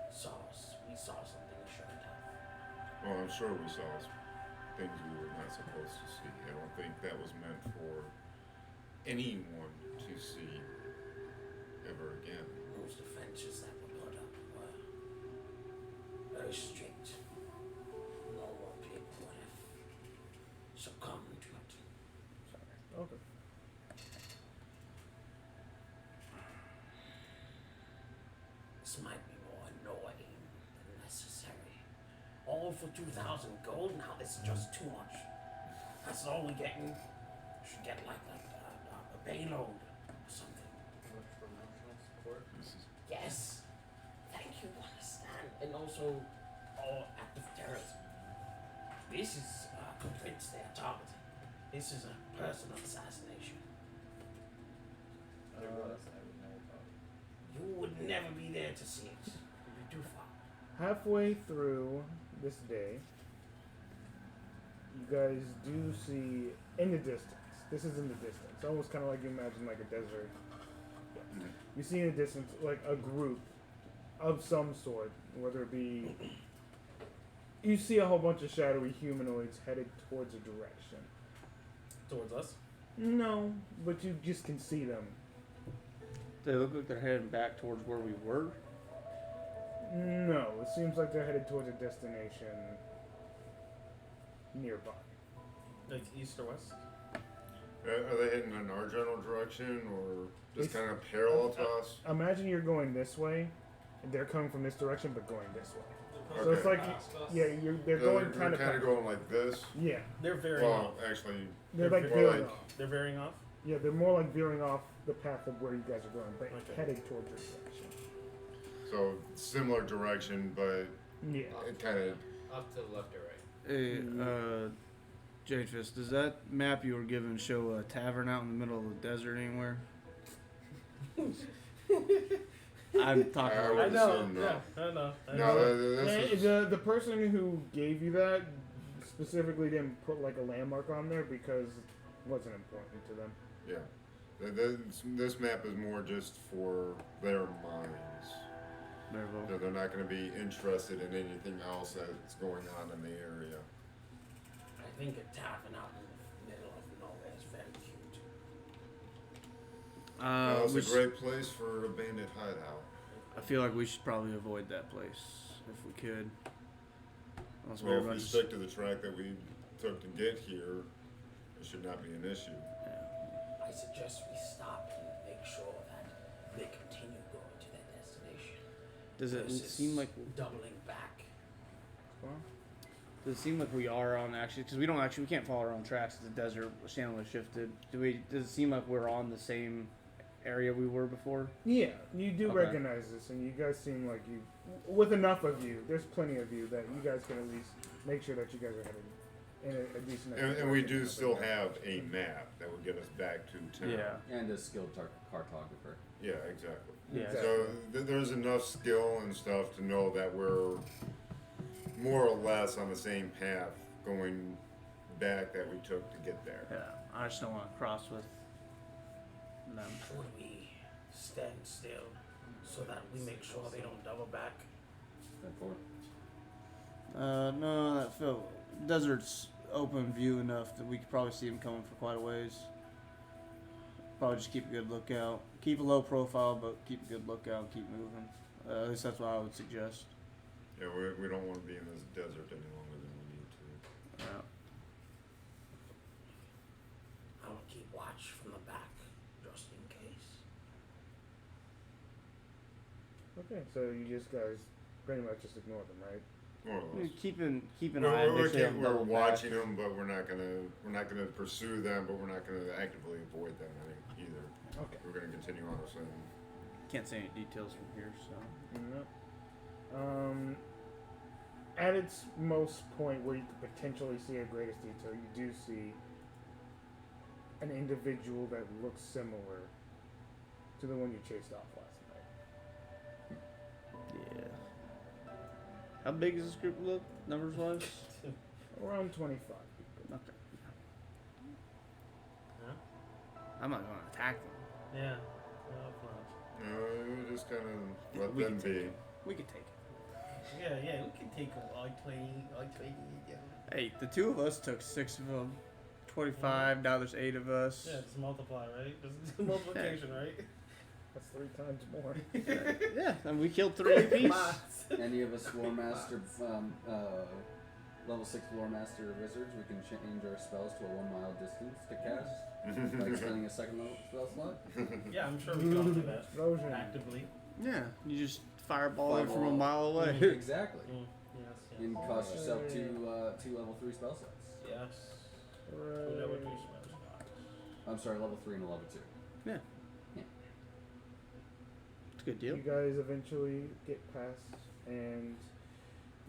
saw us. We saw something we shouldn't have. Well, I'm sure we saw things we were not supposed to see. I don't think that was meant for anyone to see ever again. Those defenses that were put up were very strict. Normal people would have succumbed to it. Okay. This might be more annoying than necessary. All for 2,000 gold? Now this is just too much. That's all we're getting. We should get like a payload or something. This is Yes. Thank you, understand. And also, all active terrorism. This is convinced they're targeting. This is a personal assassination. You would never be there to see it. You'd be too far. Halfway through this day, you guys do see in the distance. This is in the distance, almost kind of like you imagine like a desert. You see in the distance like a group of some sort, whether it be. You see a whole bunch of shadowy humanoids headed towards a direction. Towards us? No, but you just can see them. They look like they're heading back towards where we were. No, it seems like they're headed towards a destination nearby. Like east or west? Are they heading in our general direction or just It's- kind of parallel to us? Imagine you're going this way, and they're coming from this direction, but going this way. So Okay. it's like, yeah, they're going kind of. going like this. Yeah, They're veering Well, off. actually, they're like more veering like- off. They're veering off? Yeah, they're more like veering off the path of where you guys are going, but Okay. headed towards your direction. so similar direction, but Yeah. it kind of. Off to the left or right? Hey, Jade Fist, does that map you were given show a tavern out in the middle of the desert anywhere? I'm talking I I would know. assume no. Yeah, I know. No, this is, The person who gave you that specifically didn't put like a landmark on there because it wasn't important to them. yeah. This map is more just for their minds. Very well. They're not going to be interested in anything else that's going on in the area. I think a tavern out in the middle of nowhere is very cute. It's we a great place for a bandit hideout. I feel like we should probably avoid that place if we could. Unless Well, if we everybody's- stick to the track that we took to get here, it should not be an issue. Yeah. I suggest we stop and make sure that they continue going to their destination. Does it versus seem like doubling back? Does it seem like we are on actually? Because we can't follow our own tracks. The desert channel has shifted. Does it seem like we're on the same area we were before? Yeah, you do Okay. recognize this, and you guys seem like you, with enough of you, there's plenty of you that you guys can at least make sure that you guys are headed in a decent. And we do direction. still have a map that would get us back to town. Yeah. And a skilled cartographer. Yeah, exactly. Yeah. Exactly. So there's enough skill and stuff to know that we're more or less on the same path going back that we took to get there. Yeah. I just don't want to cross with them. Should we stand still so that we make sure they don't double back? That forward. No, that feel desert's open view enough that we could probably see them coming for quite a ways. Probably just keep a good lookout. Keep a low profile, but keep a good lookout and keep moving. At least that's what I would suggest. Yeah, we don't want to be in this desert any longer than we need to. Yeah. I will keep watch from the back, just in case. Okay, so you just guys pretty much just ignore them, right? More or less. Keep an eye. We're, Make sure they don't we're double back. watching them, but we're not gonna pursue them, but we're not gonna actively avoid them either. Okay. We're gonna continue on our same. Can't say any details from here, so. No. At its most point where you could potentially see a greatest detail, you do see an individual that looks similar to the one you chased off last night. Yeah. How big does this group look, numbers wise? Around 25 people. Okay. Huh? I'm not going to attack them. Yeah. No, No, we just kind of let We them can be. We could take it. yeah, we can take a I-20, yeah. Hey, the two of us took 6 of them. 25, now there's 8 of us. Yeah, just multiply, right? Just multiplication, right? That's 3 times more. Yeah, and we killed 3 apiece. Any of us Lore Master, level 6 Lore Master wizards, we can change our spells to a 1 mile distance to cast by spending a second level spell slot. Yeah, I'm sure we can all do that Explosion. actively. Yeah, you just fireball it from a Fireball. mile away. Exactly. Yes, And cost yourself 2 level 3 spell slots. yes. Right. We'll never do spell slots. I'm sorry, level 3 and a level 2. Yeah. Yeah. It's a good deal. You guys eventually get past, and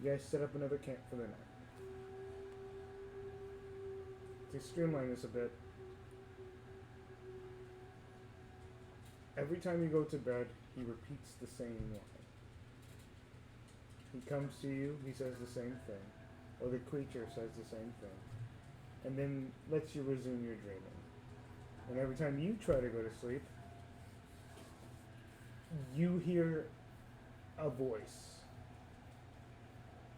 you guys set up another camp for the night. To streamline this a bit, every time you go to bed, he repeats the same line. He comes to you, he says the same thing, or the creature says the same thing, and then lets you resume your dreaming. And every time you try to go to sleep, you hear a voice.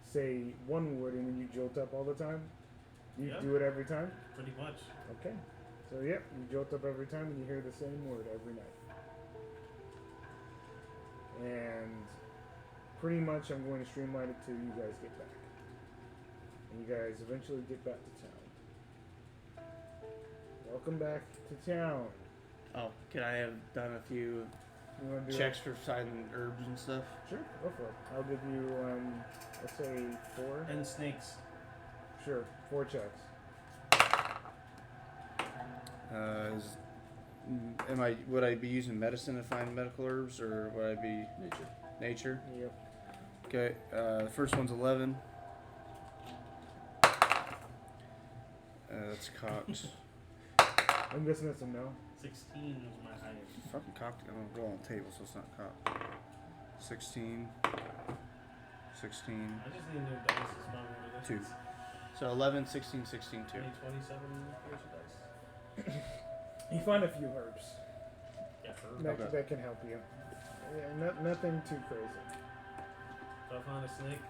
Say one word and then you jolt up all the time. You Yeah. do it every time? Pretty much. Okay. So, yep, you jolt up every time and you hear the same word every night. And pretty much I'm going to streamline it till you guys get back. And you guys eventually get back to town. Welcome back to town. Oh, can I have done a few You want to do checks for finding herbs and stuff? Sure, go for it. I'll give you, let's say 4. And snakes. Sure, 4 checks. Would I be using medicine to find medical herbs, or would I be nature? Yep. Okay. The first one's 11. That's cocked. I'm guessing that's a no. 16 was my highest. Fucking cocked. I'm gonna roll on the table, so it's not cocked. 16. 16. I just need new dice to spawn one of 2. this. So 11, 16, 16, 2. I need 27 extra dice. You find a few herbs Yeah, for that can help you. Yeah, nothing too crazy. So I found a snake.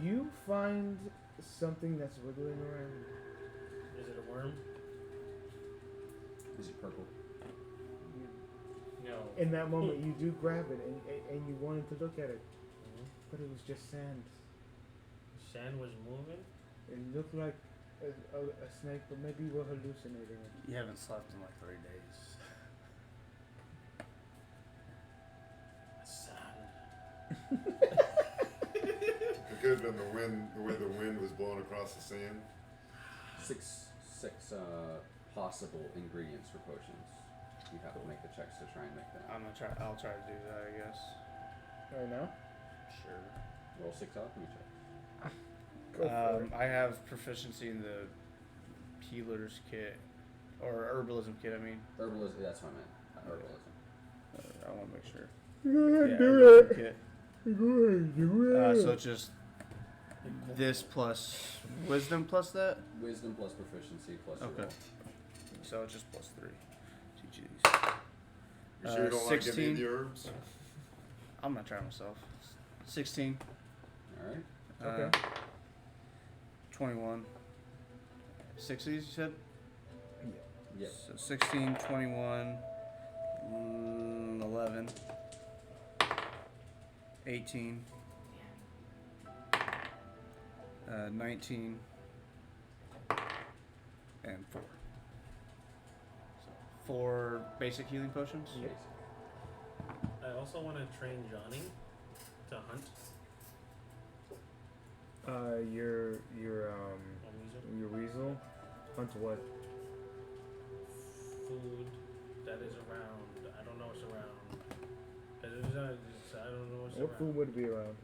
You find something that's wiggling around. Is it a worm? Is it purple? No. In that moment, you do grab it and you wanted to look at it, Mhm. but it was just sand. Shan was moving. It looked like a snake, but maybe you were hallucinating it. You haven't slept in like 3 days. Sand. It could have been the wind, the way the wind was blowing across the sand. Six possible ingredients for potions. You have to make the checks to try and make them. I'll try to do that, I guess. Right now? Sure. Roll 6 alchemy checks. Go for it. I have proficiency in the healer's kit, or herbalism kit. I mean, Herbalism, that's what I meant. Herbalism. I want to make sure. Go ahead, Yeah, do herbalism it. kit. Go ahead, do it. So it's just this plus wisdom plus that. Wisdom plus proficiency plus your Okay. roll. So it's just plus 3. GG's. You sure you don't like giving 16. the herbs? I'm not trying myself. 16. Alright. Okay. 21. 60s, you said? Yep. So 16, 21, 11, 18, 19, and 4. So 4 basic healing potions? Yep. I also want to train Johnny to hunt. Your weasel hunts what? Food that is around. I don't know what's around. I don't know what's What around. food would be around?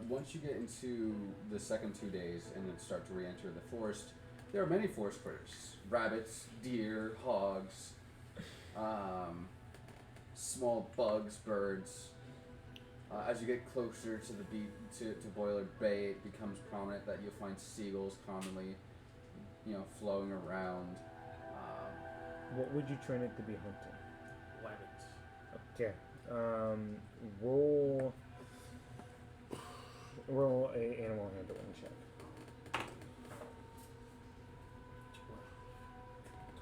Once you get into the second 2 days and then start to re-enter the forest, there are many forest critters: rabbits, deer, hogs, small bugs, birds. As you get closer to the to Boiler Bay, it becomes prominent that you'll find seagulls commonly, flowing around. What would you train it to be hunting? Rabbits. Okay. Roll a animal handling check.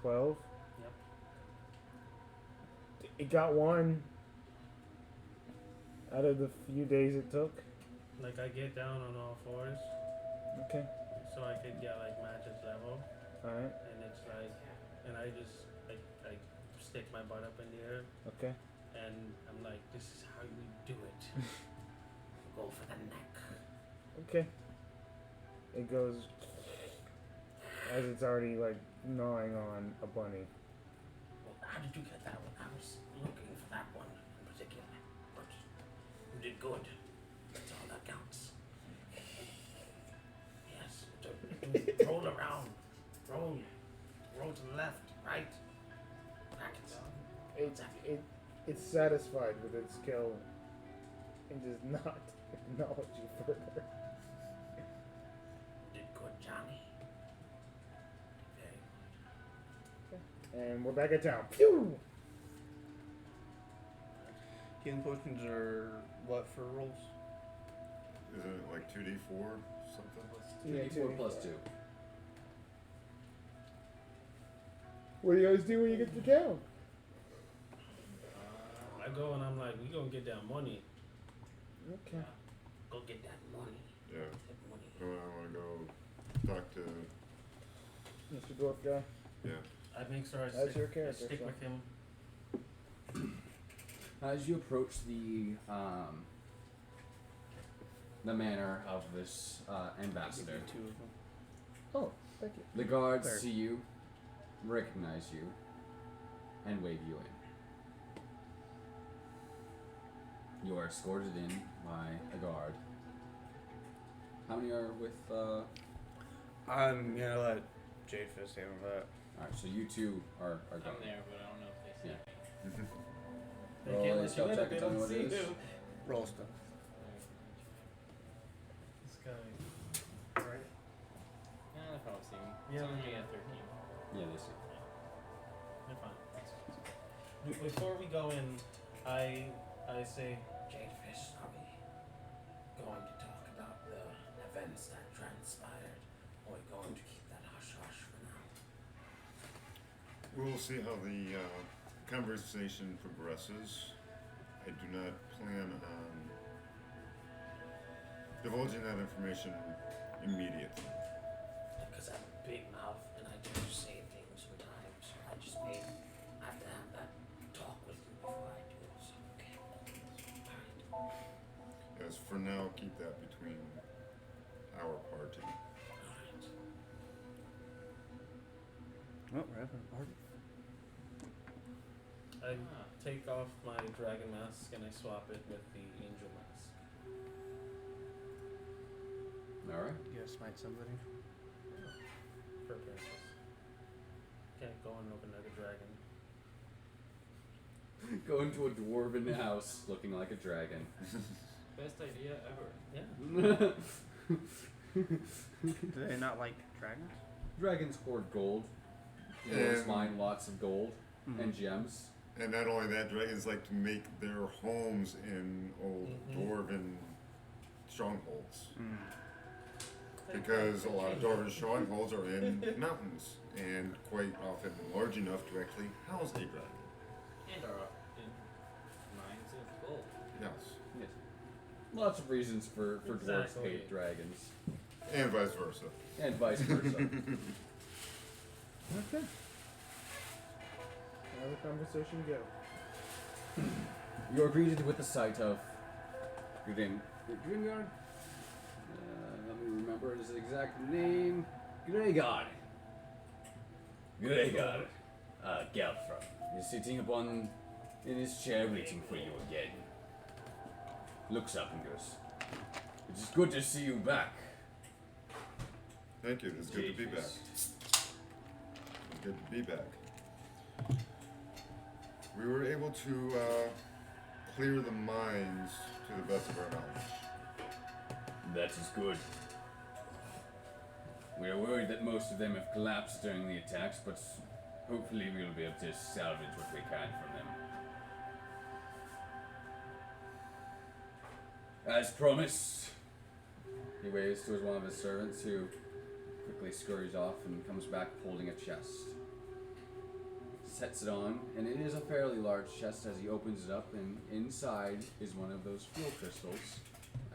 12. Yep. It got 1 out of the few days it took. Like I get down on all fours, Okay. so I could get like Magic's level, All right. and it's like, and I just I stick my butt up in the air, Okay. and I'm like, this is how you do it. Go for the neck. Okay. It goes as it's already like gnawing on a bunny. Well, how did you get that one? I was looking for that one in particular, but you did good. That's all that counts. Yes. Roll around. Roll to the left, right. Back it. It's satisfied with its kill and does not acknowledge you further. Did good, Johnny. Very good. And we're back at town. Pew! Healing potions are what for rolls? Isn't it like 2d4 something? 2d4 plus 2. What do you guys do when you get to town? I go and I'm like, we gonna get that money. Okay. Go get that money. Yeah. That money. I want to go talk to. Mr. Dwarf guy. Yeah. I make sure I That's stick, your character, stick so. with him. As you approach the manor of this ambassador, Give you 2 of them. Oh, thank you. the guards There. see you, recognize you, and wave you in. You are escorted in by a guard. How many are with? I'm gonna let Jade Fist handle that. All right, so you two are I'm going. there, but I don't know if they see Yeah. me. They Roll can't a let you stealth in check if they and tell me don't what see it is. you. Roll stuff. This guy. Right? Yeah, they probably see me. Yeah, It's only yeah. at 13. Yeah, they see. They're fine. Before we go in, I say, Jadefish, are we going to talk about the events that transpired, or are we going to keep that hush-hush for now? We'll see how the conversation progresses. I do not plan on divulging that information immediately. Because I have a big mouth and I do say things sometimes. I just may have to have that talk with you before I do it. So, okay. Alright. Yes, for now, keep that between our party. Alright. Oh, we're having a party. I take off my dragon mask and I swap it with the angel mask. All right. You gotta smite somebody. For purpose. Can't go and open like a dragon. Go into a dwarven house looking like a dragon. Best idea ever. Yeah. Do they not like dragons? Dragons hoard gold. Dwarves mine lots of gold and gems. And not only that, dragons like to make their homes in old dwarven strongholds. Because a lot of dwarven strongholds are in mountains, and quite often large enough to actually house a dragon. And are in mines of gold. Yes. Yes. Lots of reasons for dwarves to Exactly. hate dragons. And vice versa. And vice versa. Okay. How the conversation go? You are greeted with the sight of Grimgard. Let me remember his exact name. Greygard. Gelfram is sitting in his chair waiting for you again. Looks up and goes, "It is good to see you back." Thank you, it's good to be back. Japhis. It's good to be back. We were able to clear the mines to the best of our knowledge. That is good. We are worried that most of them have collapsed during the attacks, but hopefully we will be able to salvage what we can from them. As promised, he waves towards one of his servants who quickly scurries off and comes back holding a chest. Sets it on, and it is a fairly large chest as he opens it up, and inside is one of those fuel crystals,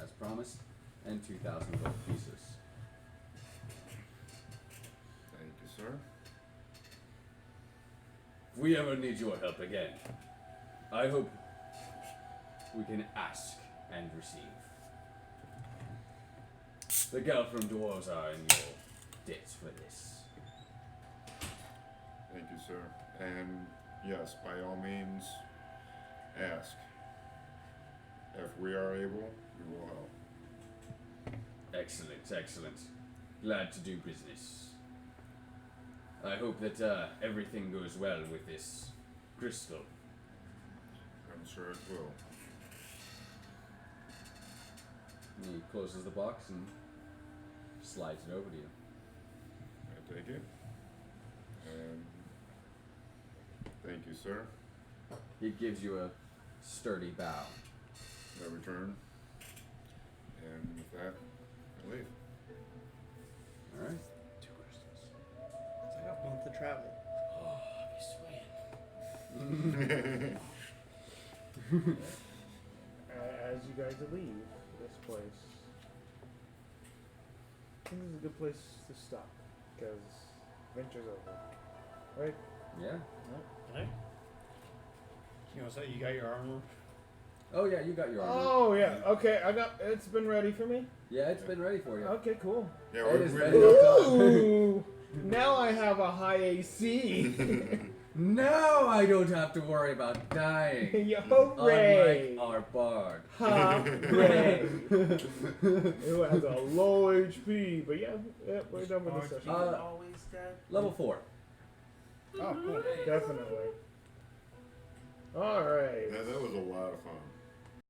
as promised, and 2,000 gold pieces. Thank you, sir. If we ever need your help again, I hope we can ask and receive. The Gelfram dwarves are in your debt for this. Thank you, sir. And yes, by all means, ask. If we are able, we will help. Excellent, excellent. Glad to do business. I hope that everything goes well with this crystal. I'm sure it will. And he closes the box and slides it over to you. I take it. And thank you, sir. He gives you a sturdy bow. I return. And with that, I leave. Alright. It's like a month of travel. Oh, I'll be swaying. As you guys leave this place, I think this is a good place to stop because adventure's over, right? Yeah. You know, so you got your armor. Oh yeah, you got your armor. Oh yeah. Okay, I got. It's been ready for me. Yeah, it's been ready for you. Okay, cool. Yeah, It is we're ready to go. Ooh, now I have a high AC. Now I don't have to worry about dying. Yo, hooray! Unlike our bard. Hooray! It has a low HP, but yeah, we're done with the session. Always dead. Level 4. Oh, cool. Definitely. All right. Yeah, that was a lot of fun.